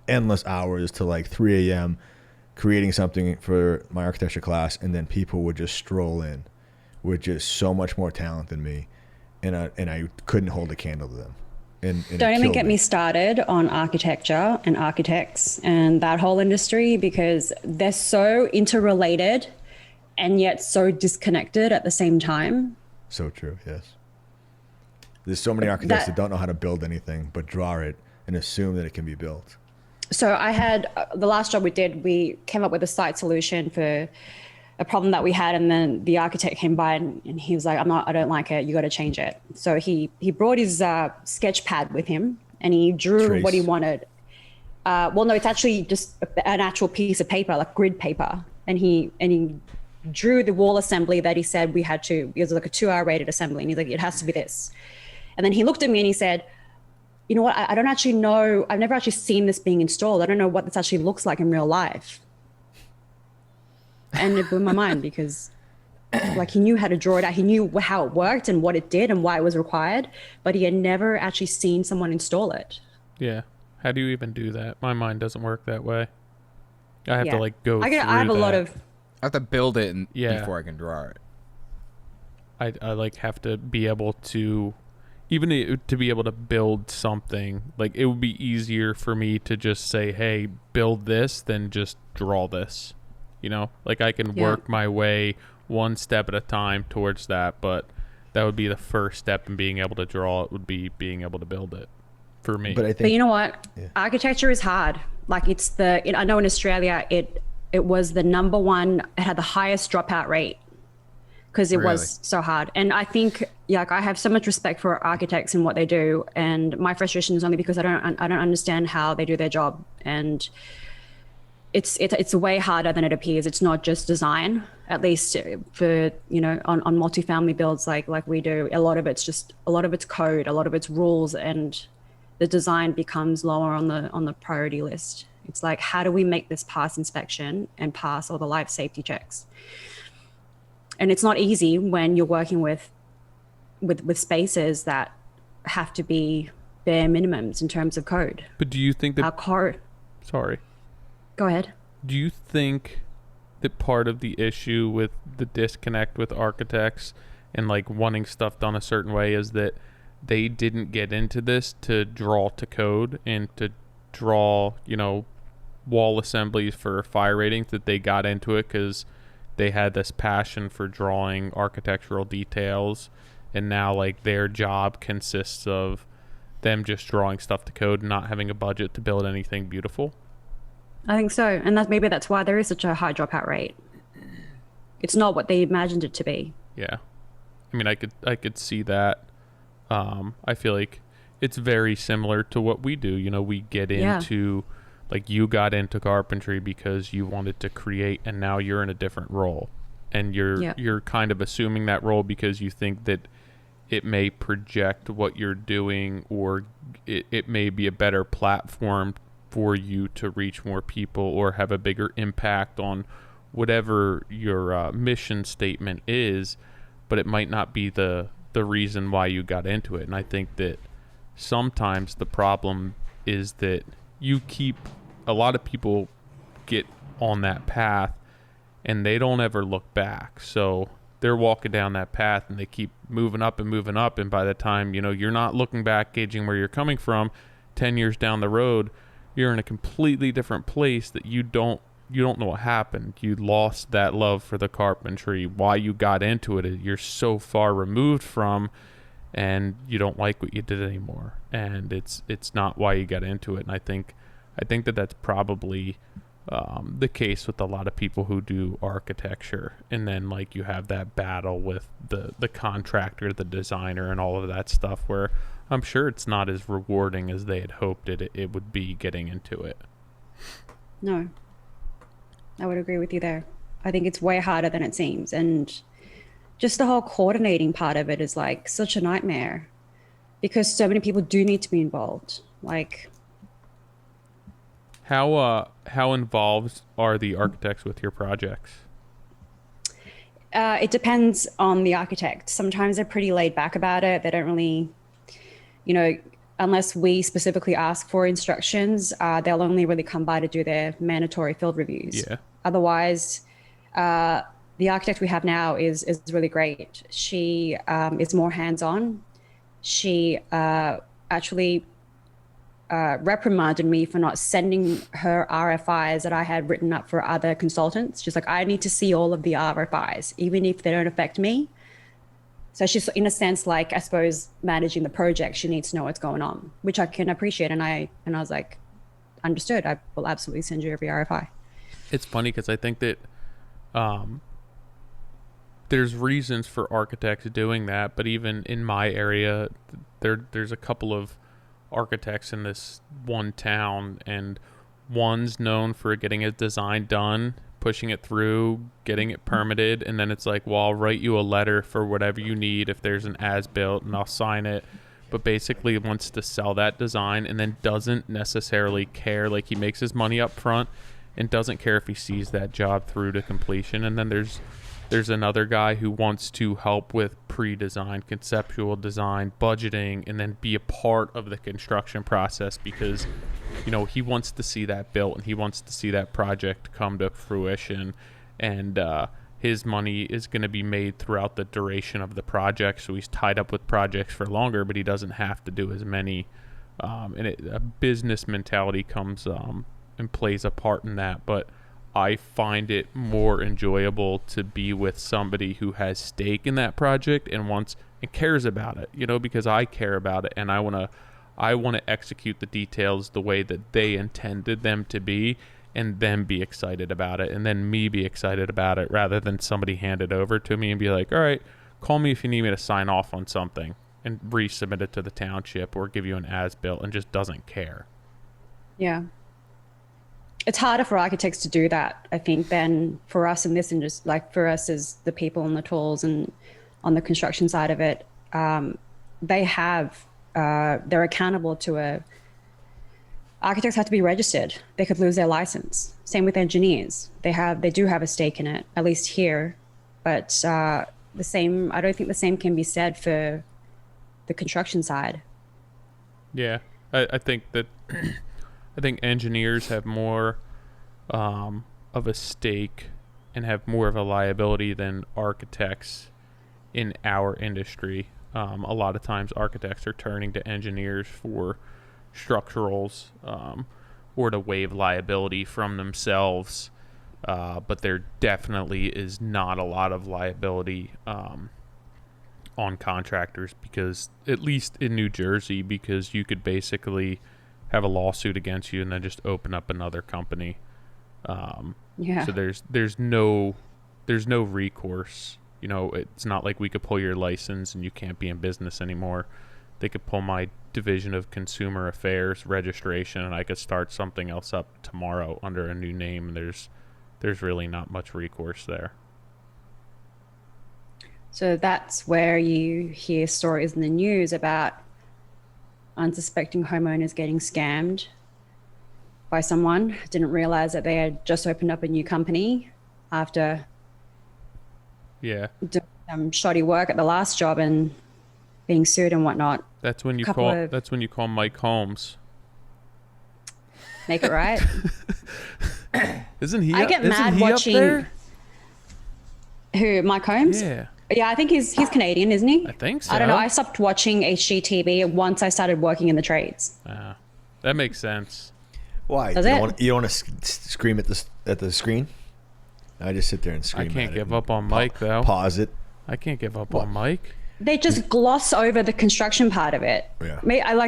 endless hours to like 3 a.m. creating something for my architecture class, and then people would just stroll in with just so much more talent than me, and I couldn't hold a candle to them. And don't even get me started on architecture and architects and that whole industry, because they're so interrelated and yet so disconnected at the same time. So true, yes. There's so many architects that don't know how to build anything but draw it and assume that it can be built. So I had the last job we did, we came up with a site solution for a problem that we had, and then the architect came by and he was like, I don't like it, you got to change it. So he brought his sketch pad with him, and he drew what he wanted. Well, no, it's actually just an actual piece of paper, like grid paper, and he drew the wall assembly that he said we had to. It was like a 2-hour rated assembly, and he's like, it has to be this. And then he looked at me and he said, you know what, I don't actually know, I've never actually seen this being installed, I don't know what this actually looks like in real life. And it blew my mind, because like, he knew how to draw it out, he knew how it worked and what it did and why it was required, but he had never actually seen someone install it. Yeah. How do you even do that? My mind doesn't work that way. I have to like go through I have a lot of... I have to build it before I can draw it. I like have to be able to, even to be able to build something, like it would be easier for me to just say, hey, build this, than just draw this. You know, like I can work my way one step at a time towards that, but that would be the first step in being able to draw it, would be being able to build it for me. But I think, but you know what? Yeah. Architecture is hard. Like I know in Australia, it was the number one, it had the highest dropout rate, because it was so hard. And I think, like, I have so much respect for architects and what they do. And my frustration is only because I don't understand how they do their job. And it's way harder than it appears. It's not just design, at least for, you know, on multifamily builds like we do. A lot of it's code, a lot of it's rules, and the design becomes lower on the priority list. It's like, how do we make this pass inspection and pass all the life safety checks? And it's not easy when you're working with spaces that have to be bare minimums in terms of code. But do you think that... Sorry. Go ahead. Do you think that part of the issue with the disconnect with architects and like wanting stuff done a certain way is that they didn't get into this to draw to code and to draw, you know, wall assemblies for fire ratings, that they got into it because they had this passion for drawing architectural details, and now like their job consists of them just drawing stuff to code and not having a budget to build anything beautiful? I think so, and that's why there is such a high dropout rate. It's not what they imagined it to be. Yeah, I mean, I could see that. I feel like it's very similar to what we do. You know, we get into like, you got into carpentry because you wanted to create, and now you're in a different role, and you're kind of assuming that role because you think that it may project what you're doing, or it may be a better platform for you to reach more people or have a bigger impact on whatever your mission statement is, but it might not be the reason why you got into it. And I think that sometimes the problem is that a lot of people get on that path and they don't ever look back. So they're walking down that path and they keep moving up, and by the time, you know, you're not looking back, gauging where you're coming from, 10 years down the road, you're in a completely different place that you don't know what happened. You lost that love for the carpentry. Why you got into it, you're so far removed from, and you don't like what you did anymore. And it's not why you got into it. And I think that that's probably the case with a lot of people who do architecture. And then like you have that battle with the contractor, the designer, and all of that stuff, where I'm sure it's not as rewarding as they had hoped it would be getting into it. No, I would agree with you there. I think it's way harder than it seems. And just the whole coordinating part of it is like such a nightmare, because so many people do need to be involved. Like, how involved are the architects with your projects? It depends on the architect. Sometimes they're pretty laid back about it. They don't really, you know, unless we specifically ask for instructions, they'll only really come by to do their mandatory field reviews. Yeah. Otherwise, the architect we have now is really great. She is more hands-on. She actually reprimanded me for not sending her RFIs that I had written up for other consultants. She's like, I need to see all of the RFIs, even if they don't affect me. So she's, in a sense, like, I suppose, managing the project. She needs to know what's going on, which I can appreciate. And I was like, understood. I will absolutely send you every RFI. It's funny because I think that there's reasons for architects doing that, but even in my area, there's a couple of architects in this one town, and one's known for getting his design done, pushing it through, getting it permitted, and then it's like, well, I'll write you a letter for whatever you need if there's an as-built, and I'll sign it. But basically wants to sell that design and then doesn't necessarily care. Like, he makes his money up front and doesn't care if he sees that job through to completion. And then there's another guy who wants to help with pre-design, conceptual design, budgeting, and then be a part of the construction process because, you know, he wants to see that built and he wants to see that project come to fruition. And his money is going to be made throughout the duration of the project, so he's tied up with projects for longer, but he doesn't have to do as many. A business mentality comes and plays a part in that, but I find it more enjoyable to be with somebody who has stake in that project and wants and cares about it, you know, because I care about it and I want to execute the details the way that they intended them to be, and then be excited about it, and then me be excited about it, rather than somebody hand it over to me and be like, all right, call me if you need me to sign off on something and resubmit it to the township or give you an as-built, and just doesn't care. Yeah. It's harder for architects to do that, I think, than for us in this industry. Like, for us as the people on the tools and on the construction side of it, they're accountable to architects have to be registered. They could lose their license. Same with engineers. They do have a stake in it, at least here. But I don't think the same can be said for the construction side. Yeah, I think that I think engineers have more of a stake and have more of a liability than architects in our industry. A lot of times architects are turning to engineers for structurals or to waive liability from themselves, but there definitely is not a lot of liability on contractors, because at least in New Jersey, because you could basically have a lawsuit against you and then just open up another company. So there's no recourse. You know, it's not like we could pull your license and you can't be in business anymore. They could pull my division of consumer affairs registration and I could start something else up tomorrow under a new name. There's really not much recourse there. So that's where you hear stories in the news about unsuspecting homeowners getting scammed by someone, didn't realize that they had just opened up a new company after doing some shoddy work at the last job and being sued and whatnot. That's when you call Mike Holmes. Make it right. Isn't he? I get mad watching. Who? Mike Holmes? Yeah. Yeah, I think he's Canadian, isn't he? I think so. I don't know. I stopped watching HGTV once I started working in the trades. That makes sense. Why? You don't want to scream at the screen? I just sit there and scream. I can't give up on Mike though. Pause it. I can't give up on Mike. They just gloss over the construction part of it. Yeah.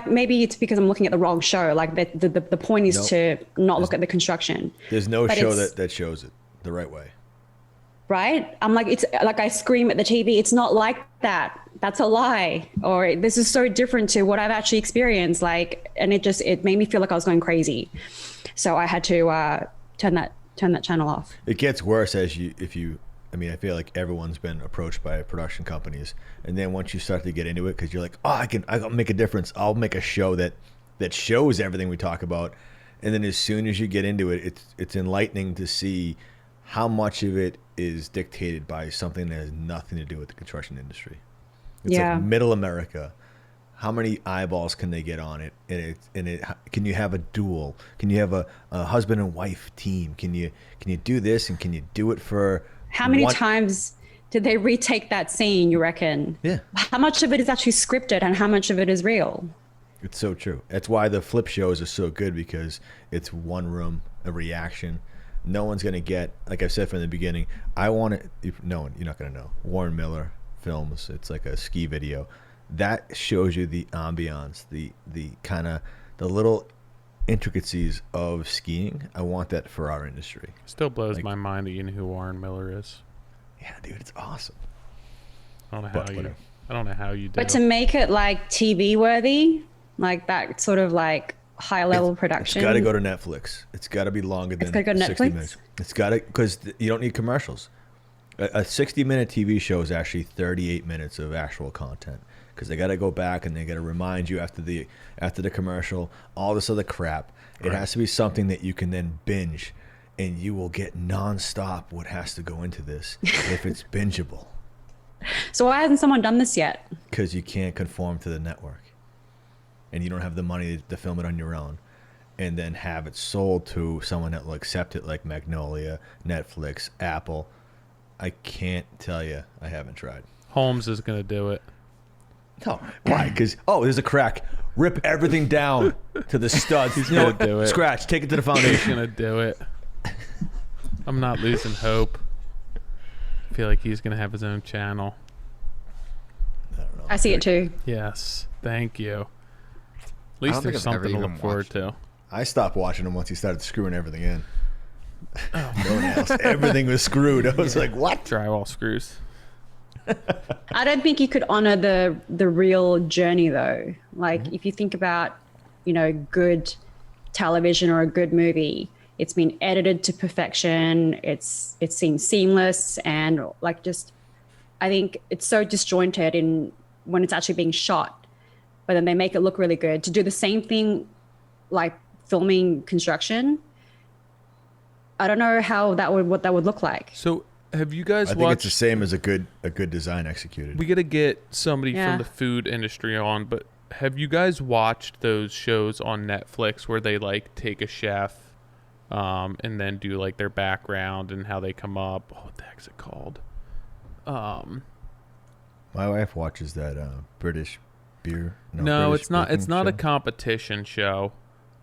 Maybe it's because I'm looking at the wrong show. Like the point is to not look at the construction. There's no show that shows it the right way. Right? I'm like, it's like I scream at the TV. It's not like that. That's a lie. Or this is so different to what I've actually experienced. Like, and it made me feel like I was going crazy. So I had to turn that channel off. It gets worse I feel like everyone's been approached by production companies, and then once you start to get into it, because you're like, I'll make a difference. I'll make a show that shows everything we talk about, and then as soon as you get into it, it's enlightening to see how much of it is dictated by something that has nothing to do with the construction industry. It's like middle America. How many eyeballs can they get on it? And can you have a duel? Can you have a husband and wife team? Can you do this, and can you do it for? How many times did they retake that scene, you reckon? Yeah. How much of it is actually scripted and how much of it is real? It's so true. That's why the flip shows are so good, because it's one room, a reaction. No one's going to get, like I said from the beginning, you're not going to know. Warren Miller films, it's like a ski video. That shows you the ambiance, the kind of the little intricacies of skiing. I want that for our industry. Still blows my mind that you know who Warren Miller is. Yeah, dude, it's awesome. don't know But how you. whatever. I don't know how you do. But to make it like TV worthy, like that sort of like high level production. It's got to go to Netflix. It's got to be longer than gotta go to 60 Netflix? minutes. It's got to, because you don't need commercials. A 60-minute TV show is actually 38 minutes of actual content, because they got to go back and they got to remind you after the commercial, all this other crap. It has to be something that you can then binge, and you will get nonstop what has to go into this if it's bingeable, So why hasn't someone done this yet? because you can't conform to the network, and you don't have the money to film it on your own, and then have it sold to someone that will accept it, like Magnolia, Netflix, Apple. I can't tell you. I haven't tried. Holmes is gonna do it. No, why? Because there's a crack. Rip everything down to the studs. He's gonna do it. Scratch. Take it to the He's foundation. gonna do it. I'm not losing hope. I feel like he's gonna have his own channel. I don't know. I see it too. Yes, thank you. At I least don't think there's I've ever something to even look forward watched to. I stopped watching him once he started screwing everything in. No nails. Everything was screwed. I was like, what? Drywall screws. I don't think you could honor the real journey though. Like if you think about, good television or a good movie, it's been edited to perfection. It seems seamless, and like just I think it's so disjointed in when it's actually being shot. But then they make it look really good. To do the same thing like filming construction, I don't know what that would look like. So have you guys I think it's the watched? same as a good design executed. We got to get somebody Yeah. from the food industry on, but have you guys watched those shows on Netflix where they like take a chef and then do like their background and how they come up? Oh, what the heck's it called? My wife watches that British beer. No, British it's not. It's baking not a show. competition show,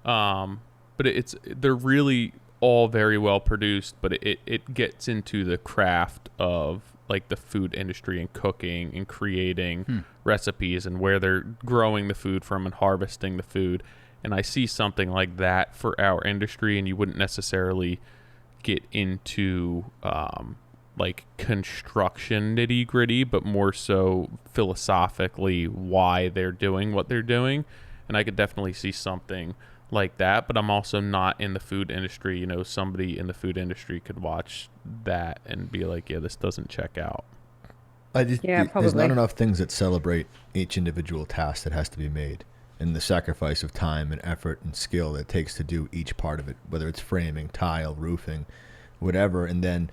but they're really all very well produced. But it gets into the craft of like the food industry and cooking and creating recipes and where they're growing the food from and harvesting the food. And I see something like that for our industry, and you wouldn't necessarily get into like construction nitty gritty, but more so philosophically why they're doing what they're doing. And I could definitely see something like that, but I'm also not in the food industry. Somebody in the food industry could watch that and be like, yeah, this doesn't check out. Yeah, There's probably. not enough things that celebrate each individual task that has to be made, and the sacrifice of time and effort and skill that it takes to do each part of it, whether it's framing, tile, roofing, whatever. And then,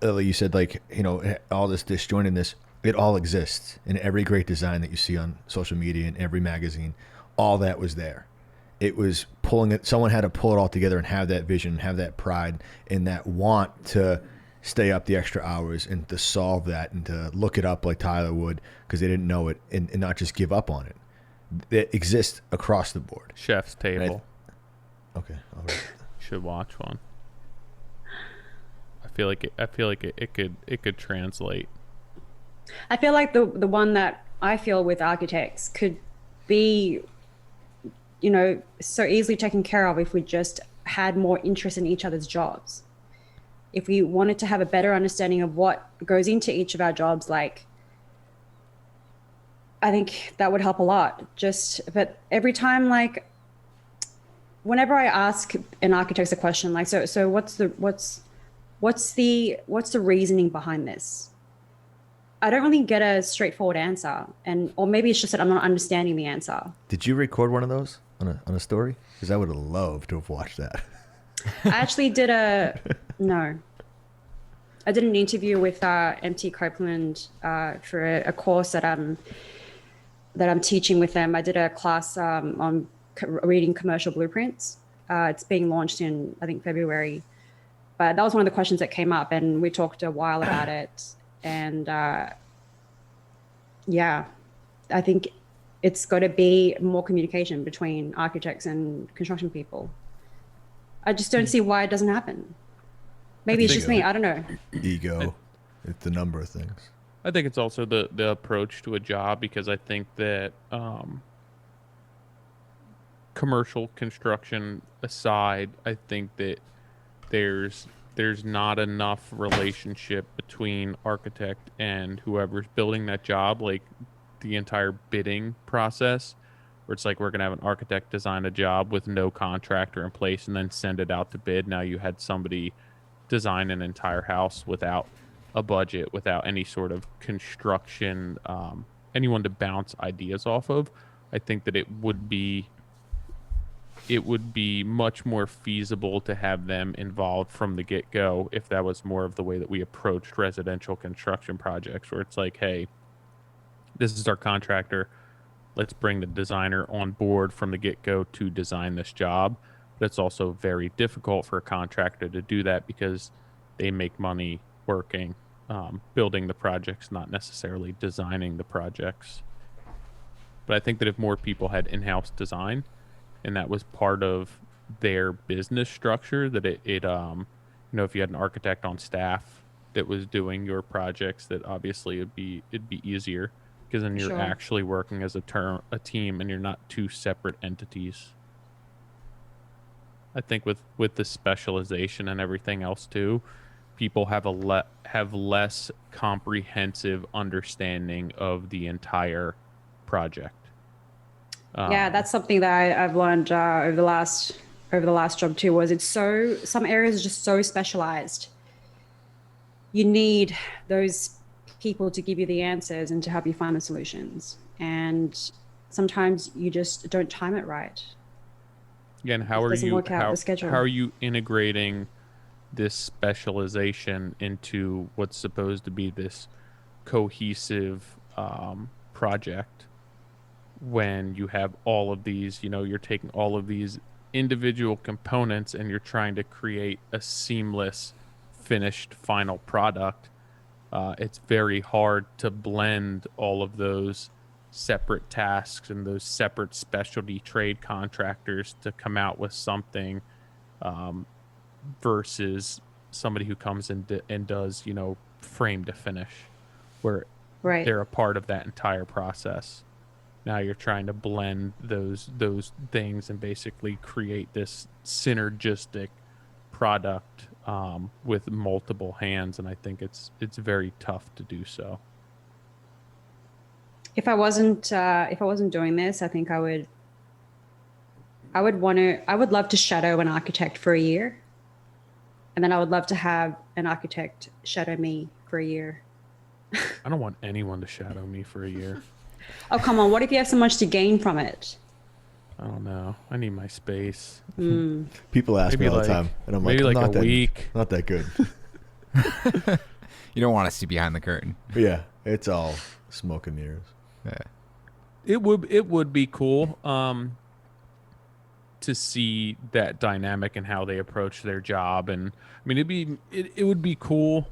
Elly, you said all this disjointedness, it all exists in every great design that you see on social media and every magazine. All that was there. It was pulling it. Someone had to pull it all together and have that vision, have that pride, and that want to stay up the extra hours and to solve that and to look it up like Tyler would because they didn't know it, and not just give up on it. It exists across the board. Chef's Table. Okay. All right. Should watch one. I feel like it could translate. I feel like the one that I feel with architects could be, so easily taken care of if we just had more interest in each other's jobs. If we wanted to have a better understanding of what goes into each of our jobs, like, I think that would help a lot. But every time, like, whenever I ask an architect a question, like, so what's the reasoning behind this? I don't really get a straightforward answer, or maybe it's just that I'm not understanding the answer. Did you record one of those on a story? Because I would have loved to have watched that. I actually did no. I did an interview with MT Copeland for a course that I'm teaching with them. I did a class on reading commercial blueprints. It's being launched in, I think, February. But that was one of the questions that came up, and we talked a while about it. And yeah, I think it's got to be more communication between architects and construction people. I just don't see why it doesn't happen. Maybe it's think just me. I don't know. Ego. It's a number of things. I think it's also the approach to a job, because I think that commercial construction aside, I think that there's there's not enough relationship between architect and whoever's building that job, like the entire bidding process, where it's like we're going to have an architect design a job with no contractor in place and then send it out to bid. Now you had somebody design an entire house without a budget, without any sort of construction, anyone to bounce ideas off of. I think that it would be much more feasible to have them involved from the get-go if that was more of the way that we approached residential construction projects, where it's like, hey, this is our contractor, let's bring the designer on board from the get-go to design this job. But it's also very difficult for a contractor to do that because they make money working, building the projects, not necessarily designing the projects. But I think that if more people had in-house design and that was part of their business structure, that it you know, if you had an architect on staff that was doing your projects, that obviously it'd be easier, because then you're actually working as a team and you're not two separate entities. I think with the specialization and everything else too, people have have less comprehensive understanding of the entire project. Yeah, that's something that I've learned over the last job too. Was some areas are just so specialized. You need those people to give you the answers and to help you find the solutions. And sometimes you just don't time it right. Again, how are you integrating this specialization into what's supposed to be this cohesive project, when you have all of these, you know, you're taking all of these individual components and you're trying to create a seamless finished final product? It's very hard to blend all of those separate tasks and those separate specialty trade contractors to come out with something, versus somebody who comes and does, you know, frame to finish, where they're a part of that entire process. Now you're trying to blend those things and basically create this synergistic product with multiple hands, and I think it's very tough to do so. If I wasn't doing this, I think I would love to shadow an architect for a year, and then I would love to have an architect shadow me for a year. I don't want anyone to shadow me for a year. Oh, come on. What if you have so much to gain from it? I don't know. I need my space. People ask me all the time, and I'm like, a week. Not that good. You don't want to see behind the curtain. But yeah, it's all smoke and mirrors. Yeah. It would be cool to see that dynamic and how they approach their job. And I mean, it would be cool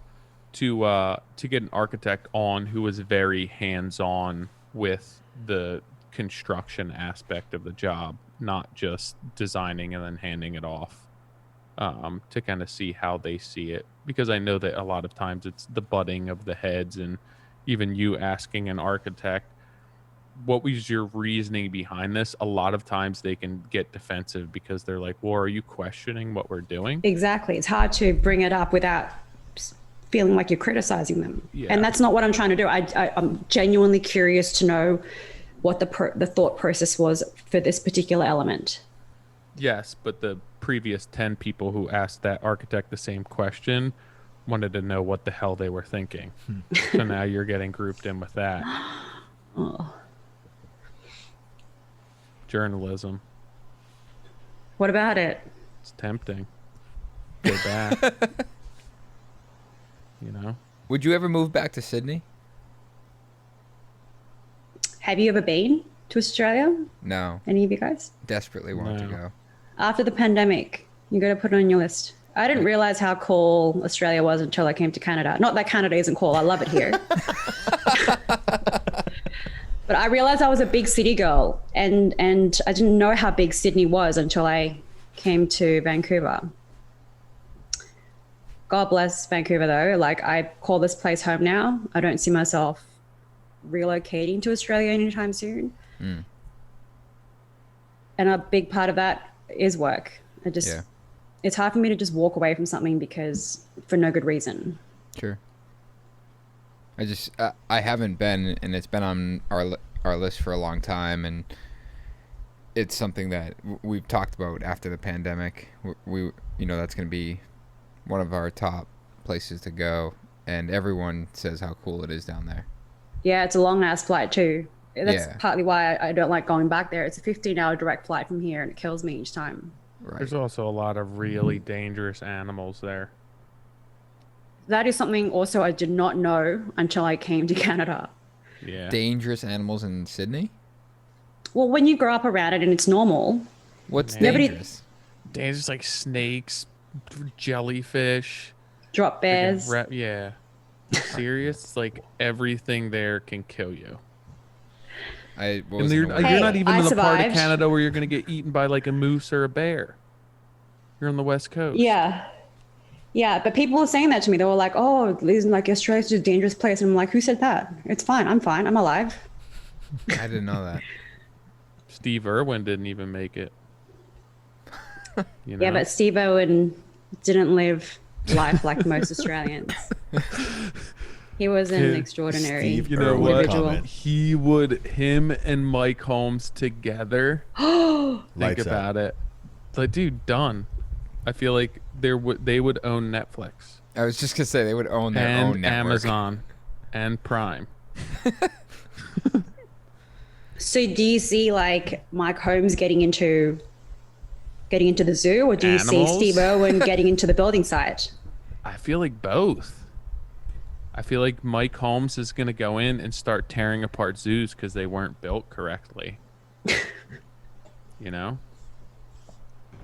to get an architect on who was very hands-on with the construction aspect of the job, not just designing and then handing it off, to kind of see how they see it. Because I know that a lot of times it's the butting of the heads, and even you asking an architect, what was your reasoning behind this? A lot of times they can get defensive because they're like, well, are you questioning what we're doing? Exactly. It's hard to bring it up without feeling like you're criticizing them. Yeah. And that's not what I'm trying to do. I'm genuinely curious to know what the thought process was for this particular element. Yes, but the previous 10 people who asked that architect the same question wanted to know what the hell they were thinking. So now you're getting grouped in with that. Oh. Journalism. What about it? It's tempting. Go back. You know? Would you ever move back to Sydney? Have you ever been to Australia? No. Any of you guys? Desperately want to No. go. After the pandemic, you got to put it on your list. I didn't realize how cool Australia was until I came to Canada. Not that Canada isn't cool. I love it here. But I realized I was a big city girl, and I didn't know how big Sydney was until I came to Vancouver. God bless Vancouver, though. Like, I call this place home now. I don't see myself relocating to Australia anytime soon. And a big part of that is work. It's it's hard for me to just walk away from something because for no good reason. Sure. I haven't been, and it's been on our list for a long time, and it's something that we've talked about after the pandemic. We that's going to be one of our top places to go, and everyone says how cool it is down there. Yeah, it's a long ass flight too. That's partly why I don't like going back there. It's a 15-hour direct flight from here, and it kills me each time. Right. There's also a lot of really dangerous animals there. That is something also I did not know until I came to Canada. Yeah. Dangerous animals in Sydney? Well, when you grow up around it and it's normal. What's Nobody- dangerous? Dangerous like snakes, jellyfish. Drop bears. Yeah. Serious? It's like everything there can kill you. I And wasn't you're aware. not Hey, even I in the part of survived. Canada where you're going to get eaten by like a moose or a bear. You're on the West Coast. Yeah. Yeah, but people were saying that to me. They were like, oh, isn't like Australia's a dangerous place? And I'm like, who said that? It's fine. I'm fine. I'm alive. I didn't know that. Steve Irwin didn't even make it. You know? Yeah, but Steve Owen didn't live life like most Australians. He was an Kid, extraordinary Steve You know Irwin what? individual. comment. Him and Mike Holmes together. Think Lights out. about it. It's like, dude, done. I feel like they would own Netflix I was just gonna say they would own their own and network. Amazon and Prime. So do you see like Mike Holmes getting into the zoo, or do you Animals? see Steve Irwin getting into the building site? I feel like both. I feel like Mike Holmes is going to go in and start tearing apart zoos because they weren't built correctly. You know?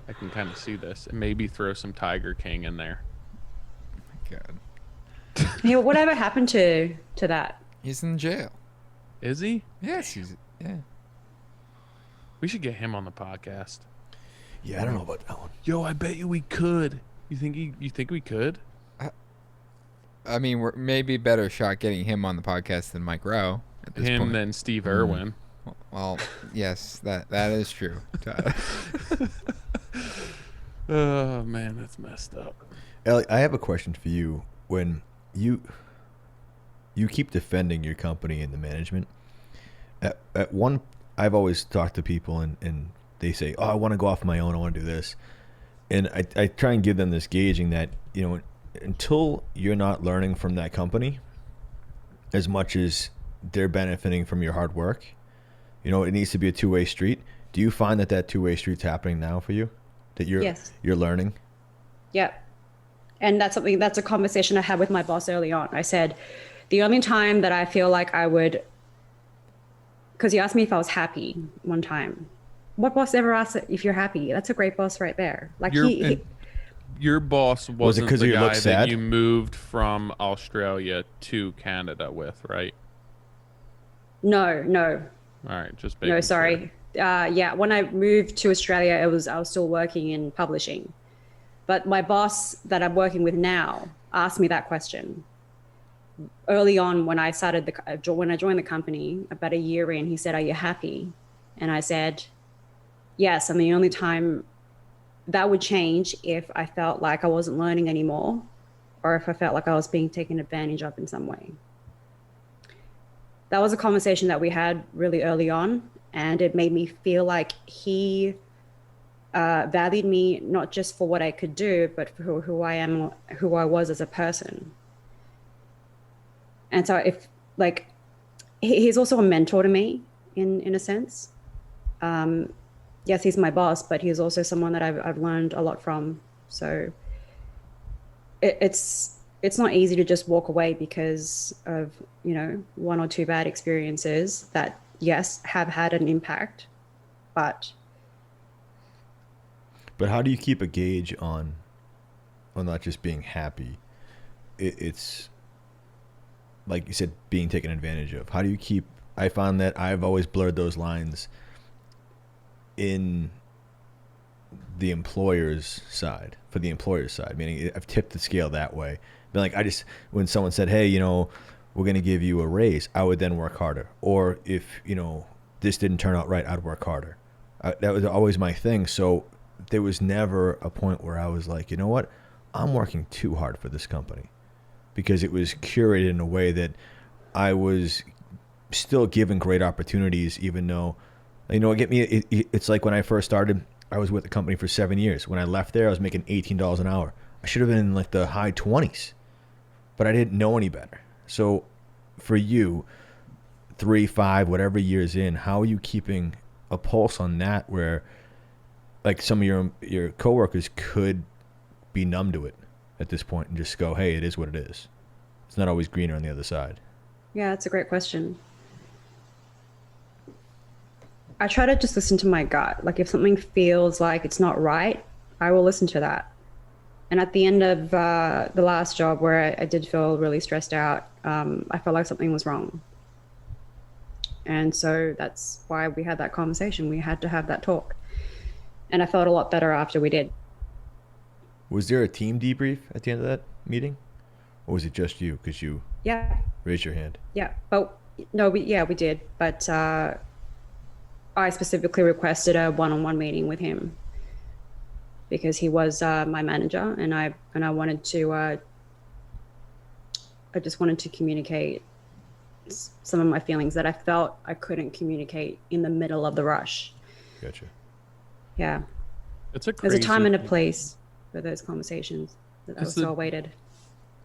I can kind of see this. And maybe throw some Tiger King in there. God. Hey, whatever happened to that? He's in jail. Is he? Yes, yeah. We should get him on the podcast. Yeah, I don't know about that one. Yo, I bet you we could. You think we could? I mean, we're maybe better shot getting him on the podcast than Mike Rowe at this Him point. than Steve Irwin. Well, yes, that is true. Oh man, that's messed up. Elly, I have a question for you. When you keep defending your company and the management, at one, I've always talked to people and they say, oh, I want to go off my own. I want to do this. And I try and give them this gauging that, until you're not learning from that company as much as they're benefiting from your hard work, it needs to be a two-way street. Do you find that two-way street's happening now for you? That you're learning? Yeah. And that's a conversation I had with my boss early on. I said, the only time that I feel like I would, because he asked me if I was happy one time. What boss ever asks if you're happy? That's a great boss right there. Like Your boss wasn't 'cause the you guy look that sad? you moved from Australia to Canada with, right? No. All right, just No, making sorry. Yeah, when I moved to Australia, I was still working in publishing. But my boss that I'm working with now asked me that question early on when I joined the company about a year in. He said, "Are you happy?" And I said, "Yes." And the only time that would change if I felt like I wasn't learning anymore, or if I felt like I was being taken advantage of in some way. That was a conversation that we had really early on, and it made me feel like he valued me not just for what I could do, but for who I am, who I was as a person. And so he's also a mentor to me in a sense. Yes, he's my boss, but he's also someone that I've learned a lot from. So it's not easy to just walk away because of, one or two bad experiences that, yes, have had an impact, but how do you keep a gauge on not just being happy? It's like you said, being taken advantage of. How do you keep? I found that I've always blurred those lines in the employer's side, meaning I've tipped the scale that way. But when someone said, hey, we're going to give you a raise, I would then work harder. Or if, this didn't turn out right, I'd work harder. That was always my thing. So there was never a point where I was like, you know what, I'm working too hard for this company, because it was curated in a way that I was still given great opportunities, even though, you know, it's like when I first started, I was with the company for 7 years. When I left there, I was making $18 an hour. I should have been in like the high 20s, but I didn't know any better. So for you, 3, 5, whatever years in, how are you keeping a pulse on that, where like some of your coworkers could be numb to it at this point and just go, hey, it is what it is. It's not always greener on the other side. Yeah, that's a great question. I try to just listen to my gut. Like if something feels like it's not right, I will listen to that. And at the end of the last job where I did feel really stressed out, I felt like something was wrong. And so that's why we had that conversation. We had to have that talk. And I felt a lot better after we did. Was there a team debrief at the end of that meeting? Or was it just you? Because you raised your hand. Yeah. But no, we did. But I specifically requested a one-on-one meeting with him because he was my manager, and I wanted to I just wanted to communicate some of my feelings that I felt I couldn't communicate in the middle of the rush. Gotcha. Yeah. It's a There's a time and a place for those conversations that I was so awaited.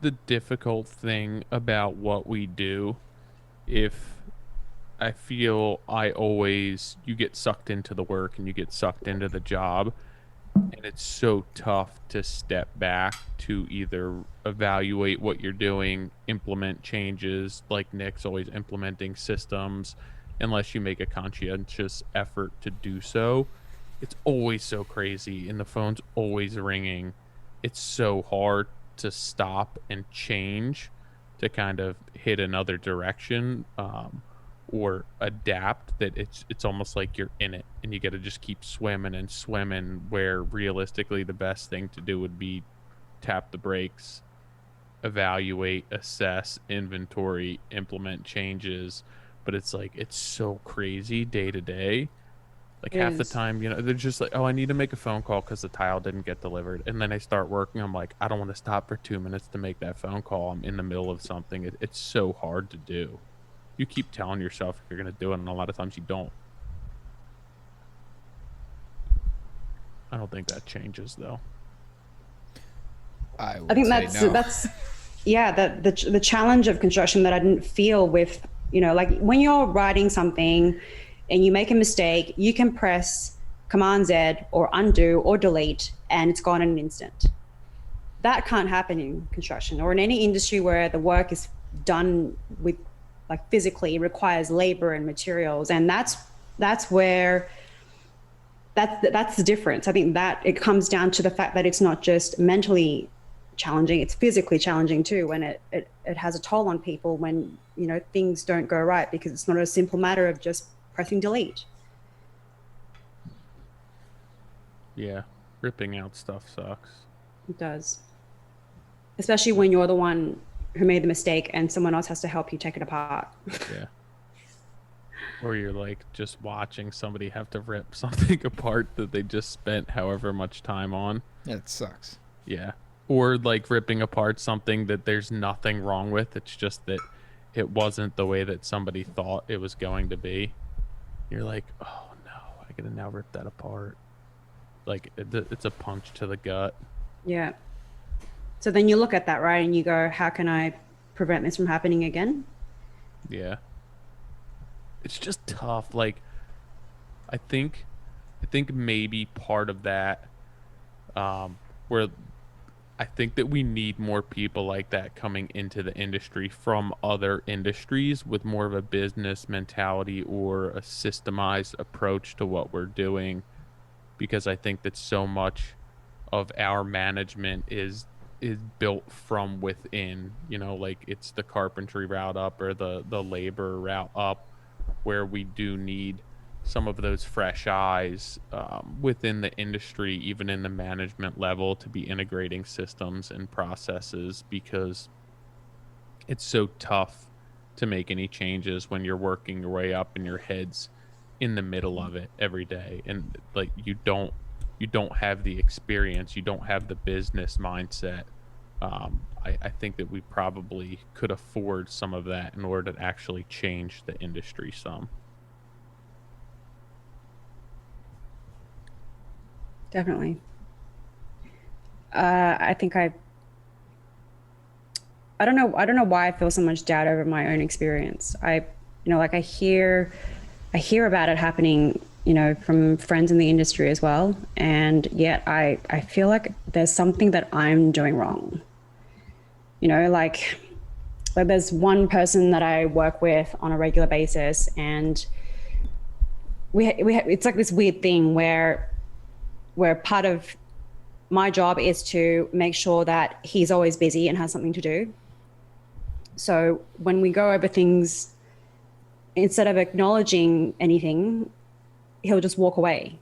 The difficult thing about what we do, if I feel you get sucked into the work and you get sucked into the job, and it's so tough to step back to either evaluate what you're doing, implement changes, like Nick's always implementing systems, unless you make a conscientious effort to do so. It's always so crazy and the phone's always ringing. It's so hard to stop and change, to kind of hit another direction, or adapt, that it's almost like you're in it and you got to just keep swimming and swimming, where realistically the best thing to do would be tap the brakes, evaluate, assess, inventory, implement changes. But it's like, it's so crazy day to day. Like half the time, you know, they're just like, oh, I need to make a phone call because the tile didn't get delivered. And then I start working. I'm like, I don't want to stop for 2 minutes to make that phone call. I'm in the middle of something. It's so hard to do. You keep telling yourself you're going to do it, and a lot of times you don't. I don't think that changes, though. I think that's the challenge of construction that I didn't feel with, you know, like when you're writing something and you make a mistake, you can press Command Z or undo or delete, and it's gone in an instant. That can't happen in construction or in any industry where the work is done with, like, physically requires labor and materials. And that's the difference. I think that it comes down to the fact that it's not just mentally challenging, it's physically challenging too. And it has a toll on people when, you know, things don't go right, because it's not a simple matter of just pressing delete. Yeah, ripping out stuff sucks. It does. Especially when you're the one who made the mistake and someone else has to help you take it apart. Yeah. Or you're like just watching somebody have to rip something apart that they just spent however much time on. That sucks. Yeah. Or like ripping apart something that there's nothing wrong with. It's just that it wasn't the way that somebody thought it was going to be. You're like, oh no, I gotta now rip that apart. Like it's a punch to the gut. Yeah. So then you look at that, right, and you go, how can I prevent this from happening again? Yeah. It's just tough. Like, I think maybe part of that, where I think that we need more people like that coming into the industry from other industries with more of a business mentality or a systemized approach to what we're doing, because I think that so much of our management is built from within, you know, like it's the carpentry route up or the labor route up, where we do need some of those fresh eyes within the industry, even in the management level, to be integrating systems and processes, because it's so tough to make any changes when you're working your way up and your head's in the middle of it every day, and like you don't you don't have the experience, you don't have the business mindset. I think that we probably could afford some of that in order to actually change the industry some. Definitely. I think I don't know why I feel so much doubt over my own experience. Like I hear about it happening, from friends in the industry as well. And yet I feel like there's something that I'm doing wrong. Like there's one person that I work with on a regular basis, and it's like this weird thing where part of my job is to make sure that he's always busy and has something to do. So when we go over things, instead of acknowledging anything, he'll just walk away.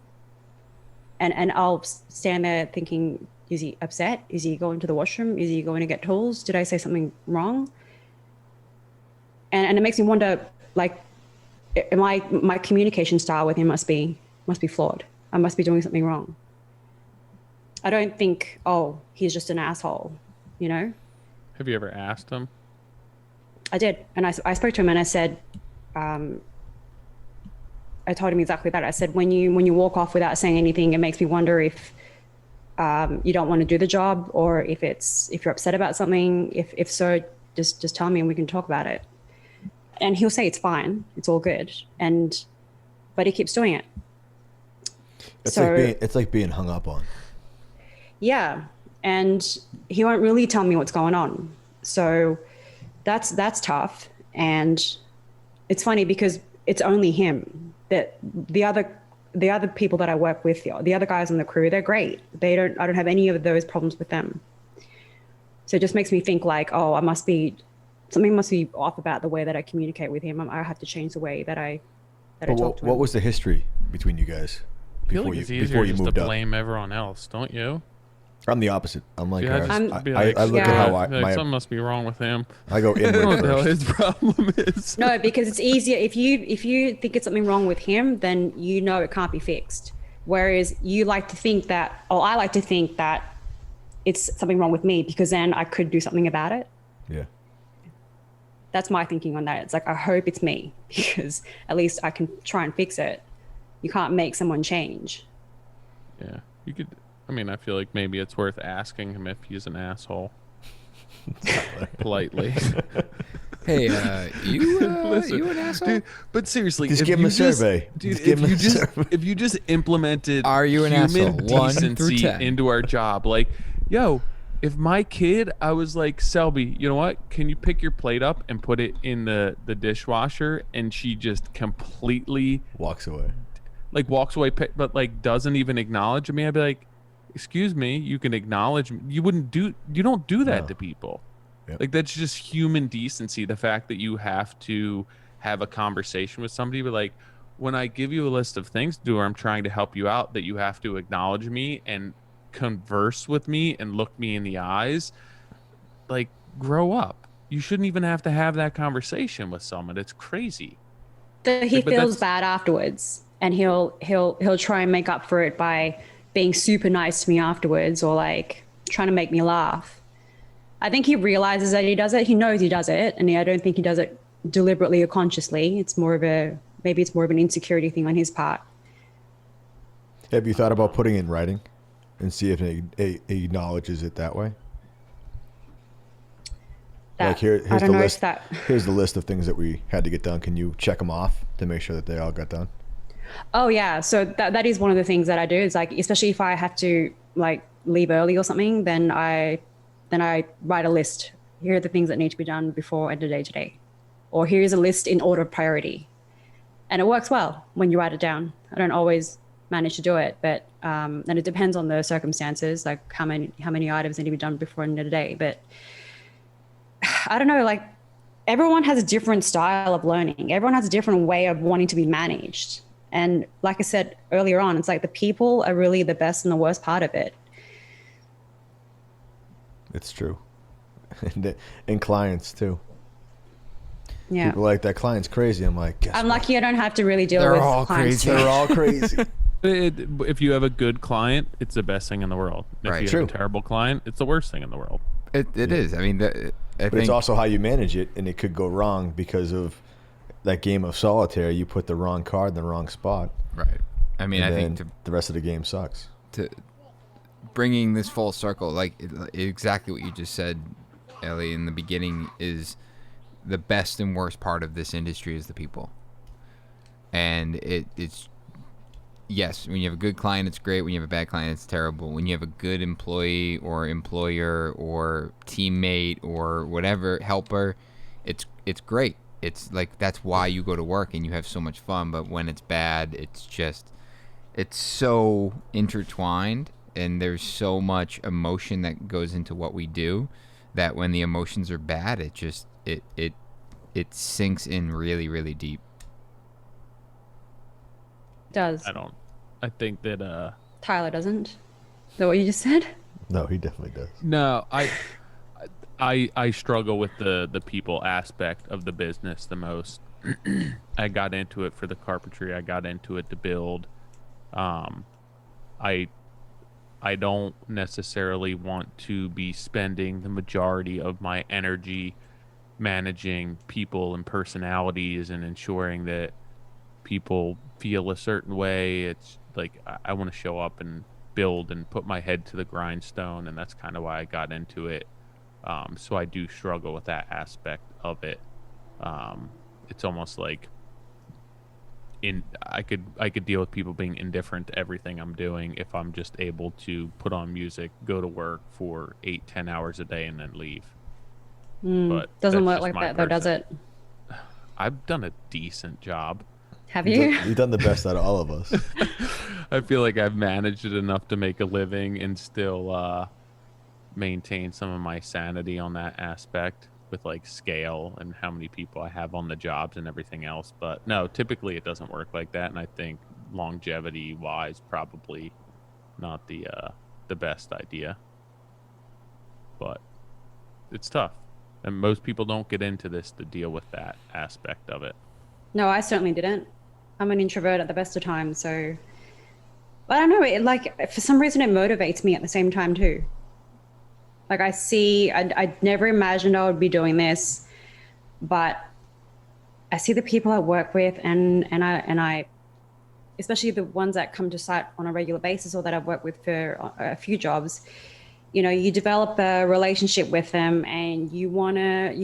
And I'll stand there thinking, is he upset? Is he going to the washroom? Is he going to get tools? Did I say something wrong? And it makes me wonder, like, my communication style with him must be flawed. I must be doing something wrong. I don't think, oh, he's just an asshole, Have you ever asked him? I did. And I spoke to him and I said, I told him exactly that. I said, when you walk off without saying anything, it makes me wonder if you don't want to do the job, or if you're upset about something. If so, just tell me and we can talk about it. And he'll say it's fine, it's all good. But he keeps doing it. It's like being hung up on. Yeah, and he won't really tell me what's going on. So that's tough. And it's funny because it's only him. That the other people that I work with, the other guys on the crew, they're great. I don't have any of those problems with them. So it just makes me think like, oh, something must be off about the way that I communicate with him. I have to change the way that I talk to him. What was the history between you guys I feel like it's easier just to moved up? blame everyone else, don't you? I'm the opposite. I'm like, Yeah, I look Yeah. at how something must be wrong with him. I go I don't know inward what the hell first. his problem is. No, because it's easier if you think it's something wrong with him, then it can't be fixed. Whereas I like to think that it's something wrong with me, because then I could do something about it. Yeah. That's my thinking on that. It's like, I hope it's me, because at least I can try and fix it. You can't make someone change. Yeah, you could. I mean, I feel like maybe it's worth asking him if he's an asshole. Politely. Hey, you an asshole? Dude, but seriously, Just if give him you a survey. Dude, Just give him a survey. if you just implemented Are you an human asshole? 1 through decency 10. into our job, like, yo, if my kid, I was like, Selby, you know what? Can you pick your plate up and put it in the dishwasher? And she just completely Walks away. walks away, but doesn't even acknowledge me. I'd be like, excuse me, you can acknowledge me. You don't do that No. to people. Yep. Like, that's just human decency. The fact that you have to have a conversation with somebody, but like, when I give you a list of things to do, or I'm trying to help you out, that you have to acknowledge me and converse with me and look me in the eyes. Like, grow up. You shouldn't even have to have that conversation with someone. It's crazy. So he But feels that's- bad afterwards, and he'll try and make up for it by being super nice to me afterwards, or like trying to make me laugh. I think he realizes that he does it. He knows he does it, and I don't think he does it deliberately or consciously. It's more of an insecurity thing on his part. Have you thought about putting it in writing and see if he acknowledges it that way? Like, here's I don't the know list. if that. Here's the list of things that we had to get done. Can you check them off to make sure that they all got done? Oh yeah, so that is one of the things that I do. Is like, especially if I have to like leave early or something, then I write a list. Here are the things that need to be done before end of day today, or here's a list in order of priority, and it works well when you write it down. I don't always manage to do it, but and it depends on the circumstances, like how many items need to be done before end of the day. But I don't know, like, everyone has a different style of learning. Everyone has a different way of wanting to be managed. And like I said earlier on, it's like the people are really the best and the worst part of it. It's true. And clients too. Yeah. People like, that client's crazy. I'm like, guess I'm what? lucky I don't have to really deal They're with all clients. crazy. They're all crazy. If you have a good client, it's the best thing in the world. If Right. you True. have a terrible client, it's the worst thing in the world. It is. I mean, I But think it's also how you manage it, and it could go wrong because of that game of solitaire. You put the wrong card in the wrong spot, right. I mean, and I then think the rest of the game sucks. to bringing this full circle, like exactly what you just said, Ellie, in the beginning, is the best and worst part of this industry is the people. And it's yes, when you have a good client, it's great. When you have a bad client, it's terrible. When you have a good employee or employer or teammate or whatever helper, it's great. It's like that's why you go to work and you have so much fun. But when it's bad, it's so intertwined and there's so much emotion that goes into what we do that when the emotions are bad, it sinks in really, really deep. Does. I think that Tyler doesn't. Is that what you just said? No, he definitely does. no, I struggle with the people aspect of the business the most. I got into it for the carpentry. I got into it to build. I don't necessarily want to be spending the majority of my energy managing people and personalities and ensuring that people feel a certain way. It's like I want to show up and build and put my head to the grindstone, and that's kind of why I got into it. So I do struggle with that aspect of it. It's almost like I could deal with people being indifferent to everything I'm doing if I'm just able to put on music, go to work for 8-10 hours a day, and then leave. But Doesn't that's work just like my that, though, does person. it? I've done a decent job. Have you? You've done the best out of all of us. I feel like I've managed it enough to make a living and still maintain some of my sanity on that aspect with like scale and how many people I have on the jobs and everything else. But no, typically it doesn't work like that, and I think longevity wise probably not the best idea. But it's tough, and most people don't get into this to deal with that aspect of it. No, I certainly didn't. I'm an introvert at the best of times, so. But I don't know. Like for some reason, it motivates me at the same time too. Like I never imagined I would be doing this, but I see the people I work with, and I, especially the ones that come to site on a regular basis or that I've worked with for a few jobs. You know, you develop a relationship with them, and you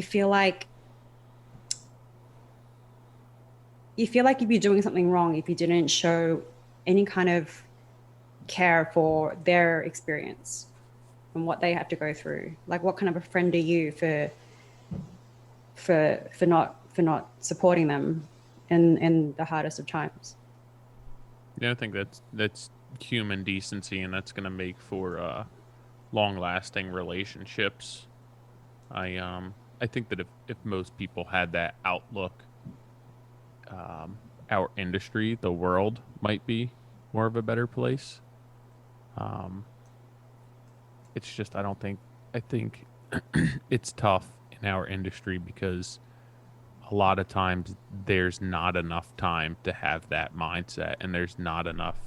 feel like you'd be doing something wrong if you didn't show any kind of care for their experience and what they have to go through. Like, what kind of a friend are you for not supporting them in the hardest of times? Yeah, I think that's human decency, and that's going to make for long-lasting relationships. I think that if most people had that outlook, our industry, the world, might be more of a better place. It's just I think it's tough in our industry because a lot of times there's not enough time to have that mindset, and there's not enough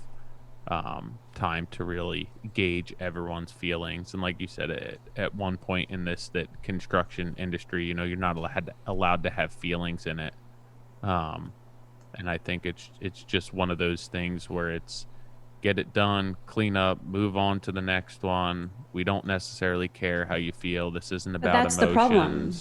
time to really gauge everyone's feelings. And like you said, at one point in that construction industry, you know, you're not allowed to have feelings in it. And I think it's just one of those things where it's get it done, clean up, move on to the next one. We don't necessarily care how you feel. This isn't about that's emotions. the problem.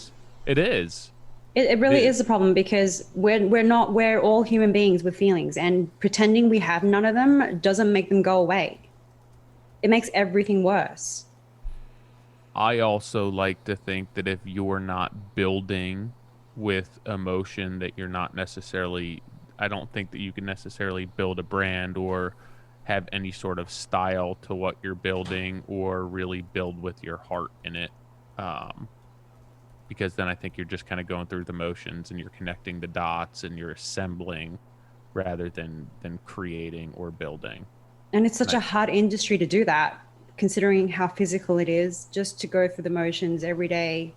It is. It really is a problem because we're all human beings with feelings, and pretending we have none of them doesn't make them go away. It makes everything worse. I also like to think that if you're not building with emotion, that you're not necessarily, I don't think that you can necessarily build a brand or have any sort of style to what you're building or really build with your heart in it. Because then I think you're just kind of going through the motions and you're connecting the dots and you're assembling rather than creating or building. And it's such a hard industry to do that, considering how physical it is, just to go through the motions every day.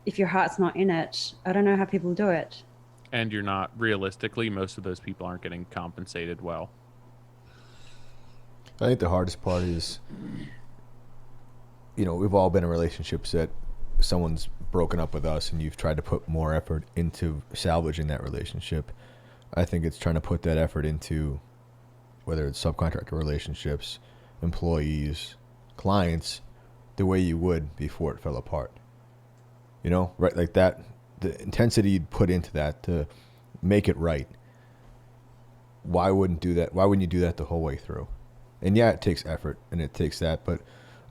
If your heart's not in it, I don't know how people do it. And you're not, realistically, most of those people aren't getting compensated well. I think the hardest part is, we've all been in relationships that someone's broken up with us and you've tried to put more effort into salvaging that relationship. I think it's trying to put that effort into whether it's subcontractor relationships, employees, clients, the way you would before it fell apart. Right? Like that, the intensity you'd put into that to make it right. Why wouldn't you do that the whole way through? And yeah, it takes effort and it takes that, but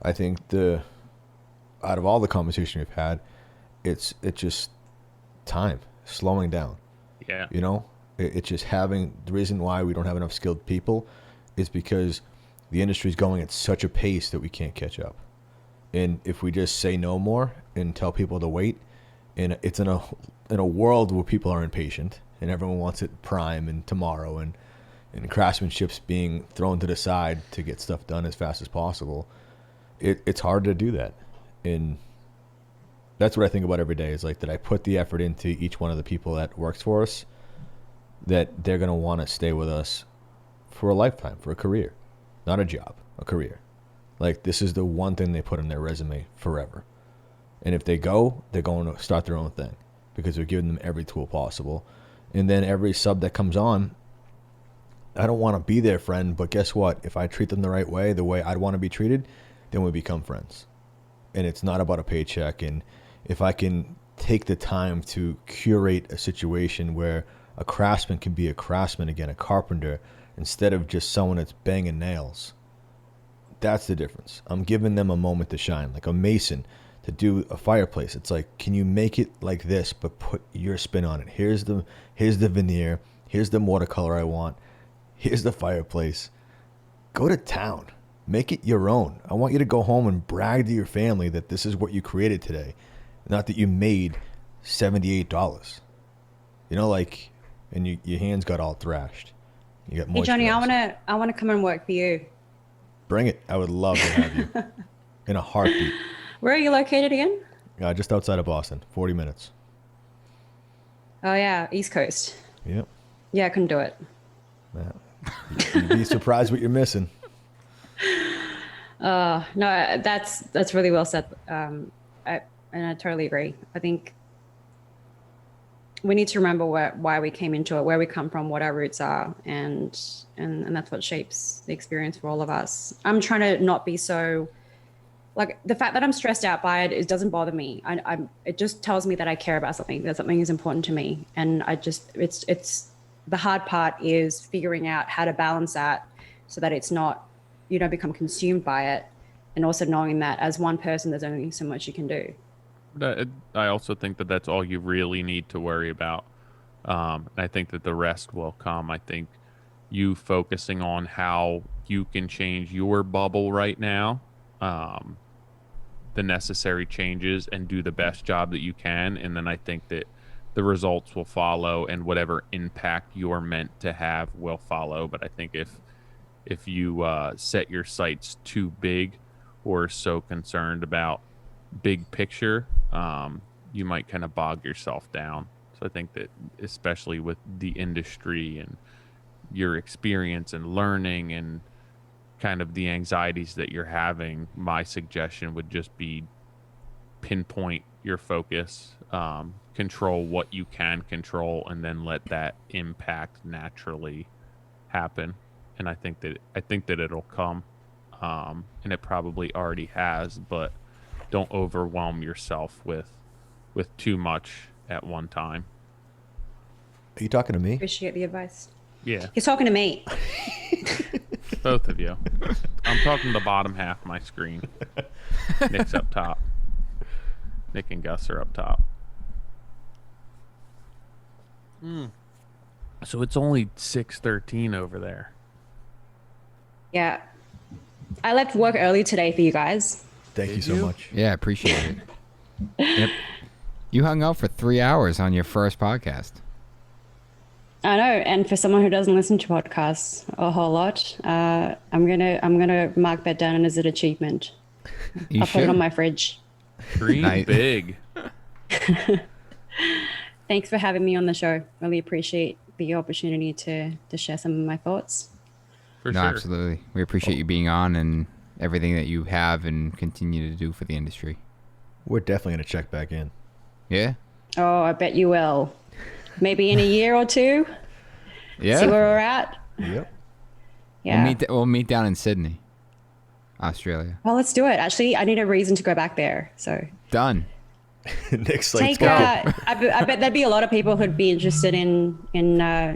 I think out of all the conversation we've had, it's just time, slowing down. Yeah. It's just having, the reason why we don't have enough skilled people is because the industry's going at such a pace that we can't catch up. And if we just say no more and tell people to wait, and it's in a world where people are impatient and everyone wants it prime and tomorrow, and craftsmanship's being thrown to the side to get stuff done as fast as possible, it's hard to do that. And that's what I think about every day, is like that I put the effort into each one of the people that works for us, that they're going to want to stay with us for a lifetime, for a career, not a job, a career. Like, this is the one thing they put in their resume forever. And if they go, they're going to start their own thing because we're giving them every tool possible. And then every sub that comes on, I don't want to be their friend, but guess what? If I treat them the right way, the way I'd want to be treated, then we become friends. And it's not about a paycheck. And if I can take the time to curate a situation where a craftsman can be a craftsman again, a carpenter, instead of just someone that's banging nails, that's the difference. I'm giving them a moment to shine, like a mason to do a fireplace. It's like, can you make it like this, but put your spin on it? Here's the veneer. Here's the watercolor I want. Here's the fireplace. Go to town. Make it your own. I want you to go home and brag to your family that this is what you created today, not that you made $78. And your hands got all thrashed. You got Hey Johnny, I wanna come and work for you. Bring it. I would love to have you in a heartbeat. Where are you located again? Just outside of Boston, 40 minutes. Oh yeah, East Coast. Yep. Yeah, I couldn't do it. You'd be surprised what you're missing. No, that's really well said. And I totally agree. I think we need to remember why we came into it, where we come from, what our roots are, and that's what shapes the experience for all of us. I'm trying to not be so, like, the fact that I'm stressed out by it doesn't bother me. It just tells me that I care about something, that something is important to me, and it's the hard part is figuring out how to balance that so that it's not, you don't become consumed by it, and also knowing that as one person, there's only so much you can do. I also think that that's all you really need to worry about. And I think that the rest will come. I think you focusing on how you can change your bubble right now, the necessary changes, and do the best job that you can. And then I think that the results will follow, and whatever impact you're meant to have will follow. But I think if you set your sights too big or so concerned about big picture, you might kind of bog yourself down. So I think that especially with the industry and your experience and learning and kind of the anxieties that you're having, my suggestion would just be pinpoint your focus, control what you can control, and then let that impact naturally happen. And I think that it'll come, and it probably already has, but don't overwhelm yourself with too much at one time. Are you talking to me? Appreciate the advice. Yeah. He's talking to me. Both of you. I'm talking the bottom half of my screen. Nick's up top. Nick and Gus are up top. So it's only 6:13 over there. Yeah. I left work early today for you guys. Thank you so much. Yeah, appreciate it. Yep. You hung out for 3 hours on your first podcast. I know, and for someone who doesn't listen to podcasts a whole lot, I'm gonna mark that down as an achievement. You I'll should. put it on my fridge. Dream Nice. big. Thanks for having me on the show. Really appreciate the opportunity to share some of my thoughts. For No, sure. absolutely. We appreciate you being on and everything that you have and continue to do for the industry. We're definitely going to check back in. Yeah? Oh, I bet you will. Maybe in a year or two. Yeah. See where we're at. Yep. Yeah. We'll meet down in Sydney, Australia. Well, let's do it. Actually, I need a reason to go back there. So Done. Nick's like, take. I bet there'd be a lot of people who'd be interested in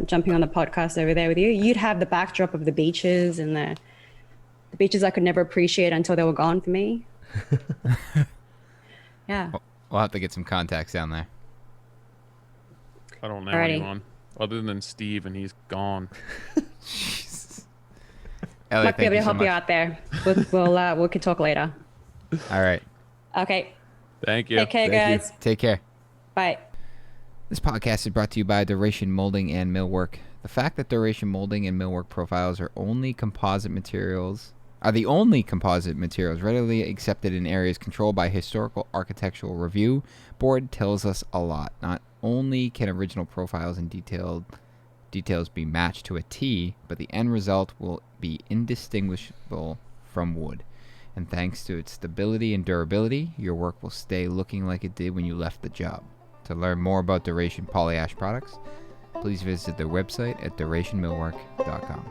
jumping on the podcast over there with you. You'd have the backdrop of the beaches and the beaches I could never appreciate until they were gone for me. Yeah. We'll have to get some contacts down there. I don't know Alrighty. anyone other than Steve, and he's gone. Ellie, Might be thank able you to so help you much. out there. We could talk later. All right. Okay. Thank you. Take care, Thank you. guys. Take care. Bye. This podcast is brought to you by Duration Moulding and Millwork. The fact that Duration Moulding and Millwork profiles are the only composite materials readily accepted in areas controlled by Historical Architectural Review Board tells us a lot. Not only can original profiles and details be matched to a T, but the end result will be indistinguishable from wood. And thanks to its stability and durability, your work will stay looking like it did when you left the job. To learn more about Duration Polyash products, please visit their website at durationmillwork.com.